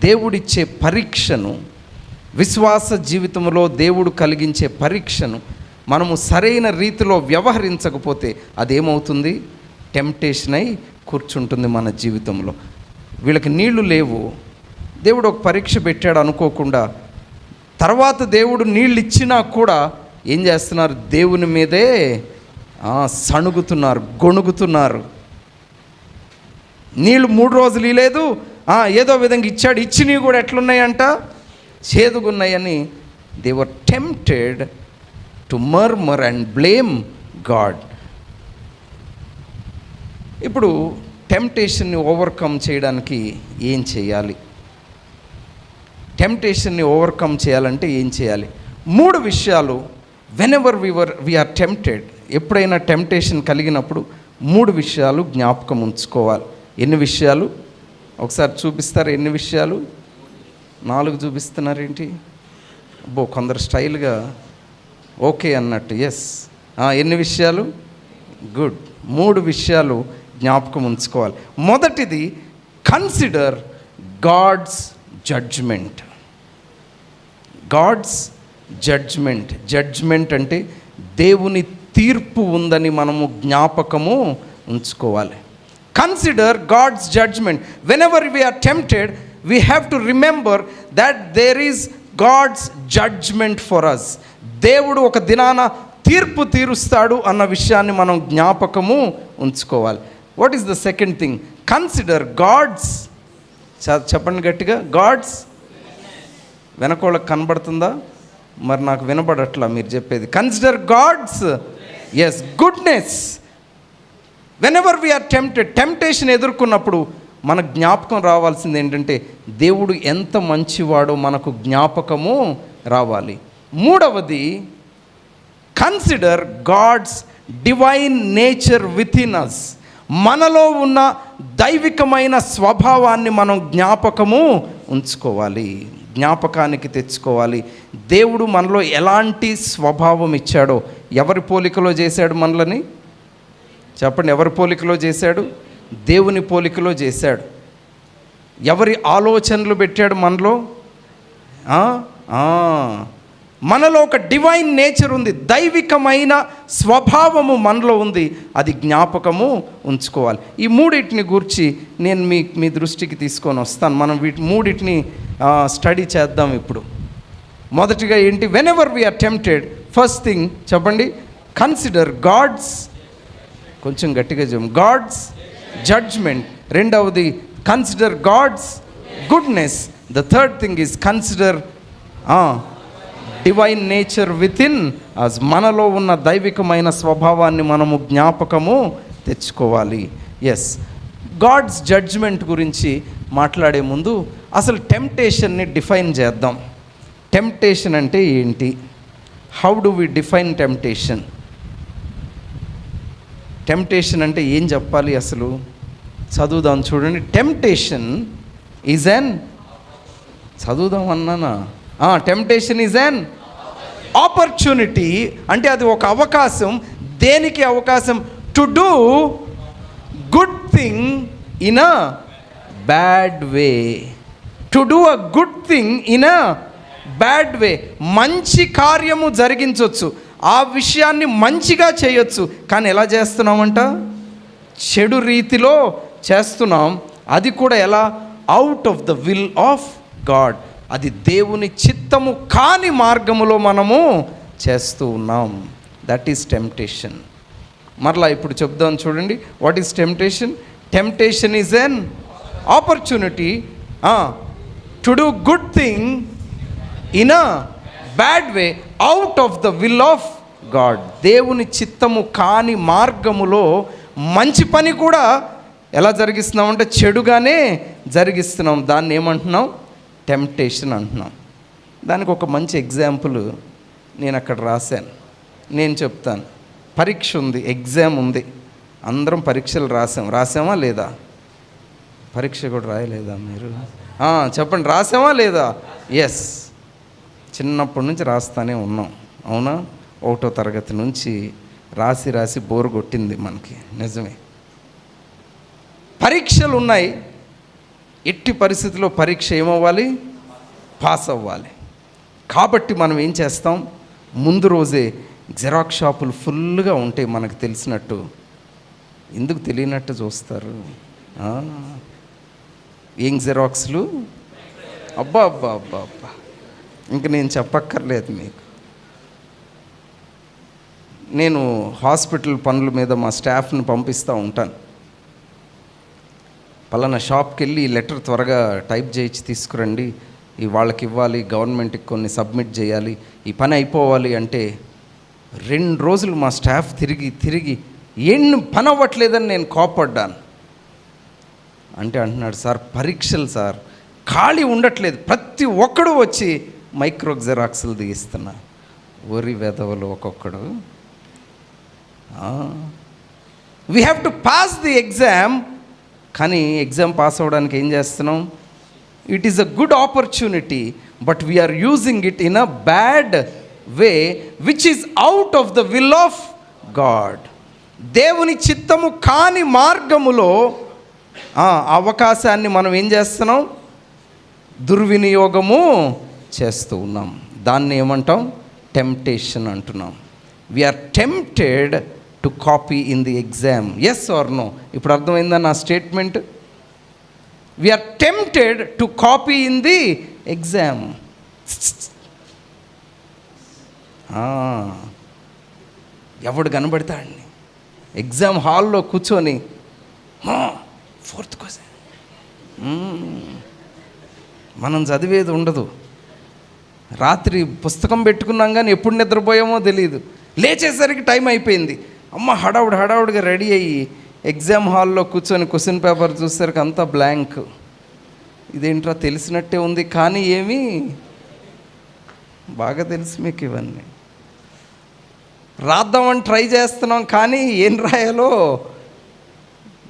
దేవుడిచ్చే పరీక్షను, విశ్వాస జీవితంలో దేవుడు కలిగించే పరీక్షను మనము సరైన రీతిలో వ్యవహరించకపోతే అదేమవుతుంది? టెంప్టేషన్ అయి కూర్చుంటుంది మన జీవితంలో. వీళ్ళకి నీళ్లు లేవు, దేవుడు ఒక పరీక్ష పెట్టాడు అనుకోకుండా. తర్వాత దేవుడు నీళ్ళు ఇచ్చినా కూడా ఏం చేస్తున్నారు? దేవుని మీదే సణుగుతున్నారు, గొణుగుతున్నారు. నీళ్ళు 3 రోజులు ఇలేదు, ఏదో విధంగా ఇచ్చాడు. ఇచ్చినవి కూడా ఎట్లున్నాయంట? చేదుగున్నాయని. They were tempted to murmur and blame God. ఇప్పుడు టెంప్టేషన్ని ఓవర్కమ్ చేయడానికి ఏం చేయాలి? టెంప్టేషన్ని ఓవర్కమ్ చేయాలంటే ఏం చేయాలి? 3 విషయాలు. వెనెవర్ వి ఆర్ టెంప్టెడ్, ఎప్పుడైనా టెంప్టేషన్ కలిగినప్పుడు 3 విషయాలు జ్ఞాపకం ఉంచుకోవాలి. ఎన్ని విషయాలు? ఒకసారి చూపిస్తారు. ఎన్ని విషయాలు? 4 చూపిస్తున్నారేంటి? అబ్బో, కొందరు స్టైల్గా ఓకే అన్నట్టు. ఎస్, ఎన్ని విషయాలు? గుడ్. 3 విషయాలు జ్ఞాపకం ఉంచుకోవాలి. మొదటిది, consider God's judgement. God's judgement. Judgement అంటే దేవుని తీర్పు ఉందని మనము జ్ఞాపకము ఉంచుకోవాలి. Consider God's judgement. Whenever we are tempted, we have to remember that there is God's judgement for us. దేవుడు ఒక దినాన తీర్పు తీరుస్తాడు అన్న విషయాన్ని మనం జ్ఞాపకము ఉంచుకోవాలి. What is the second thing? Consider God's చెప్పండి గట్టిగా. గాడ్స్ వెనకోళ్ళకి కనబడుతుందా? మరి నాకు వినబడట్లా మీరు చెప్పేది. Consider God's yes goodness whenever we are tempted. Temptation ఎదుర్కొన్నప్పుడు మన జ్ఞాపకం రావాల్సింది ఏంటంటే దేవుడు ఎంత మంచివాడో మనకు జ్ఞాపకము రావాలి. మూడవది, consider God's divine nature within us. మనలో ఉన్న దైవికమైన స్వభావాన్ని మనం జ్ఞాపకము ఉంచుకోవాలి, జ్ఞాపకానికి తెచ్చుకోవాలి. దేవుడు మనలో ఎలాంటి స్వభావం ఇచ్చాడో, ఎవరి పోలికలో చేశాడు మనలని? చెప్పండి, ఎవరి పోలికలో చేశాడు? దేవుని పోలికలో చేశాడు. ఎవరి ఆలోచనలు పెట్టాడు మనలో? మనలో ఒక డివైన్ నేచర్ ఉంది, దైవికమైన స్వభావము మనలో ఉంది. అది జ్ఞాపకము ఉంచుకోవాలి. ఈ మూడింటిని గూర్చి నేను మీ దృష్టికి తీసుకొని వస్తాను. మనం మూడింటిని స్టడీ చేద్దాం ఇప్పుడు. మొదటిగా ఏంటి? Whenever we are tempted, first thing చెప్పండి, కన్సిడర్ గాడ్స్, కొంచెం గట్టిగా చెప్పండి, గాడ్స్ జడ్జ్మెంట్. రెండవది consider God's goodness. The third thing is consider divine nature within us. మనలో ఉన్న దైవికమైన స్వభావాన్ని మనము జ్ఞాపకము తెచ్చుకోవాలి. ఎస్, గాడ్స్ జడ్జ్మెంట్ గురించి మాట్లాడే ముందు అసలు టెంప్టేషన్ని డిఫైన్ చేద్దాం. టెంప్టేషన్ అంటే ఏంటి? How do we define temptation? Temptation అంటే ఏం చెప్పాలి అసలు? చదువుదాం, చూడండి. టెంప్టేషన్ ఈజ్ అన్, చదువుదాం అన్నానా? Temptation is an opportunity. అంటే అది ఒక అవకాశం. దేనికి అవకాశం? To do good thing in a bad way. To do a good thing in a bad వే. మంచి కార్యము జరిగించవచ్చు, ఆ విషయాన్ని మంచిగా చేయొచ్చు, కానీ ఎలా చేస్తున్నామంట? చెడు రీతిలో చేస్తున్నాం. అది కూడా ఎలా? Out of the will of God. అది దేవుని చిత్తము కాని మార్గములో మనము చేస్తూ ఉన్నాం. That is temptation. మరలా ఇప్పుడు చెప్దాం, చూడండి. What is temptation? Temptation is an opportunity to do good thing in a bad way out of the will of God. దేవుని చిత్తము కాని మార్గములో మంచి పని కూడా ఎలా జరిగిస్తున్నామంటే చెడుగానే జరిగిస్తున్నాం. దాన్ని ఏమంటున్నాం? టెంప్టేషన్ అంటున్నాం. దానికి ఒక మంచి ఎగ్జాంపుల్ నేను అక్కడ రాశాను, నేను చెప్తాను. పరీక్ష ఉంది, ఎగ్జామ్ ఉంది, అందరం పరీక్షలు రాసామా లేదా? పరీక్ష కూడా రాయలేదా మీరు? చెప్పండి, రాసామా లేదా? ఎస్, చిన్నప్పటి నుంచి రాస్తానే ఉన్నాం, అవునా? 1వ తరగతి నుంచి రాసి బోరు కొట్టింది మనకి, నిజమే. పరీక్షలు ఉన్నాయి, ఎట్టి పరిస్థితుల్లో పరీక్ష ఏమవ్వాలి? పాస్ అవ్వాలి. కాబట్టి మనం ఏం చేస్తాం? ముందు రోజే జిరాక్స్ షాపులు ఫుల్గా ఉంటాయి, మనకు తెలిసినట్టు. ఎందుకు తెలియనట్టు చూస్తారు? ఏం జిరాక్స్లు? అబ్బా అబ్బా అబ్బా అబ్బా, ఇంక నేను చెప్పక్కర్లేదు మీకు. నేను హాస్పిటల్ పనుల మీద మా స్టాఫ్ని పంపిస్తూ ఉంటాను. పలానా షాప్కి వెళ్ళి ఈ లెటర్ త్వరగా టైప్ చేయించి తీసుకురండి, ఈ వాళ్ళకి ఇవ్వాలి, గవర్నమెంట్కి కొన్ని సబ్మిట్ చేయాలి, ఈ పని అయిపోవాలి అంటే 2 రోజులు మా స్టాఫ్ తిరిగి ఏం పని అవ్వట్లేదని నేను కోపడ్డాను. అంటే అంటున్నాడు, సార్ పరీక్షలు సార్, ఖాళీ ఉండట్లేదు, ప్రతి ఒక్కడు వచ్చి మైక్రో జిరాక్స్లు తీస్తున్నా. ఒరి వెధవలు ఒక్కొక్కడు. We have to pass the exam. కానీ ఎగ్జామ్ పాస్ అవ్వడానికి ఏం చేస్తున్నాం? It is a good opportunity, but we are using it in a bad way which is out of the will of God. దేవుని చిత్తము కాని మార్గములో అవకాశాన్ని మనం ఏం చేస్తున్నాం? దుర్వినియోగము చేస్తూ ఉన్నాం. దాన్ని ఏమంటాం? టెంప్టేషన్ అంటున్నాం. We are tempted to copy in the exam. Yes or no? ఇప్పుడు అర్థమైందా నా statement? We are tempted to copy in the exam. ఎవడు కనబడతాడని ఎగ్జామ్ హాల్లో కూర్చొని 4th క్వశ్చన్ మనం చదివేది ఉండదు. రాత్రి పుస్తకం పెట్టుకున్నాం కానీ ఎప్పుడు నిద్రపోయామో తెలియదు. లేచేసరికి టైం అయిపోయింది. అమ్మ హడావుడిగా రెడీ అయ్యి ఎగ్జామ్ హాల్లో కూర్చొని క్వశ్చన్ పేపర్ చూసేసరికి అంతా బ్లాంక్. ఇదేంట్రా తెలిసినట్టే ఉంది కానీ ఏమీ బాగా తెలుసు మీకు ఇవన్నీ. రాద్దామని ట్రై చేస్తున్నాం కానీ ఏం రాయాలో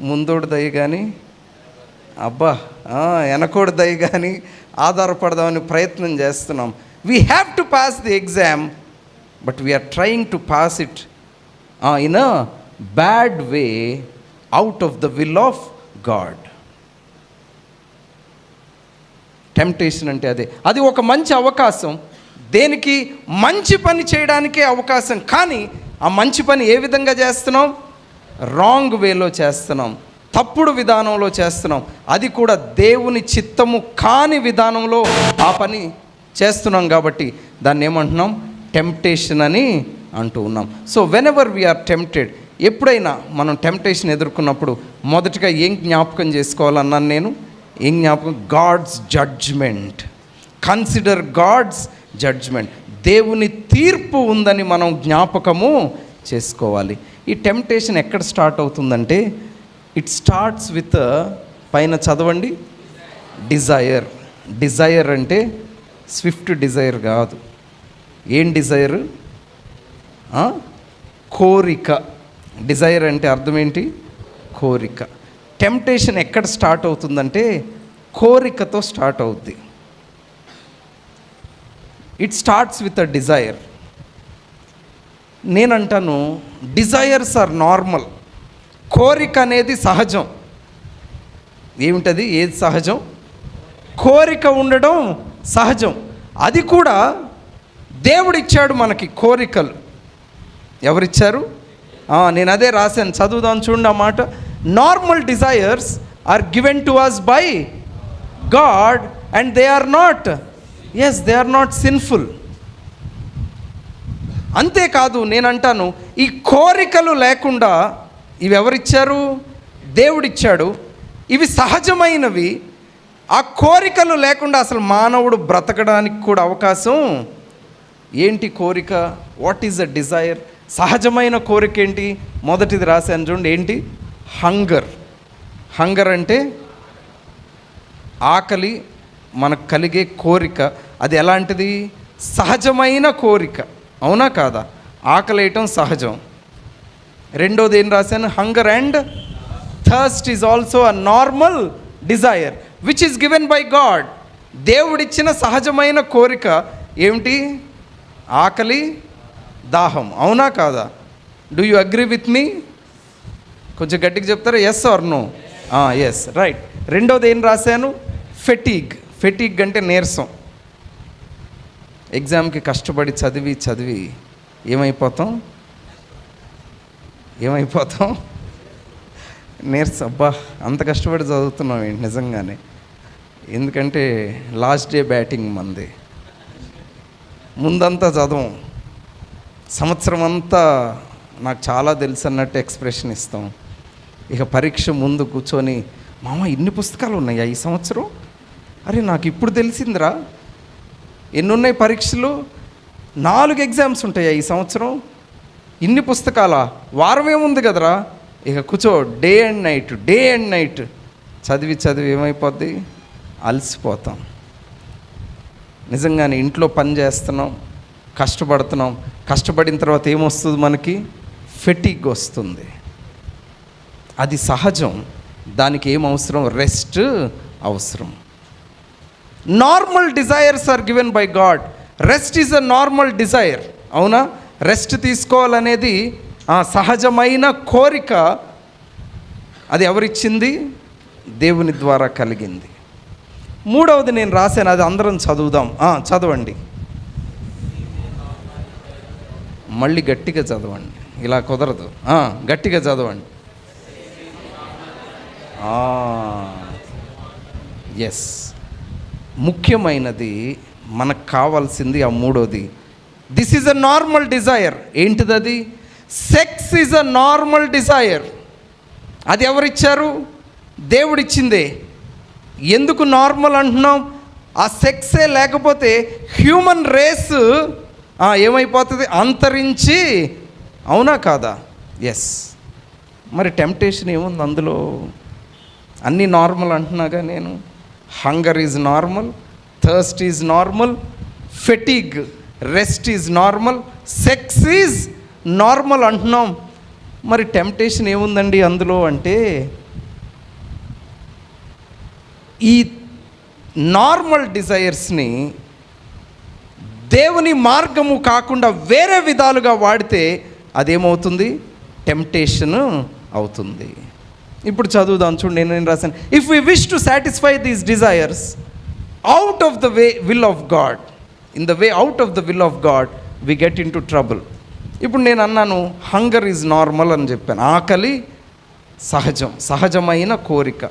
ముందోడు దయ కానీ వెనకోడు దయ కానీ ఆధారపడదామని ప్రయత్నం చేస్తున్నాం. We have to pass the exam but we are trying to pass it in a bad way out of the will of God. Temptation అంటే అది ఒక మంచి అవకాశం, దేనికి మంచి పని చేయడానికే అవకాశం. కానీ ఆ మంచి పని ఏ విధంగా చేస్తున్నాం? రాంగ్ వేలో చేస్తున్నాం, తప్పుడు విధానంలో చేస్తున్నాం. అది కూడా దేవుని చిత్తము కాని విధానంలో ఆ పని చేస్తున్నాం. కాబట్టి దాన్ని ఏమంటున్నాం? టెంప్టేషన్ అని అంటూ ఉన్నాం. సో వెనెవర్ వీఆర్ టెంప్టెడ్, ఎప్పుడైనా మనం టెంప్టేషన్ ఎదుర్కొన్నప్పుడు మొదటిగా ఏం జ్ఞాపకం చేసుకోవాలన్నాను నేను? ఏం జ్ఞాపకం? God's judgement. Consider God's judgement. దేవుని తీర్పు ఉందని మనం జ్ఞాపకము చేసుకోవాలి. ఈ టెంప్టేషన్ ఎక్కడ స్టార్ట్ అవుతుందంటే ఇట్ స్టార్ట్స్ విత్, పైన చదవండి, డిజైర్. డిజైర్ అంటే స్విఫ్ట్ డిజైర్ కాదు. ఏం డిజైర్? కోరిక. డిజైర్ అంటే అర్థం ఏంటి? కోరిక. టెంప్టేషన్ ఎక్కడ స్టార్ట్ అవుతుందంటే కోరికతో స్టార్ట్ అవుద్ది. It starts with a desire. నేనంటాను డిజైర్స్ ఆర్ నార్మల్. కోరిక అనేది సహజం. ఏమిటది? ఏది సహజం? కోరిక ఉండడం సహజం. అది కూడా దేవుడిచ్చాడు మనకి కోరికలు. ఎవరిచ్చారు? నేను అదే రాశాను, చదువుదాం చూడండి ఆ మాట. Normal desires are given to us by God and they are not sinful. అంతేకాదు, నేనంటాను ఈ కోరికలు లేకుండా ఇవి ఎవరిచ్చారు? దేవుడిచ్చాడు. ఇవి సహజమైనవి. ఆ కోరికలు లేకుండా అసలు మానవుడు బ్రతకడానికి కూడా అవకాశం. ఏంటి కోరిక? What is a desire? సహజమైన కోరిక ఏంటి? మొదటిది రాశాను చూడండి. ఏంటి? హంగర్. హంగర్ అంటే ఆకలి, మనకు కలిగే కోరిక. అది ఎలాంటిది? సహజమైన కోరిక. అవునా కాదా? ఆకలి వేయటం సహజం. రెండోది ఏం రాశాను? Hunger and thirst is also a normal desire which is given by God. దేవుడిచ్చిన సహజమైన కోరిక ఏమిటి? ఆకలి, దాహం. అవునా కాదా? Do you agree with me? కొంచెం గట్టిగా చెప్తారా? Yes or no? Yes, right. రెండోది ఏం రాశాను? ఫెటీగ్. ఫెటీగ్ అంటే నీరసం. ఎగ్జామ్కి కష్టపడి చదివి ఏమైపోతాం? నీరసం. అబ్బా, అంత కష్టపడి చదువుతున్నాం ఏంటి నిజంగానే. ఎందుకంటే లాస్ట్ డే బ్యాటింగ్ మంది. ముందంతా చదవం, సంవత్సరం అంతా నాకు చాలా తెలుసు అన్నట్టు ఎక్స్ప్రెషన్ ఇస్తాం. ఇక పరీక్ష ముందు కూర్చొని, మామ ఇన్ని పుస్తకాలు ఉన్నాయా ఈ సంవత్సరం? అరే నాకు ఇప్పుడు తెలిసిందిరా. ఎన్ని ఉన్నాయి పరీక్షలు? 4 ఎగ్జామ్స్ ఉంటాయా ఈ సంవత్సరం? ఇన్ని పుస్తకాలా? వారం ఏముంది కదరా. ఇక కూర్చో, డే అండ్ నైట్ చదివి ఏమైపోద్ది? అలసిపోతాం. నిజంగానే ఇంట్లో పని చేస్తున్నాం, కష్టపడుతున్నాం. కష్టపడిన తర్వాత ఏమొస్తుంది మనకి? ఫెటిగ్ వస్తుంది. అది సహజం. దానికి ఏం అవసరం? రెస్ట్ అవసరం. Normal desires are given by God. Rest is a normal desire. అవునా? రెస్ట్ తీసుకోవాలనేది సహజమైన కోరిక. అది ఎవరిచ్చింది? దేవుని ద్వారా కలిగింది. మూడవది నేను రాశాను, అది అందరం చదువుదాం. చదవండి, మళ్ళీ గట్టిగా చదవండి. ఇలా కుదరదు, గట్టిగా చదవండి. ఎస్, ముఖ్యమైనది మనకు కావాల్సింది ఆ మూడోది. This is a normal desire. ఏంటిది అది? Sex is a normal desire. అది ఎవరిచ్చారు? దేవుడిచ్చిందే. ఎందుకు నార్మల్ అంటున్నాం? ఆ సెక్సే లేకపోతే హ్యూమన్ రేస్ ఏమైపోతుంది? అంతరించి, అవునా కాదా? ఎస్. మరి టెంప్టేషన్ ఏముంది అందులో? అన్నీ నార్మల్ అంటున్నాగా నేను. Hunger is normal, thirst is normal, fatigue, rest is normal, sex is normal అంటున్నాం. మరి టెంప్టేషన్ ఏముందండి అందులో అంటే, ఈ నార్మల్ డిజైర్స్ని దేవుని మార్గము కాకుండా వేరే విధాలుగా వాడితే అదేమవుతుంది? టెంప్టేషన్ అవుతుంది. ఇప్పుడు చదువుదాం చూడండి, నేను రాశాను. If we wish to satisfy these desires out of the way will of God, in the way out of the will of God we get into trouble. ఇప్పుడు నేను అన్నాను హంగర్ ఈజ్ నార్మల్ అని చెప్పాను. ఆకలి సహజమైన కోరిక.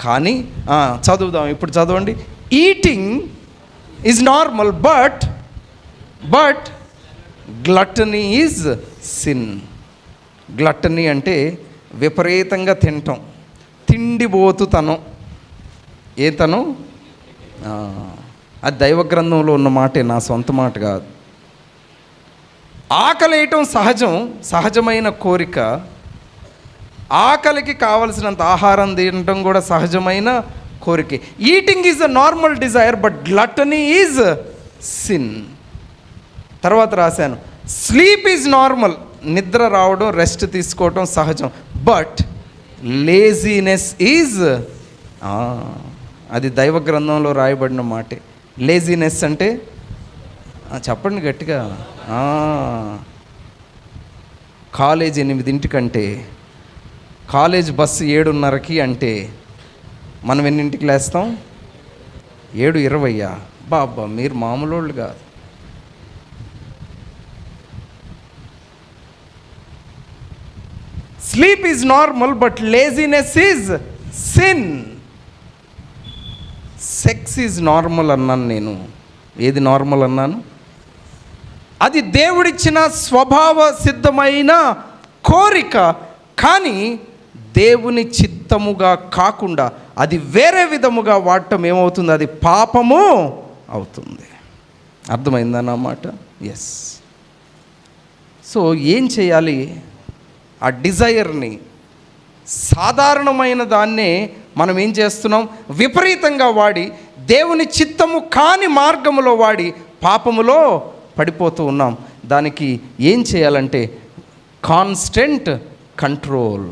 కానీ చదువుదాం, ఇప్పుడు చదవండి. Eating is normal but gluttony is sin. Gluttony అంటే విపరీతంగా తినటం, తిండిబోతుతనం. ఏ తనం? అది దైవ గ్రంథంలో ఉన్న మాటే, నా సొంత మాట కాదు. ఆకలి వేయటం సహజమైన కోరిక. ఆకలికి కావలసినంత ఆహారం తినటం కూడా సహజమైన కోరిక. Eating is a normal desire but gluttony is sin. తర్వాత రాశాను, స్లీప్ ఈజ్ నార్మల్, నిద్ర రావడం, రెస్ట్ తీసుకోవడం సహజం. బట్ లేజీనెస్ ఈజ్, అది దైవ గ్రంథంలో రాయబడిన మాటే. లేజీనెస్ అంటే చెప్పండి గట్టిగా. కాలేజ్ 8:00 కాలేజ్ బస్సు 7:30 అంటే మనం ఎన్నింటికి లేస్తాం? 7:20. బాబా మీరు మామూలు వాళ్ళు కాదు. Sleep is normal but laziness is sin. Sex is normal అన్నాను నేను. ఏది నార్మల్ అన్నాను? అది దేవుడిచ్చిన స్వభావ సిద్ధమైన కోరిక. కానీ దేవుని చిత్తముగా కాకుండా అది వేరే విధముగా వాడటం ఏమవుతుంది? అది పాపము అవుతుంది. అర్థమైందన్నమాట. ఎస్. సో ఏం చేయాలి? ఆ డిజైర్ని, సాధారణమైన దాన్నే మనం ఏం చేస్తున్నాం? విపరీతంగా వాడి దేవుని చిత్తము కాని మార్గములో వాడి పాపములో పడిపోతూ ఉన్నాం. దానికి ఏం చేయాలంటే కాన్స్టెంట్ కంట్రోల్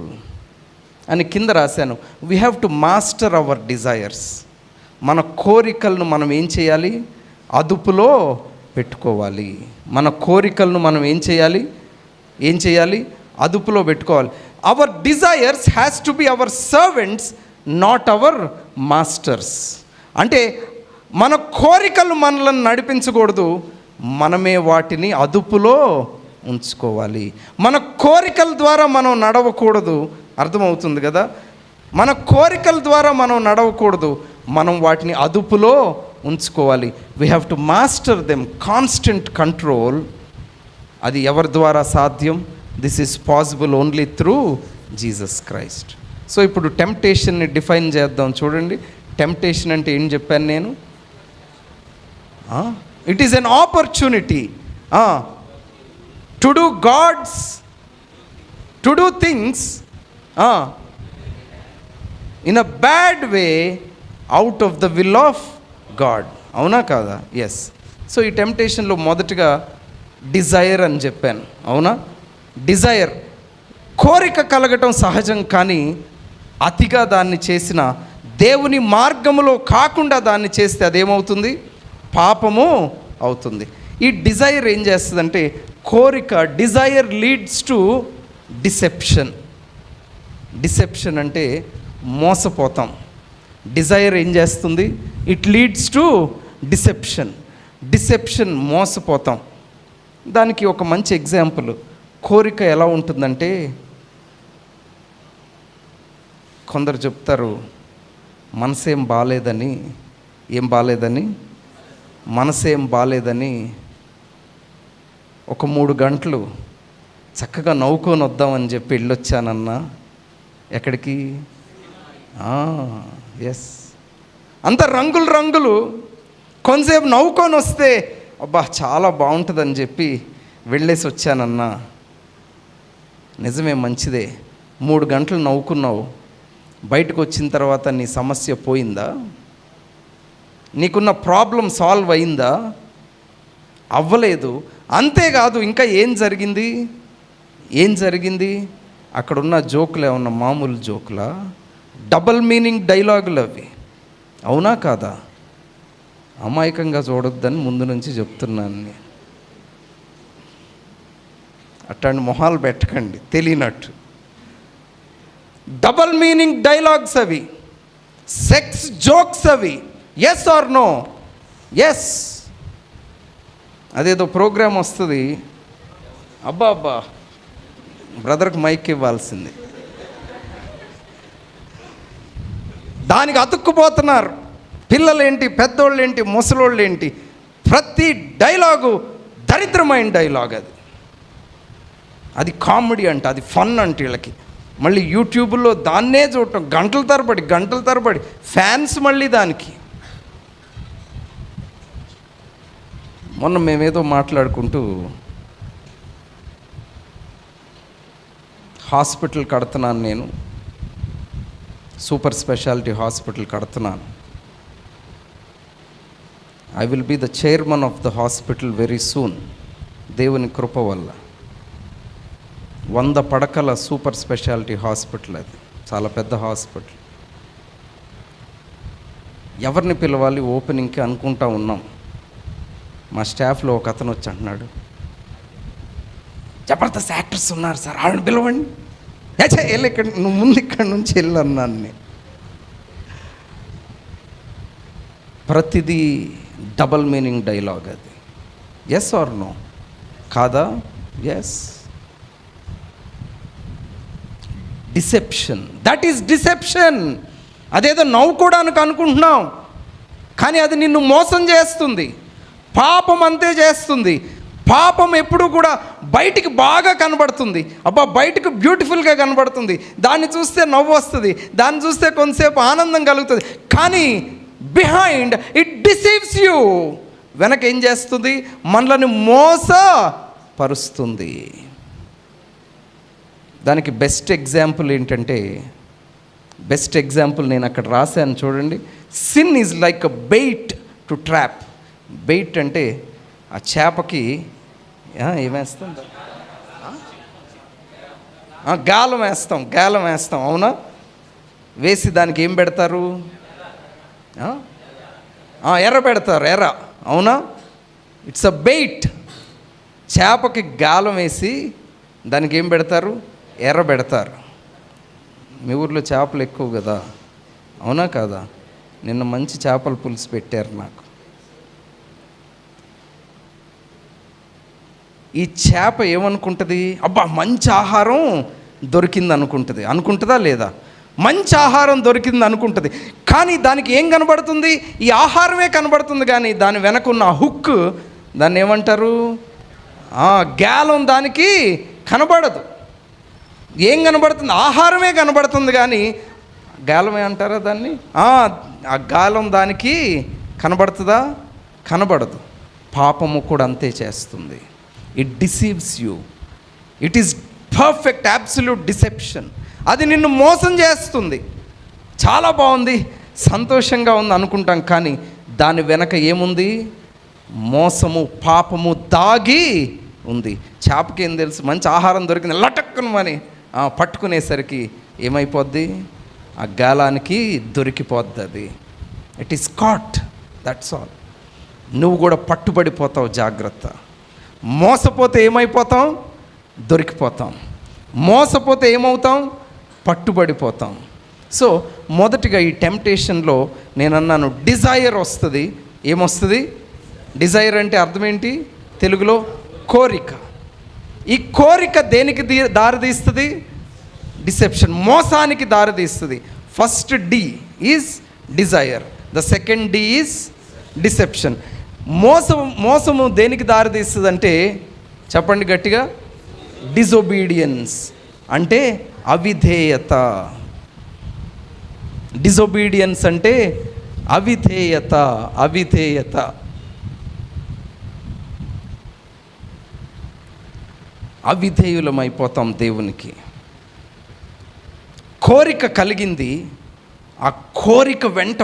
అని కింద రాశాను. We have to master hour desires. మన కోరికలను మనం ఏం చేయాలి? అదుపులో పెట్టుకోవాలి. మన కోరికలను మనం ఏం చేయాలి? అదుపులో పెట్టుకోవాలి. Hour desires has to be our servants, not our masters. అంటే మన కోరికలు మనల్ని నడిపించకూడదు, మనమే వాటిని అదుపులో ఉంచుకోవాలి. మన కోరికల ద్వారా మనం నడవకూడదు. అర్థమవుతుంది కదా? మన కోరికల ద్వారా మనం నడవకూడదు, మనం వాటిని అదుపులో ఉంచుకోవాలి. We have to master them. Constant control. అది ఎవరి ద్వారా సాధ్యం? This is possible only through Jesus Christ. So ఇప్పుడు టెంప్టేషన్ని డిఫైన్ చేద్దాం. చూడండి, టెంప్టేషన్ అంటే ఏం చెప్పాను నేను? It is an opportunity to do things in a bad way out of the will of God. అవునా కాదా? ఎస్. సో ఈ టెంప్టేషన్లో మొదటగా డిజైర్ అని చెప్పాను. అవునా? డిజైర్, కోరిక కలగటం సహజం. కానీ అతిగా దాన్ని చేసిన, దేవుని మార్గములో కాకుండా దాన్ని చేస్తే అదేమవుతుంది? పాపము అవుతుంది. ఈ డిజైర్ ఏం చేస్తుందంటే, కోరిక, desire leads to deception. Deception అంటే మోసపోతాం. డిజైర్ ఏం చేస్తుంది? ఇట్ లీడ్స్ టు డిసెప్షన్, మోసపోతాం. దానికి ఒక మంచి ఎగ్జాంపుల్, కోరిక ఎలా ఉంటుందంటే, కొందరు చెప్తారు మనసేం బాలేదని. ఏం బాలేదని? మనసేం బాలేదని ఒక 3 గంటలు చక్కగా నవ్వుకొని వద్దామని చెప్పి వెళ్ళొచ్చానన్నా. ఎక్కడికి? ఎస్. అంత రంగులు కొంతసేపు నవ్వుకొని వస్తే అబ్బా చాలా బాగుంటుందని చెప్పి వెళ్ళేసి వచ్చానన్నా. నిజమే, మంచిదే. 3 గంటలు నవ్వుకున్నావు, బయటకు వచ్చిన తర్వాత నీ సమస్య పోయిందా? నీకున్న ప్రాబ్లం సాల్వ్ అయిందా? అవ్వలేదు. అంతేకాదు, ఇంకా ఏం జరిగింది? అక్కడున్న జోకులు ఏమన్నా మామూలు జోకులా? డబల్ మీనింగ్ డైలాగులు అవి, అవునా కాదా? అమాయకంగా చూడొద్దని ముందు నుంచి చెప్తున్నాను నేను. అట్లాంటి మొహాలు పెట్టకండి తెలియనట్టు. డబల్ మీనింగ్ డైలాగ్స్ అవి, సెక్స్ జోక్స్ అవి. Yes or no? ఎస్. అదేదో ప్రోగ్రాం వస్తుంది, అబ్బా బ్రదర్కి మైక్ ఇవ్వాల్సింది, దానికి అతుక్కుపోతున్నారు. పిల్లలేంటి, పెద్దోళ్ళేంటి, ముసలోళ్ళేంటి, ప్రతి డైలాగు దరిద్రమైన డైలాగ్. అది కామెడీ అంట, అది ఫన్ అంట వీళ్ళకి. మళ్ళీ యూట్యూబ్లో దాన్నే చూడటం గంటల తరబడి ఫ్యాన్స్ మళ్ళీ దానికి. మొన్న మేమేదో మాట్లాడుకుంటూ హాస్పిటల్ కడుతున్నాను నేను, సూపర్ స్పెషాలిటీ హాస్పిటల్ కడుతున్నాను. I will be the chairman of the hospital very soon, దేవుని కృప వల్ల. 100 పడకల సూపర్ స్పెషాలిటీ హాస్పిటల్, అది చాలా పెద్ద హాస్పిటల్. ఎవరిని పిలవాలి ఓపెనింగ్కి అనుకుంటా ఉన్నాం. మా స్టాఫ్లో ఒక అతను వచ్చి అంటున్నాడు, జబర్దస్త్ యాక్టర్స్ ఉన్నారు సార్, వాళ్ళని పిలవండి. వెళ్ళి ఇక్కడ, నువ్వు ముందు ఇక్కడ నుంచి వెళ్ళన్నాను నేను. ప్రతిదీ డబల్ మీనింగ్ డైలాగ్ అది. Yes or no? కాదా? Yes. Deception, that is deception. అదేదో నవ్వుకోవడానికి అనుకుంటున్నాం, కానీ అది నిన్ను మోసం చేస్తుంది. పాపం అంతే చేస్తుంది. పాపం ఎప్పుడు కూడా బయటికి బాగా కనబడుతుంది, అబ్బా బయటకు బ్యూటిఫుల్గా కనబడుతుంది, దాన్ని చూస్తే నవ్వు వస్తుంది, దాన్ని చూస్తే కొంతసేపు ఆనందం కలుగుతుంది, కానీ బిహైండ్ ఇట్ డిసీవ్స్ యూ. వెనక ఏం చేస్తుంది? మనల్ని మోసపరుస్తుంది. దానికి బెస్ట్ ఎగ్జాంపుల్ ఏంటంటే, బెస్ట్ ఎగ్జాంపుల్ నేను అక్కడ రాశాను చూడండి. Sin is like a bait to trap. Bait అంటే ఆ చేపకి ఏమేస్తాం? గాలం వేస్తాం, అవునా? వేసి దానికి ఏం పెడతారు? ఎర్ర పెడతారు, ఎర్ర, అవునా? It's a bait. చేపకి గాలం వేసి దానికి ఏం పెడతారు? ఎర్ర పెడతారు. మీ ఊర్లో చేపలు ఎక్కువ కదా, అవునా కాదా? నిన్న మంచి చేపల పులుసు పెట్టారు నాకు. ఈ చేప ఏమనుకుంటుంది? అబ్బా మంచి ఆహారం దొరికింది అనుకుంటుందా లేదా? మంచి ఆహారం దొరికింది అనుకుంటుంది, కానీ దానికి ఏం కనబడుతుంది? ఈ ఆహారమే కనబడుతుంది, కానీ దాని వెనకున్న హుక్, దాన్ని ఏమంటారు? గాలం దానికి కనబడదు. ఏం కనబడుతుంది? ఆహారమే కనబడుతుంది, కానీ గాలమే అంటారా దాన్ని? ఆ గాలం దానికి కనబడుతుందా? కనబడదు. పాపము కూడా అంతే చేస్తుంది. It deceives you. It is perfect absolute deception. అది నిన్ను మోసం చేస్తుంది. చాలా బాగుంది, సంతోషంగా ఉంది అనుకుంటాం, కానీ దాని వెనక ఏముంది? మోసము, పాపము దాగి ఉంది. చేపకి ఏం తెలుసు? మంచి ఆహారం దొరికింది, లటక్కునమని పట్టుకునేసరికి ఏమైపోద్ది? ఆ గాలానికి దొరికిపోద్ది అది. It is caught, that's all. నువ్వు కూడా పట్టుబడిపోతావు, జాగ్రత్త. మోసపోతే ఏమైపోతాం? దొరికిపోతాం. మోసపోతే ఏమవుతాం? పట్టుబడిపోతాం. సో మొదటిగా ఈ టెంప్టేషన్లో నేను అన్నాను, డిజైర్ వస్తుంది. ఏమొస్తుంది? డిజైర్ అంటే అర్థం ఏంటి తెలుగులో? కోరిక. ఈ కోరిక దేనికి దారితీస్తుంది? డిసెప్షన్, మోసానికి దారితీస్తుంది. First D is desire, the second D is deception. మోసము దేనికి దారితీస్తుంది అంటే, చెప్పండి గట్టిగా, డిజొబీడియన్స్ అంటే అవిధేయత. డిజొబీడియన్స్ అంటే అవిధేయత, అవిధేయత. అవిధేయులమైపోతాం దేవునికి. కోరిక కలిగింది, ఆ కోరిక వెంట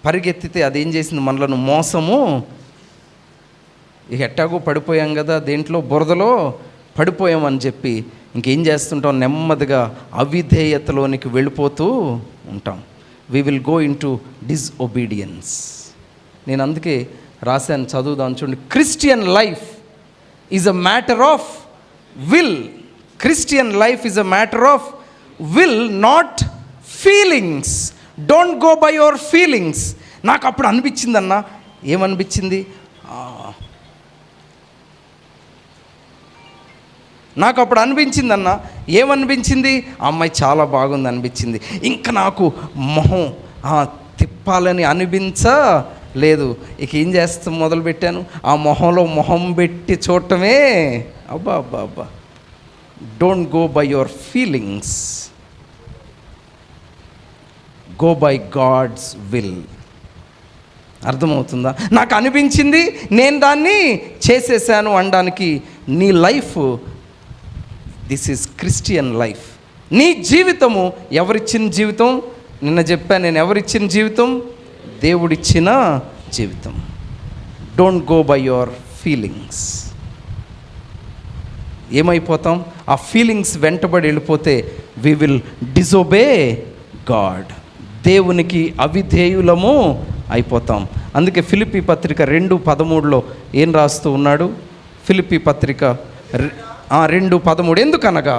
పరిగెత్తితే అదేం చేసింది? మనలను మోసము. ఇక ఎట్టాగో పడిపోయాం కదా, దేంట్లో బురదలో పడిపోయామని చెప్పి ఇంకేం చేస్తుంటాం? నెమ్మదిగా అవిధేయతలోనికి వెళ్ళిపోతూ ఉంటాం. We will go into disobedience. నేను అందుకే రాశాను, చదువుదాం చూడండి. Christian life is a matter of will. Christian life is a matter of will, not feelings. Don't go by your feelings. నాకు అప్పుడు అనిపించిందన్నా. ఏమనిపించింది? నాకు అప్పుడు అనిపించిందన్న. ఏమనిపించింది? ఆ అమ్మాయి చాలా బాగుంది అనిపించింది. ఇంకా నాకు మొహం తిప్పాలని అనిపించలేదు. ఇక ఏం చేస్తాం మొదలుపెట్టాను? ఆ మొహంలో మొహం పెట్టి చూడటమే. అబ్బా అబ్బా అబ్బా. Don't go by your feelings, go by God's will. అర్థమవుతుందా? నాకు అనిపించింది, నేను దాన్ని చేసేసాను అనడానికి నీ life, this is Christian life. నీ జీవితము ఎవరిచ్చిన జీవితం? నిన్న చెప్పాను నేను, ఎవరిచ్చిన జీవితం? దేవుడిచ్చిన జీవితం. Don't go by your feelings. ఏమైపోతాం? ఆ ఫీలింగ్స్ వెంటబడి వెళ్ళిపోతే వి విల్ డిజొబే గాడ్. దేవునికి అవిధేయులము అయిపోతాం. అందుకే ఫిలిప్పీ పత్రిక 2:13 ఏం రాస్తూ ఉన్నాడు? ఫిలిప్పీ పత్రిక 2:13. ఎందుకనగా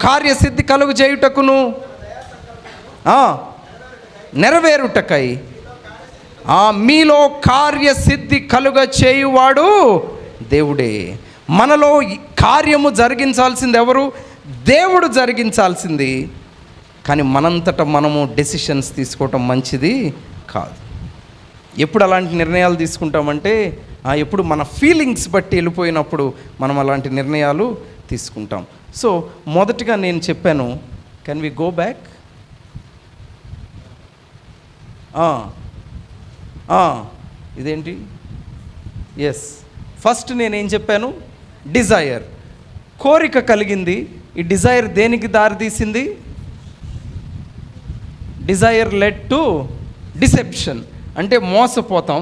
కార్యసిద్ధి కలుగు చేయుటకును నెరవేరుటకై మీలో కార్యసిద్ధి కలుగ చేయువాడు దేవుడే. మనలో కార్యము జరిగించాల్సింది ఎవరు? దేవుడు జరిగించాల్సింది. కానీ మనంతట మనము డెసిషన్స్ తీసుకోవటం మంచిది కాదు. ఎప్పుడు అలాంటి నిర్ణయాలు తీసుకుంటామంటే ఎప్పుడు మన ఫీలింగ్స్ బట్టి వెళ్ళిపోయినప్పుడు మనం అలాంటి నిర్ణయాలు తీసుకుంటాం. సో మొదటిగా నేను చెప్పాను, కెన్ వి గో బ్యాక్? ఇదేంటి? ఎస్, ఫస్ట్ నేనేం చెప్పాను? డిజైర్, కోరిక కలిగింది. ఈ డిజైర్ దేనికి దారితీసింది? Desire led to deception. అంటే మోసపోతాం.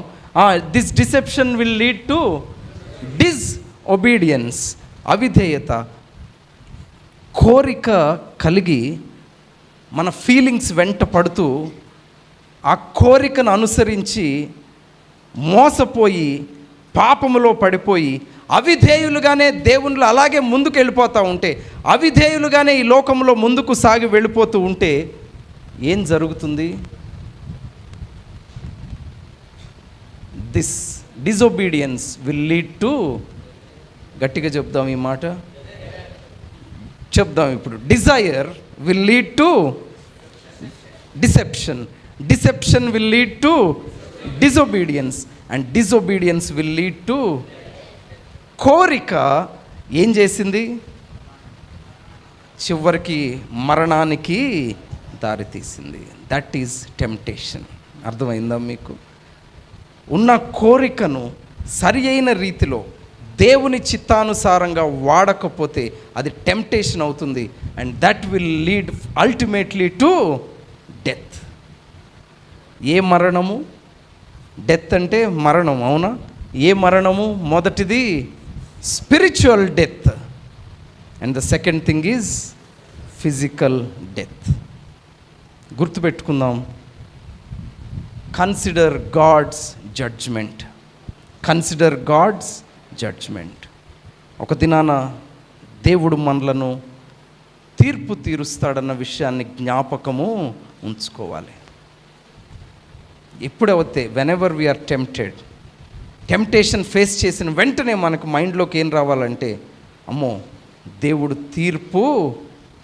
This deception will lead to disobedience, అవిధేయత. కోరిక కలిగి మన ఫీలింగ్స్ వెంట పడుతూ ఆ కోరికను అనుసరించి మోసపోయి పాపములో పడిపోయి అవిధేయులుగానే దేవునిలో అలాగే ముందుకు వెళ్ళిపోతూ ఉంటే, అవిధేయులుగానే ఈ లోకంలో ముందుకు సాగి వెళ్ళిపోతూ ఉంటే ఏం జరుగుతుంది? This disobedience will lead to, గట్టిగా చెప్దాం ఈ మాట, చెప్దాం ఇప్పుడు. Desire will lead to deception, deception will lead to disobedience, and disobedience will lead to. కోరిక ఏం చేసింది? చివరికి మరణానికి దారితీసింది. That is temptation. అర్థమైందా మీకు? ఉన్న కోరికను సరి అయిన రీతిలో దేవుని చిత్తానుసారంగా వాడకపోతే అది టెంప్టేషన్ అవుతుంది. And that will lead ultimately to death. ఏ మరణము? డెత్ అంటే మరణం, అవునా? ఏ మరణము? మొదటిది spiritual death, and the second thing is physical death. గుర్తుపెట్టుకుందాం. Consider God's judgement, consider God's judgment. ఒక దినాన దేవుడు మనలను తీర్పు తీరుస్తాడన్న విషయాన్ని జ్ఞాపకము ఉంచుకోవాలి. ఎప్పుడైతే whenever we are tempted, temptation face చేసిన వెంటనే మనకు మైండ్లోకి ఏం రావాలంటే, అమ్మో దేవుడు తీర్పు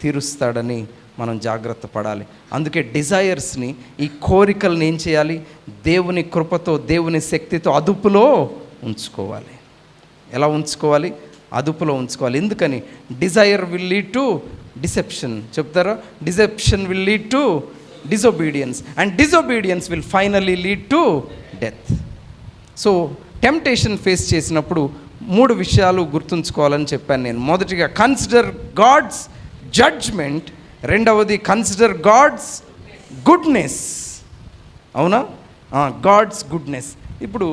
తీరుస్తాడని మనం జాగ్రత్త పడాలి. అందుకే డిజైర్స్ని, ఈ కోరికలను ఏం చేయాలి? దేవుని కృపతో, దేవుని శక్తితో అదుపులో ఉంచుకోవాలి. ఎలా ఉంచుకోవాలి? అదుపులో ఉంచుకోవాలి. ఎందుకని? Desire will lead to deception. చెప్తారా? Deception will lead to disobedience and disobedience will finally lead to death. So temptation face చేసినప్పుడు 3 విషయాలు గుర్తుంచుకోవాలని చెప్పాను నేను. మొదటిగా కన్సిడర్ గాడ్స్ జడ్జ్మెంట్, రెండవది కన్సిడర్ గాడ్స్ గుడ్నెస్. అవునా? God's goodness. ఇప్పుడు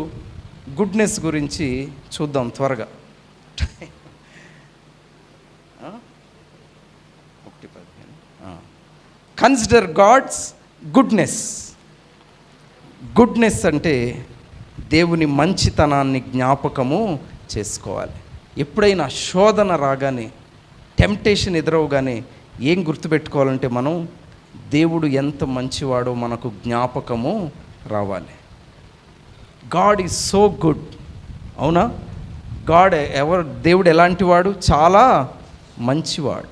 గుడ్నెస్ గురించి చూద్దాం త్వరగా. Consider God's goodness. గుడ్నెస్ అంటే దేవుని మంచితనాన్ని జ్ఞాపకము చేసుకోవాలి. ఎప్పుడైనా శోధన రాగానే, టెంప్టేషన్ ఎదురవగానే ఏం గుర్తుపెట్టుకోవాలంటే మనం దేవుడు ఎంత మంచివాడో మనకు జ్ఞాపకము రావాలి. God is so good. అవునా? దేవుడు ఎలాంటి వాడు? చాలా మంచివాడు.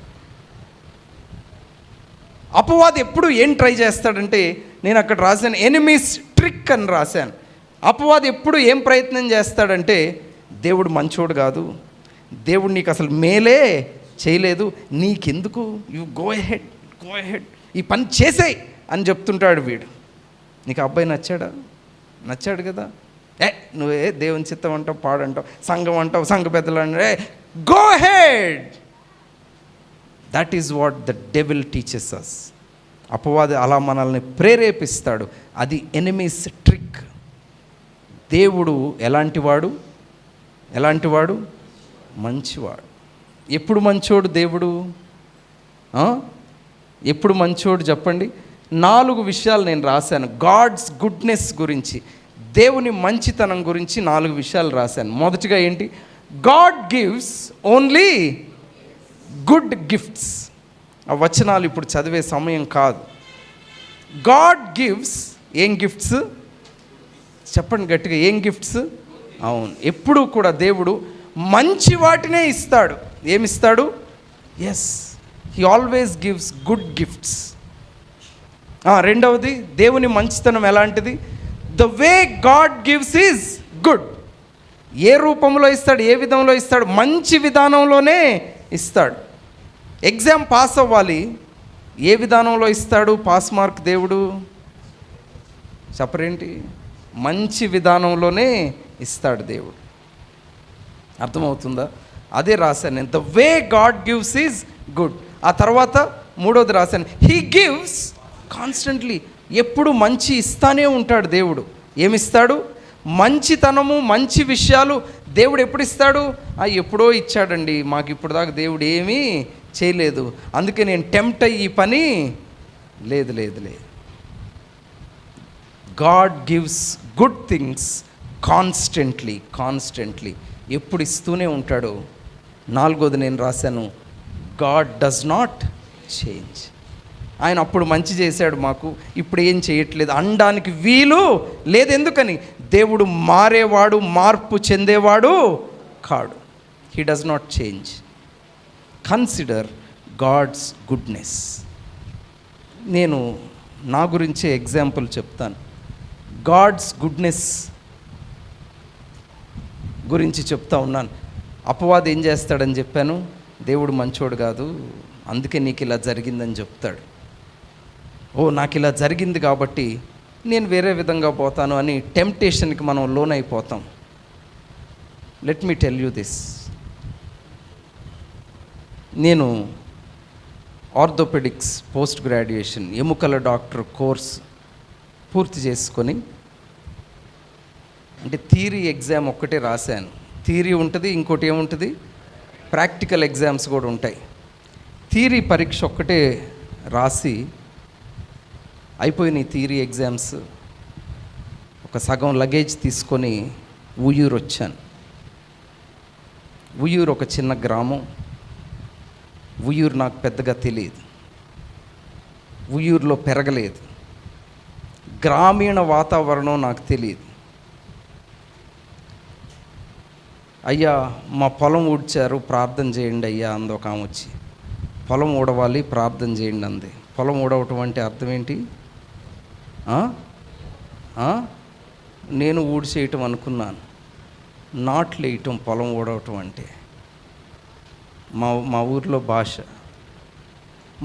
అపవాది ఎప్పుడు ఏం ట్రై చేస్తాడంటే, నేను అక్కడ రాశాను ఎనిమీస్ ట్రిక్ అని రాశాను. అపవాది ఎప్పుడు ఏం ప్రయత్నం చేస్తాడంటే, దేవుడు మంచోడు కాదు, దేవుడు నీకు అసలు మేలే చేయలేదు, నీకెందుకు, యు గో హెడ్ ఈ పని చేసేయి అని చెప్తుంటాడు వీడు. నీకు అబ్బాయి నచ్చాడా? నచ్చాడు కదా, నువ్వే దేవుని చిత్తం అంటావు, పాడంటావు, సంఘం అంటావు, సంఘ పెద్దలు అంటే go ahead. That is what the devil teaches us. అపవాది అలా మనల్ని ప్రేరేపిస్తాడు. అది ఎనిమీస్ ట్రిక్. దేవుడు ఎలాంటివాడు? మంచివాడు. ఎప్పుడు మంచోడు దేవుడు? ఎప్పుడు మంచోడు చెప్పండి? 4 విషయాలు నేను రాశాను గాడ్స్ గుడ్నెస్ గురించి, దేవుని మంచితనం గురించి 4 విషయాలు రాశాను. మొదటిగా ఏంటి? God gives only good gifts. ఆ వచనాలు ఇప్పుడు చదివే సమయం కాదు. గాడ్ గివ్స్ ఏం గిఫ్ట్స్? చెప్పండి గట్టిగా, ఏం గిఫ్ట్స్? అవును, ఎప్పుడూ కూడా దేవుడు మంచి వాటినే ఇస్తాడు. ఏమిస్తాడు? Yes, he always gives good gifts. రెండవది, దేవుని మంచితనం ఎలాంటిది? The way God gives is good. ఏ రూపంలో ఇస్తాడు? ఏ విధంలో ఇస్తాడు? మంచి విధానంలోనే ఇస్తాడు. ఎగ్జామ్ పాస్ అవ్వాలి, ఏ విధానంలో ఇస్తాడు పాస్ మార్క్ దేవుడు? చెప్పరేంటి? మంచి విధానంలోనే ఇస్తాడు దేవుడు. అర్థమవుతుందా? అదే రాశాను నేను, the way God gives is good. ఆ తర్వాత 3వది రాశాను, హీ గివ్స్ కాన్స్టెంట్లీ. ఎప్పుడు మంచి ఇస్తానే ఉంటాడు దేవుడు. ఏమిస్తాడు? మంచితనము, మంచి విషయాలు దేవుడు ఎప్పుడు ఇస్తాడు? ఎప్పుడో ఇచ్చాడండి, మాకు ఇప్పుడు దాకా దేవుడు ఏమీ చేయలేదు, అందుకే నేను టెంప్ట్ అయ్యి ఈ పని లేదు. God gives good things constantly. ఎప్పుడు ఇస్తూనే ఉంటాడు. 4వది నేను రాశాను, గాడ్ డస్ నాట్ చేంజ్. ఆయన అప్పుడు మంచి చేశాడు మాకు, ఇప్పుడు ఏం చేయట్లేదు అనడానికి వీలు లేదు. ఎందుకని? దేవుడు మారేవాడు, మార్పు చెందేవాడు కాడు. He does not change. Consider God's goodness. నేను నా గురించే ఎగ్జాంపుల్ చెప్తాను. గాడ్స్ గుడ్నెస్ గురించి చెప్తా ఉన్నాను. అపవాది ఏం చేస్తాడని చెప్పాను? దేవుడు మంచోడు కాదు, అందుకే నీకు ఇలా జరిగిందని చెప్తాడు. నాకు ఇలా జరిగింది కాబట్టి నేను వేరే విధంగా పోతాను అని టెంప్టేషన్కి మనం లోన్ అయిపోతాం. Let me tell you this. నేను ఆర్థోపెడిక్స్ పోస్ట్ గ్రాడ్యుయేషన్ ఎముకల డాక్టర్ కోర్స్ పూర్తి చేసుకొని, అంటే థియరీ ఎగ్జామ్ ఒక్కటే రాశాను. థియరీ ఉంటుంది, ఇంకోటి ఏముంటుంది? ప్రాక్టికల్ ఎగ్జామ్స్ కూడా ఉంటాయి. థియరీ పరీక్ష ఒక్కటే రాసి అయిపోయినాయి థియరీ ఎగ్జామ్స్. ఒక సగం లగేజ్ తీసుకొని ఉయ్యూరు వచ్చాను. ఉయ్యూరు ఒక చిన్న గ్రామం. ఉయ్యూరు నాకు పెద్దగా తెలియదు, ఉయ్యూరులో పెరగలేదు, గ్రామీణ వాతావరణం నాకు తెలియదు. అయ్యా మా పొలం ఊడ్చారు, ప్రార్థన చేయండి అయ్యా అంది ఒక ఆమె వచ్చి. పొలం ఊడవాలి, ప్రార్థన చేయండి అంది. పొలం ఊడవటం అంటే అర్థం ఏంటి? నేను ఊడ్చేయటం అనుకున్నాను, నాట్లు వేయటం పొలం ఊడవటం అంటే మా ఊరిలో భాష.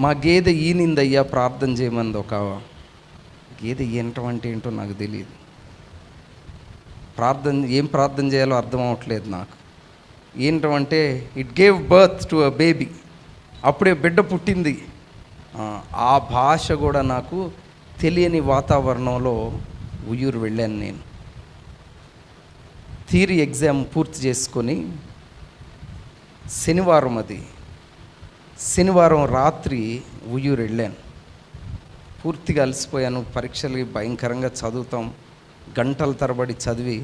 మా గేదె ఈనిందయ్యా ప్రార్థన చేయమంది ఒక గేదె ఈనటం అంటే ఏంటో నాకు తెలియదు. ఏం ప్రార్థన చేయాలో అర్థం అవ్వట్లేదు నాకు. ఏంటం అంటే it gave birth to a baby, అప్పుడే బిడ్డ పుట్టింది. ఆ భాష కూడా నాకు తెలియని వాతావరణంలో ఉయ్యూరు వెళ్ళాను నేను. థియరీ ఎగ్జామ్ పూర్తి చేసుకొని శనివారం రాత్రి ఉయ్యూరు వెళ్ళాను. పూర్తిగా అలసిపోయాను. పరీక్షలకి భయంకరంగా చదువుతాం, గంటల తరబడి చదివి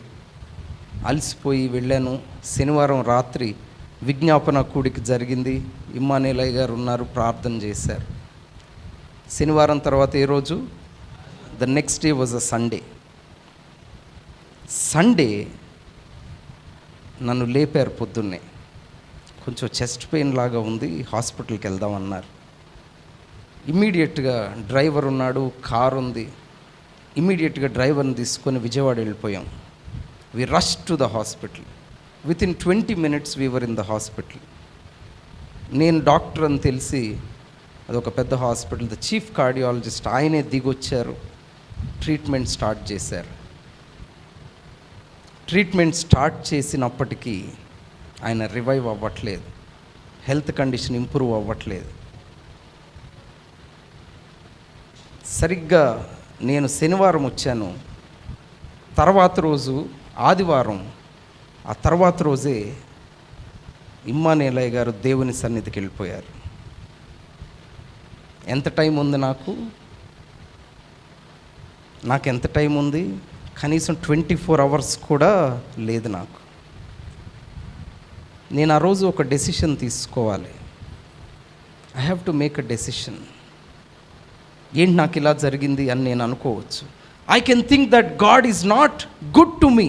అలసిపోయి వెళ్ళాను. శనివారం రాత్రి విజ్ఞాపన కూడిక జరిగింది. ఇమ్మానుయేలయ్య గారు ఉన్నారు, ప్రార్థన చేశారు. శనివారం తర్వాత ఏ రోజు? The next day was a Sunday నన్ను లేపారు పొద్దున్నే. కొంచెం చెస్ట్ పెయిన్ లాగా ఉంది, హాస్పిటల్కి వెళ్దామన్నారు. ఇమ్మీడియట్గా డ్రైవర్ ఉన్నాడు, కారు ఉంది. ఇమ్మీడియట్గా డ్రైవర్ని తీసుకొని విజయవాడ వెళ్ళిపోయాం. We rush to the hospital. Within 20 minutes we were in the hospital. నేను డాక్టర్ అని తెలిసి, అదొక పెద్ద హాస్పిటల్, ద చీఫ్ కార్డియాలజిస్ట్ ఆయనే దిగొచ్చారు, ట్రీట్మెంట్ స్టార్ట్ చేశారు. ట్రీట్మెంట్ స్టార్ట్ చేసినప్పటికీ ఆయన రివైవ్ అవ్వట్లేదు, హెల్త్ కండిషన్ ఇంప్రూవ్ అవ్వట్లేదు. సరిగ్గా నేను శనివారం వచ్చాను, తర్వాత రోజు ఆదివారం, ఆ తర్వాత రోజే ఇమ్మానుయేలయ్య గారు దేవుని సన్నిధికి వెళ్ళిపోయారు. ఎంత టైం ఉంది నాకు ఎంత టైం ఉంది? కనీసం 24 hours కూడా లేదు నాకు. నేను ఆ రోజు ఒక డెసిషన్ తీసుకోవాలి. I have to make a decision. ఏంటి నాకు ఇలా జరిగింది అని నేను అనుకోవచ్చు. I can think that God is not good to me.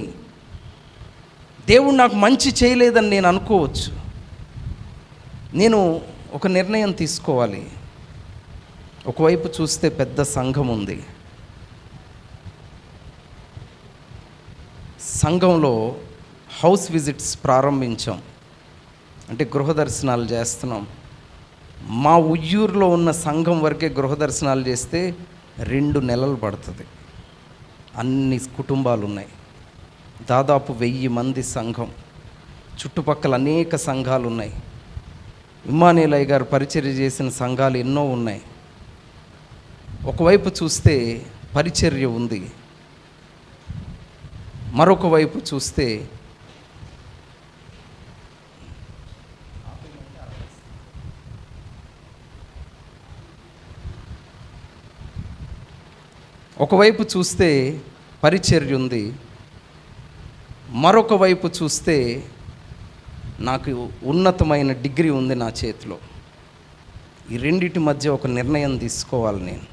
దేవుడు నాకు మంచి చేయలేదని నేను అనుకోవచ్చు. నేను ఒక నిర్ణయం తీసుకోవాలి. ఒకవైపు చూస్తే పెద్ద సంఘం ఉంది, సంఘంలో హౌస్ విజిట్స్ ప్రారంభించాం, అంటే గృహ దర్శనాలు చేస్తున్నాం. మా ఉయ్యూరులో ఉన్న సంఘం వరకే గృహ దర్శనాలు చేస్తే 2 నెలలు పడుతుంది. అన్ని కుటుంబాలు ఉన్నాయి, దాదాపు 1000 మంది సంఘం, చుట్టుపక్కల అనేక సంఘాలు ఉన్నాయి. ఇమ్మానుయేలయ్య గారు పరిచర్య చేసిన సంఘాలు ఎన్నో ఉన్నాయి. ఒకవైపు చూస్తే పరిచర్య ఉంది, మరొక వైపు చూస్తే పరిచర్య ఉంది, మరొక వైపు చూస్తే నాకు ఉన్నతమైన డిగ్రీ ఉంది నా చేతిలో. ఈ రెండిటి మధ్య ఒక నిర్ణయం తీసుకోవాలి నేను.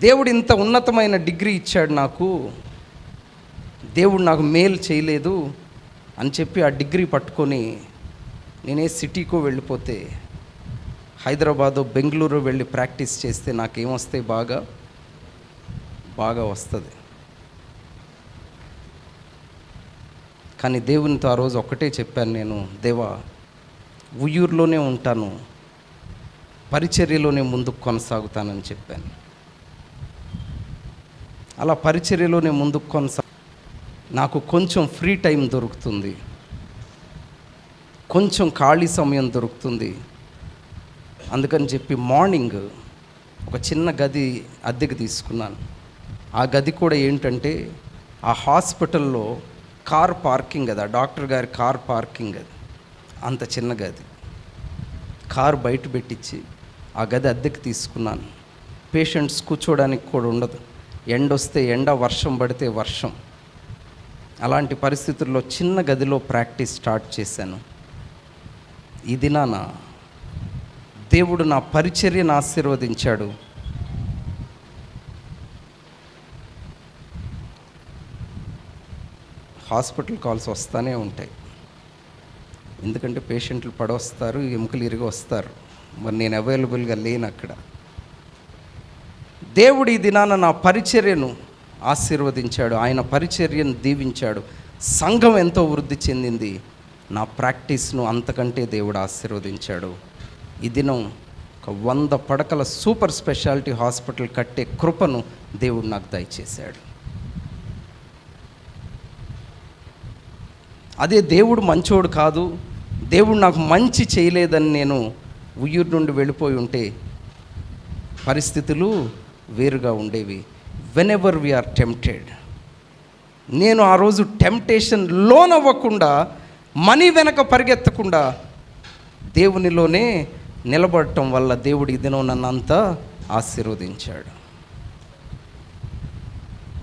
దేవుడు ఇంత ఉన్నతమైన డిగ్రీ ఇచ్చాడు నాకు, దేవుడు నాకు మేలు చేయలేదు అని చెప్పి ఆ డిగ్రీ పట్టుకొని నేనే సిటీకో వెళ్ళిపోతే, హైదరాబాదు బెంగళూరు వెళ్ళి ప్రాక్టీస్ చేస్తే నాకేమొస్తాయి? బాగా వస్తుంది. కానీ దేవునితో ఆ రోజు ఒక్కటే చెప్పాను నేను, దేవా ఉయ్యూరులోనే ఉంటాను, పరిచర్యలోనే ముందుకు కొనసాగుతానని చెప్పాను. అలా పరిచర్యలోనే ముందుకు నాకు కొంచెం ఫ్రీ టైం దొరుకుతుంది, కొంచెం ఖాళీ సమయం దొరుకుతుంది. అందుకని చెప్పి మార్నింగ్ ఒక చిన్న గది అద్దెకు తీసుకున్నాను. ఆ గది కూడా ఏంటంటే ఆ హాస్పిటల్లో కార్ పార్కింగ్ అది, ఆ డాక్టర్ గారి కార్ పార్కింగ్ అది, అంత చిన్న గది. కారు బయట పెట్టించి ఆ గది అద్దెకు తీసుకున్నాను. పేషెంట్స్ కూర్చోడానికి కూడా ఉండదు, ఎండ వస్తే ఎండ, వర్షం పడితే వర్షం. అలాంటి పరిస్థితుల్లో చిన్న గదిలో ప్రాక్టీస్ స్టార్ట్ చేశాను. ఈ దినాన దేవుడు నా పరిచర్యను ఆశీర్వదించాడు. హాస్పిటల్ కాల్స్ వస్తూనే ఉంటాయి, ఎందుకంటే పేషెంట్లు పడవస్తారు, ఎముకలు ఇరిగి వస్తారు. మరి నేను అవైలబుల్గా లేను అక్కడ. దేవుడు ఈ దినాన నా పరిచర్యను ఆశీర్వదించాడు, ఆయన పరిచర్యను దీవించాడు. సంఘం ఎంతో వృద్ధి చెందింది. నా ప్రాక్టీస్ను అంతకంటే దేవుడు ఆశీర్వదించాడు. ఈ దినం ఒక 100 పడకల సూపర్ స్పెషాలిటీ హాస్పిటల్ కట్టే కృపను దేవుడు నాకు దయచేశాడు. అదే దేవుడు మంచోడు కాదు, దేవుడు నాకు మంచి చేయలేదని నేను ఉయ్యూరు నుండి వెళ్ళిపోయి ఉంటే పరిస్థితులు వేరుగా ఉండేవి. వెన్ ఎవర్ వీఆర్ టెంప్టెడ్, నేను ఆ రోజు టెంప్టేషన్ లోనవ్వకుండా, మనీ వెనక పరిగెత్తకుండా దేవునిలోనే నిలబడటం వల్ల దేవుడి దినం నన్ను అంతా ఆశీర్వదించాడు.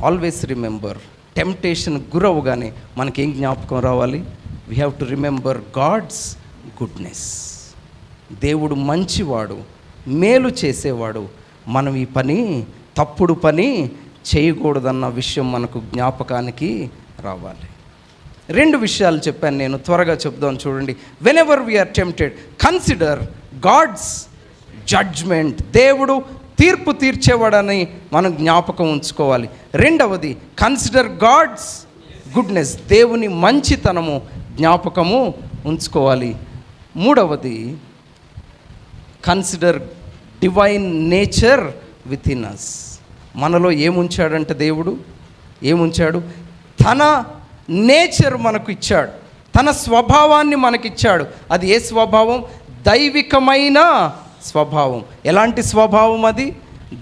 ఆల్వేస్ రిమెంబర్, టెంప్టేషన్ గురవుగానే మనకేం జ్ఞాపకం రావాలి? We have to remember God's goodness. దేవుడు మంచివాడు, మేలు చేసేవాడు. మనం ఈ పని, తప్పుడు పని చేయకూడదన్న విషయం మనకు జ్ఞాపకానికి రావాలి. 2 విషయాలు చెప్పాను నేను, త్వరగా చెప్దాం చూడండి. Whenever we are tempted, consider God's judgment. దేవుడు తీర్పు తీర్చేవాడని మనం జ్ఞాపకం ఉంచుకోవాలి. 2వది, కన్సిడర్ గాడ్స్ గుడ్నెస్. దేవుని మంచితనము జ్ఞాపకము ఉంచుకోవాలి. 3వది, consider divine nature within us. మనలో ఏముంచాడంటే దేవుడు ఏముంచాడు? తన నేచర్ మనకు ఇచ్చాడు, తన స్వభావాన్ని మనకిచ్చాడు. అది ఏ స్వభావం? దైవికమైన స్వభావం. ఎలాంటి స్వభావం అది?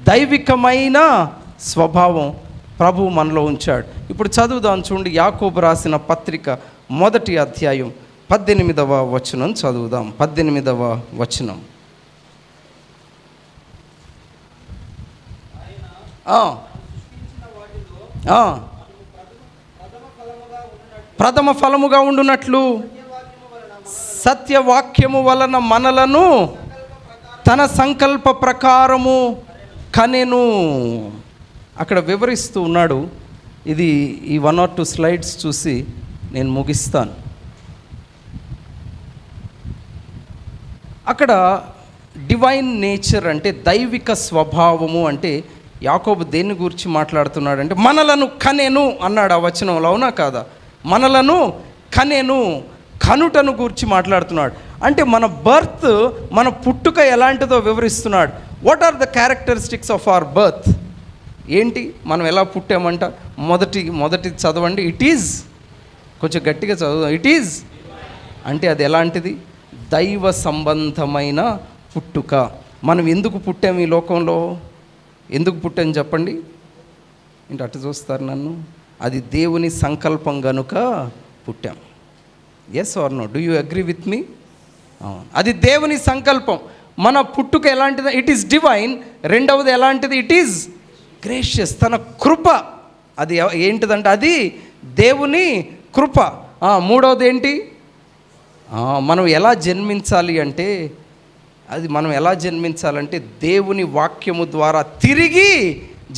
దైవికమైన స్వభావం ప్రభువు మనలో ఉంచాడు. ఇప్పుడు చదువుదాం చూడండి, యాకోబు రాసిన పత్రిక 1వ అధ్యాయం 18వ వచనం చదువుదాం. 18వ వచనం. ప్రథమ ఫలముగా ఉండునట్లు సత్యవాక్యము వలన మనలను తన సంకల్ప ప్రకారము కనెను. అక్కడ వివరిస్తూ ఉన్నాడు. ఇది ఈ 1 or 2 స్లైడ్స్ చూసి నేను ముగిస్తాను. అక్కడ డివైన్ నేచర్ అంటే దైవిక స్వభావము అంటే యాకోబు దేన్ని గురించి మాట్లాడుతున్నాడు అంటే మనలను కనెను అన్నాడు ఆ వచనంలో, అవునా కాదా? మనలను కనెను, కనుటను గురించి మాట్లాడుతున్నాడు. అంటే మన బర్త్, మన పుట్టుక ఎలాంటిదో వివరిస్తున్నాడు. What are the characteristics of our birth? ఏంటి, మనం ఎలా పుట్టామంట? మొదటి చదవండి. ఇట్ ఈజ్, కొంచెం గట్టిగా చదువు. ఇట్ ఈజ్ అంటే అది ఎలాంటిది? దైవ సంబంధమైన పుట్టుక. మనం ఎందుకు పుట్టాము ఈ లోకంలో? ఎందుకు పుట్టాను చెప్పండి? ఏంటి అటు చూస్తారు నన్ను? అది దేవుని సంకల్పం గనుక పుట్టాం. Yes or no? Do you agree with me? అది దేవుని సంకల్పం. మన పుట్టుక ఎలాంటిది? It is divine. 2వది ఎలాంటిది? It is gracious. తన కృప. అది ఏంటిదంటే అది దేవుని కృప. 3వది ఏంటి? మనం ఎలా జన్మించాలి అంటే, అది మనం ఎలా జన్మించాలంటే దేవుని వాక్యము ద్వారా తిరిగి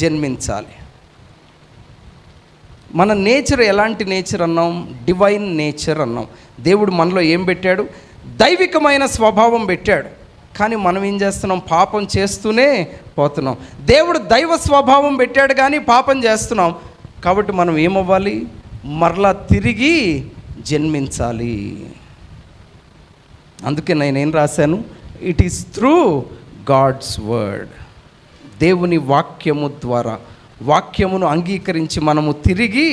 జన్మించాలి. మన నేచర్ ఎలాంటి నేచర్ అన్నాం? డివైన్ నేచర్ అన్నాం. దేవుడు మనలో ఏం పెట్టాడు? దైవికమైన స్వభావం పెట్టాడు. కానీ మనం ఏం చేస్తున్నాం? పాపం చేస్తూనే పోతున్నాం. దేవుడు దైవ స్వభావం పెట్టాడు కానీ పాపం చేస్తున్నాం. కాబట్టి మనం ఏమవ్వాలి? మరలా తిరిగి జన్మించాలి. అందుకే నేనేం రాశాను? It is through God's word. దేవుని వాక్యము ద్వారా, వాక్యమును అంగీకరించి మనము తిరిగి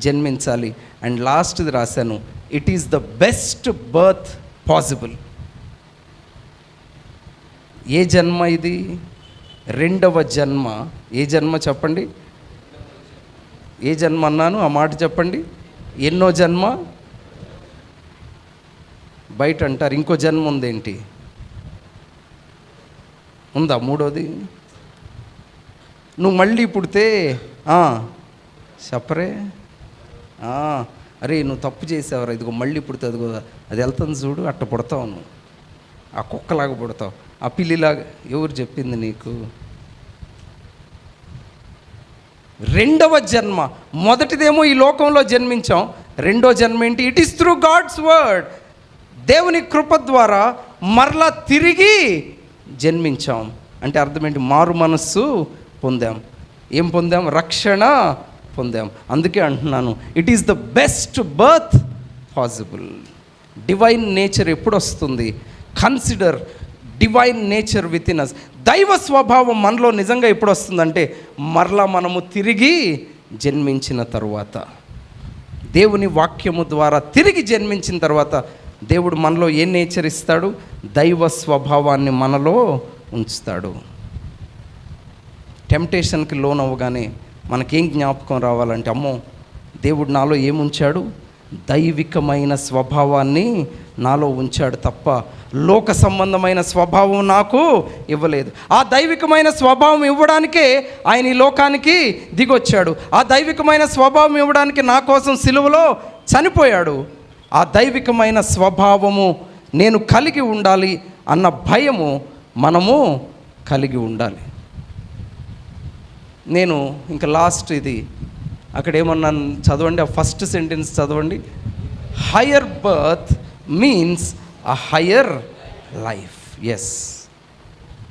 జన్మించాలి. అండ్ లాస్ట్ది రాశాను, it is the best birth possible. ఏ జన్మ ఇది? 2వ జన్మ. ఏ జన్మ చెప్పండి? ఏ జన్మ అన్నాను? ఆ మాట చెప్పండి. ఎన్నో జన్మ? బయట అంటారు ఇంకో జన్మ ఉందేంటి? ఉందా 3వది? నువ్వు మళ్ళీ పుడితే చెప్పరే, అరే నువ్వు తప్పు చేసావరా, ఇదిగో మళ్ళీ పుడితే అదిగో అది వెళ్తుంది చూడు, అట్ట పుడతావు నువ్వు. ఆ కుక్కలాగా పుడతావు, ఆ పిల్లిలాగా. ఎవరు చెప్పింది నీకు? 2వ జన్మ. మొదటిదేమో ఈ లోకంలో జన్మించాం. 2వ జన్మ ఏంటి? It is through God's word. దేవుని కృప ద్వారా మరలా తిరిగి జన్మించాం. అంటే అర్థం ఏంటి? మారు మనస్సు పొందాం. ఏం పొందాం? రక్షణ పొందాం. అందుకే అంటున్నాను, it is the best birth possible. Divine nature ఎప్పుడు వస్తుంది? Consider divine nature within us. దైవ స్వభావం మనలో నిజంగా ఎప్పుడు వస్తుందంటే మరలా మనము తిరిగి జన్మించిన తరువాత, దేవుని వాక్యము ద్వారా తిరిగి జన్మించిన తర్వాత దేవుడు మనలో ఏ నేచర్ ఇస్తాడు? దైవ స్వభావాన్ని మనలో ఉంచుతాడు. టెంప్టేషన్కి లోన్ అవ్వగానే మనకేం జ్ఞాపకం రావాలంటే, అమ్మో దేవుడు నాలో ఏముంచాడు? దైవికమైన స్వభావాన్ని నాలో ఉంచాడు తప్ప లోక సంబంధమైన స్వభావం నాకు ఇవ్వలేదు. ఆ దైవికమైన స్వభావం ఇవ్వడానికే ఆయన ఈ లోకానికి దిగొచ్చాడు. ఆ దైవికమైన స్వభావం ఇవ్వడానికి నా కోసం సిలువలో చనిపోయాడు. ఆ దైవికమైన స్వభావము నేను కలిగి ఉండాలి అన్న భయము మనము కలిగి ఉండాలి. నేను ఇంకా లాస్ట్ ఇది అక్కడ ఏమన్నాను చదవండి, ఆ ఫస్ట్ సెంటెన్స్ చదవండి. Higher birth means a higher life. Yes,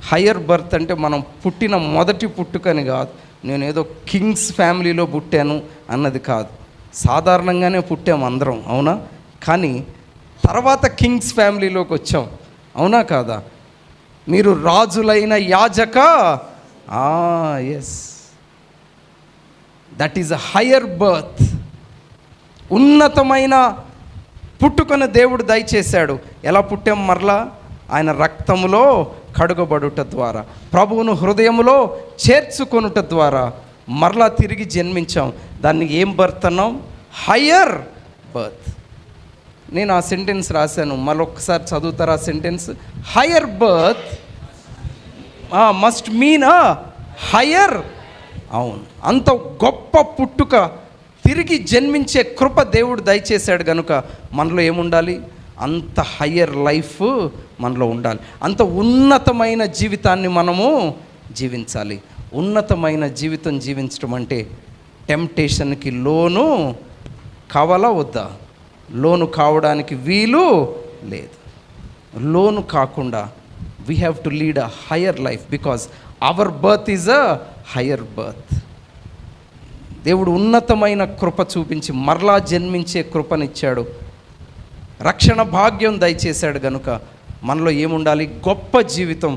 higher birth అంటే మనం పుట్టిన మొదటి పుట్టుకని కాదు, నేను ఏదో కింగ్స్ ఫ్యామిలీలో పుట్టాను అన్నది కాదు. సాధారణంగానే పుట్టాము అందరం, అవునా? కానీ తర్వాత కింగ్స్ ఫ్యామిలీలోకి వచ్చాం, అవునా కాదా? మీరు రాజులైన యాజక, yes, that is a higher birth. ఉన్నతమైన పుట్టుకను దేవుడు దయచేశాడు. ఎలా పుట్టాం? మరలా ఆయన రక్తములో కడుగబడుట ద్వారా, ప్రభువును హృదయములో చేర్చుకొనుట ద్వారా మరలా తిరిగి జన్మించాం. దాన్ని ఏం బర్త్ అన్నాం? Higher birth. నేను ఆ సెంటెన్స్ రాశాను, మరొకసారి చదువుతారా ఆ sentence? Higher birth must mean a higher. అవును, అంత గొప్ప పుట్టుక, తిరిగి జన్మించే కృప దేవుడు దయచేశాడు కనుక మనలో ఏముండాలి? అంత హయ్యర్ లైఫ్ మనలో ఉండాలి. అంత ఉన్నతమైన జీవితాన్ని మనము జీవించాలి. ఉన్నతమైన జీవితం జీవించడం అంటే టెంప్టేషన్కి లోను కావాలా వద్దా? లోను కావడానికి వీలు లేదు. లోను కాకుండా we have to lead a higher life because our birth is a higher birth. దేవుడు ఉన్నతమైన కృప చూపించి మరలా జన్మించే కృపనిచ్చాడు. రక్షణ భాగ్యం దయచేశాడు కనుక మనలో ఏముండాలి? గొప్ప జీవితం.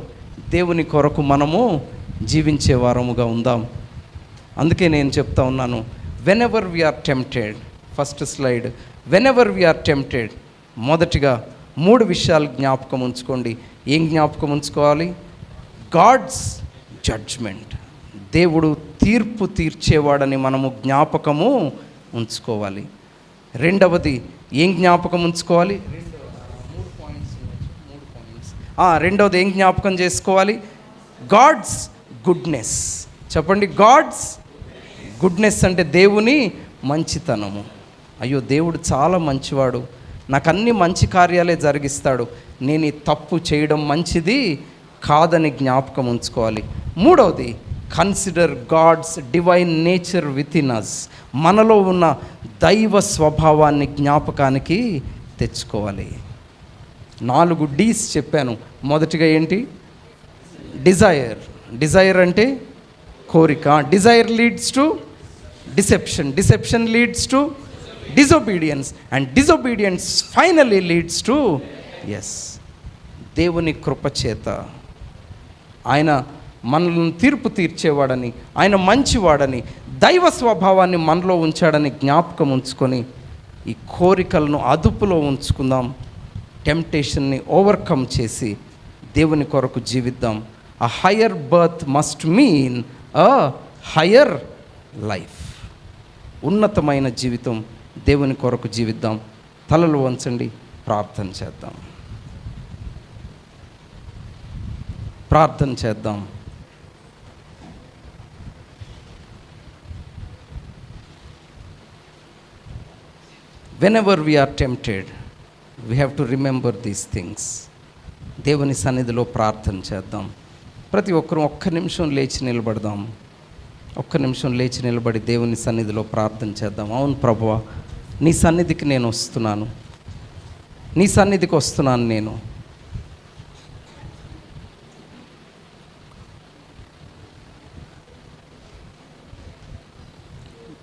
దేవుని కొరకు మనము జీవించే వారముగా ఉందాం. అందుకే నేను చెప్తా ఉన్నాను, whenever we are tempted, first slide, whenever we are tempted, మొదటిగా 3 విషయాలు జ్ఞాపకం ఉంచుకోండి. ఏం జ్ఞాపకం ఉంచుకోవాలి? గాడ్స్ జడ్జ్మెంట్, దేవుడు తీర్పు తీర్చేవాడని మనము జ్ఞాపకము ఉంచుకోవాలి. రెండవది ఏం జ్ఞాపకం ఉంచుకోవాలి? రెండవది ఏం జ్ఞాపకం చేసుకోవాలి? God's goodness. చెప్పండి, గాడ్స్ గుడ్నెస్ అంటే దేవుని మంచితనము. అయ్యో దేవుడు చాలా మంచివాడు, నాకు అన్ని మంచి కార్యాలే జరిగిస్తాడు, నేను ఈ తప్పు చేయడం మంచిది కాదని జ్ఞాపకం ఉంచుకోవాలి. మూడవది consider God's divine nature within us, మనలో ఉన్న దైవ స్వభావాన్ని జ్ఞాపకానికి తెచ్చుకోవాలి. 4 డీస్ చెప్పాను. మొదటిగా ఏంటి? డిజైర్. డిజైర్ అంటే కోరిక. Desire leads to deception. Deception leads to disobedience. And disobedience finally leads to ఎస్. దేవుని కృపచేత ఆయన మనల్ని తీర్పు తీర్చేవాడని, ఆయన మంచివాడని, దైవ స్వభావాన్ని మనలో ఉంచాడని జ్ఞాపకం ఉంచుకొని ఈ కోరికలను అదుపులో ఉంచుకుందాం. టెంప్టేషన్ని ఓవర్కమ్ చేసి దేవుని కొరకు జీవిద్దాం. A higher birth must mean a higher life. ఉన్నతమైన జీవితం, దేవుని కొరకు జీవిద్దాం. తలలు వంచండి, ప్రార్థన చేద్దాం. ప్రార్థన చేద్దాం. Whenever we are tempted, we have to remember these things. దేవుని సన్నిధిలో ప్రార్థన చేద్దాం. ప్రతి ఒక్కరూ ఒక్క నిమిషం లేచి నిలబడదాం. ఒక్క నిమిషం లేచి నిలబడి దేవుని సన్నిధిలో ప్రార్థన చేద్దాం. అవును ప్రభువా, నీ సన్నిధికి నేను వస్తున్నాను, నీ సన్నిధికి వస్తున్నాను. నేను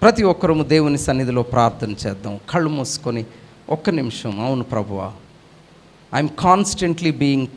ప్రతి ఒక్కరూ దేవుని సన్నిధిలో ప్రార్థన చేద్దాం. కళ్ళు మూసుకొని ఒక్క నిమిషం. అవును ప్రభువా, ఐఎమ్ కాన్స్టెంట్లీ బీయింగ్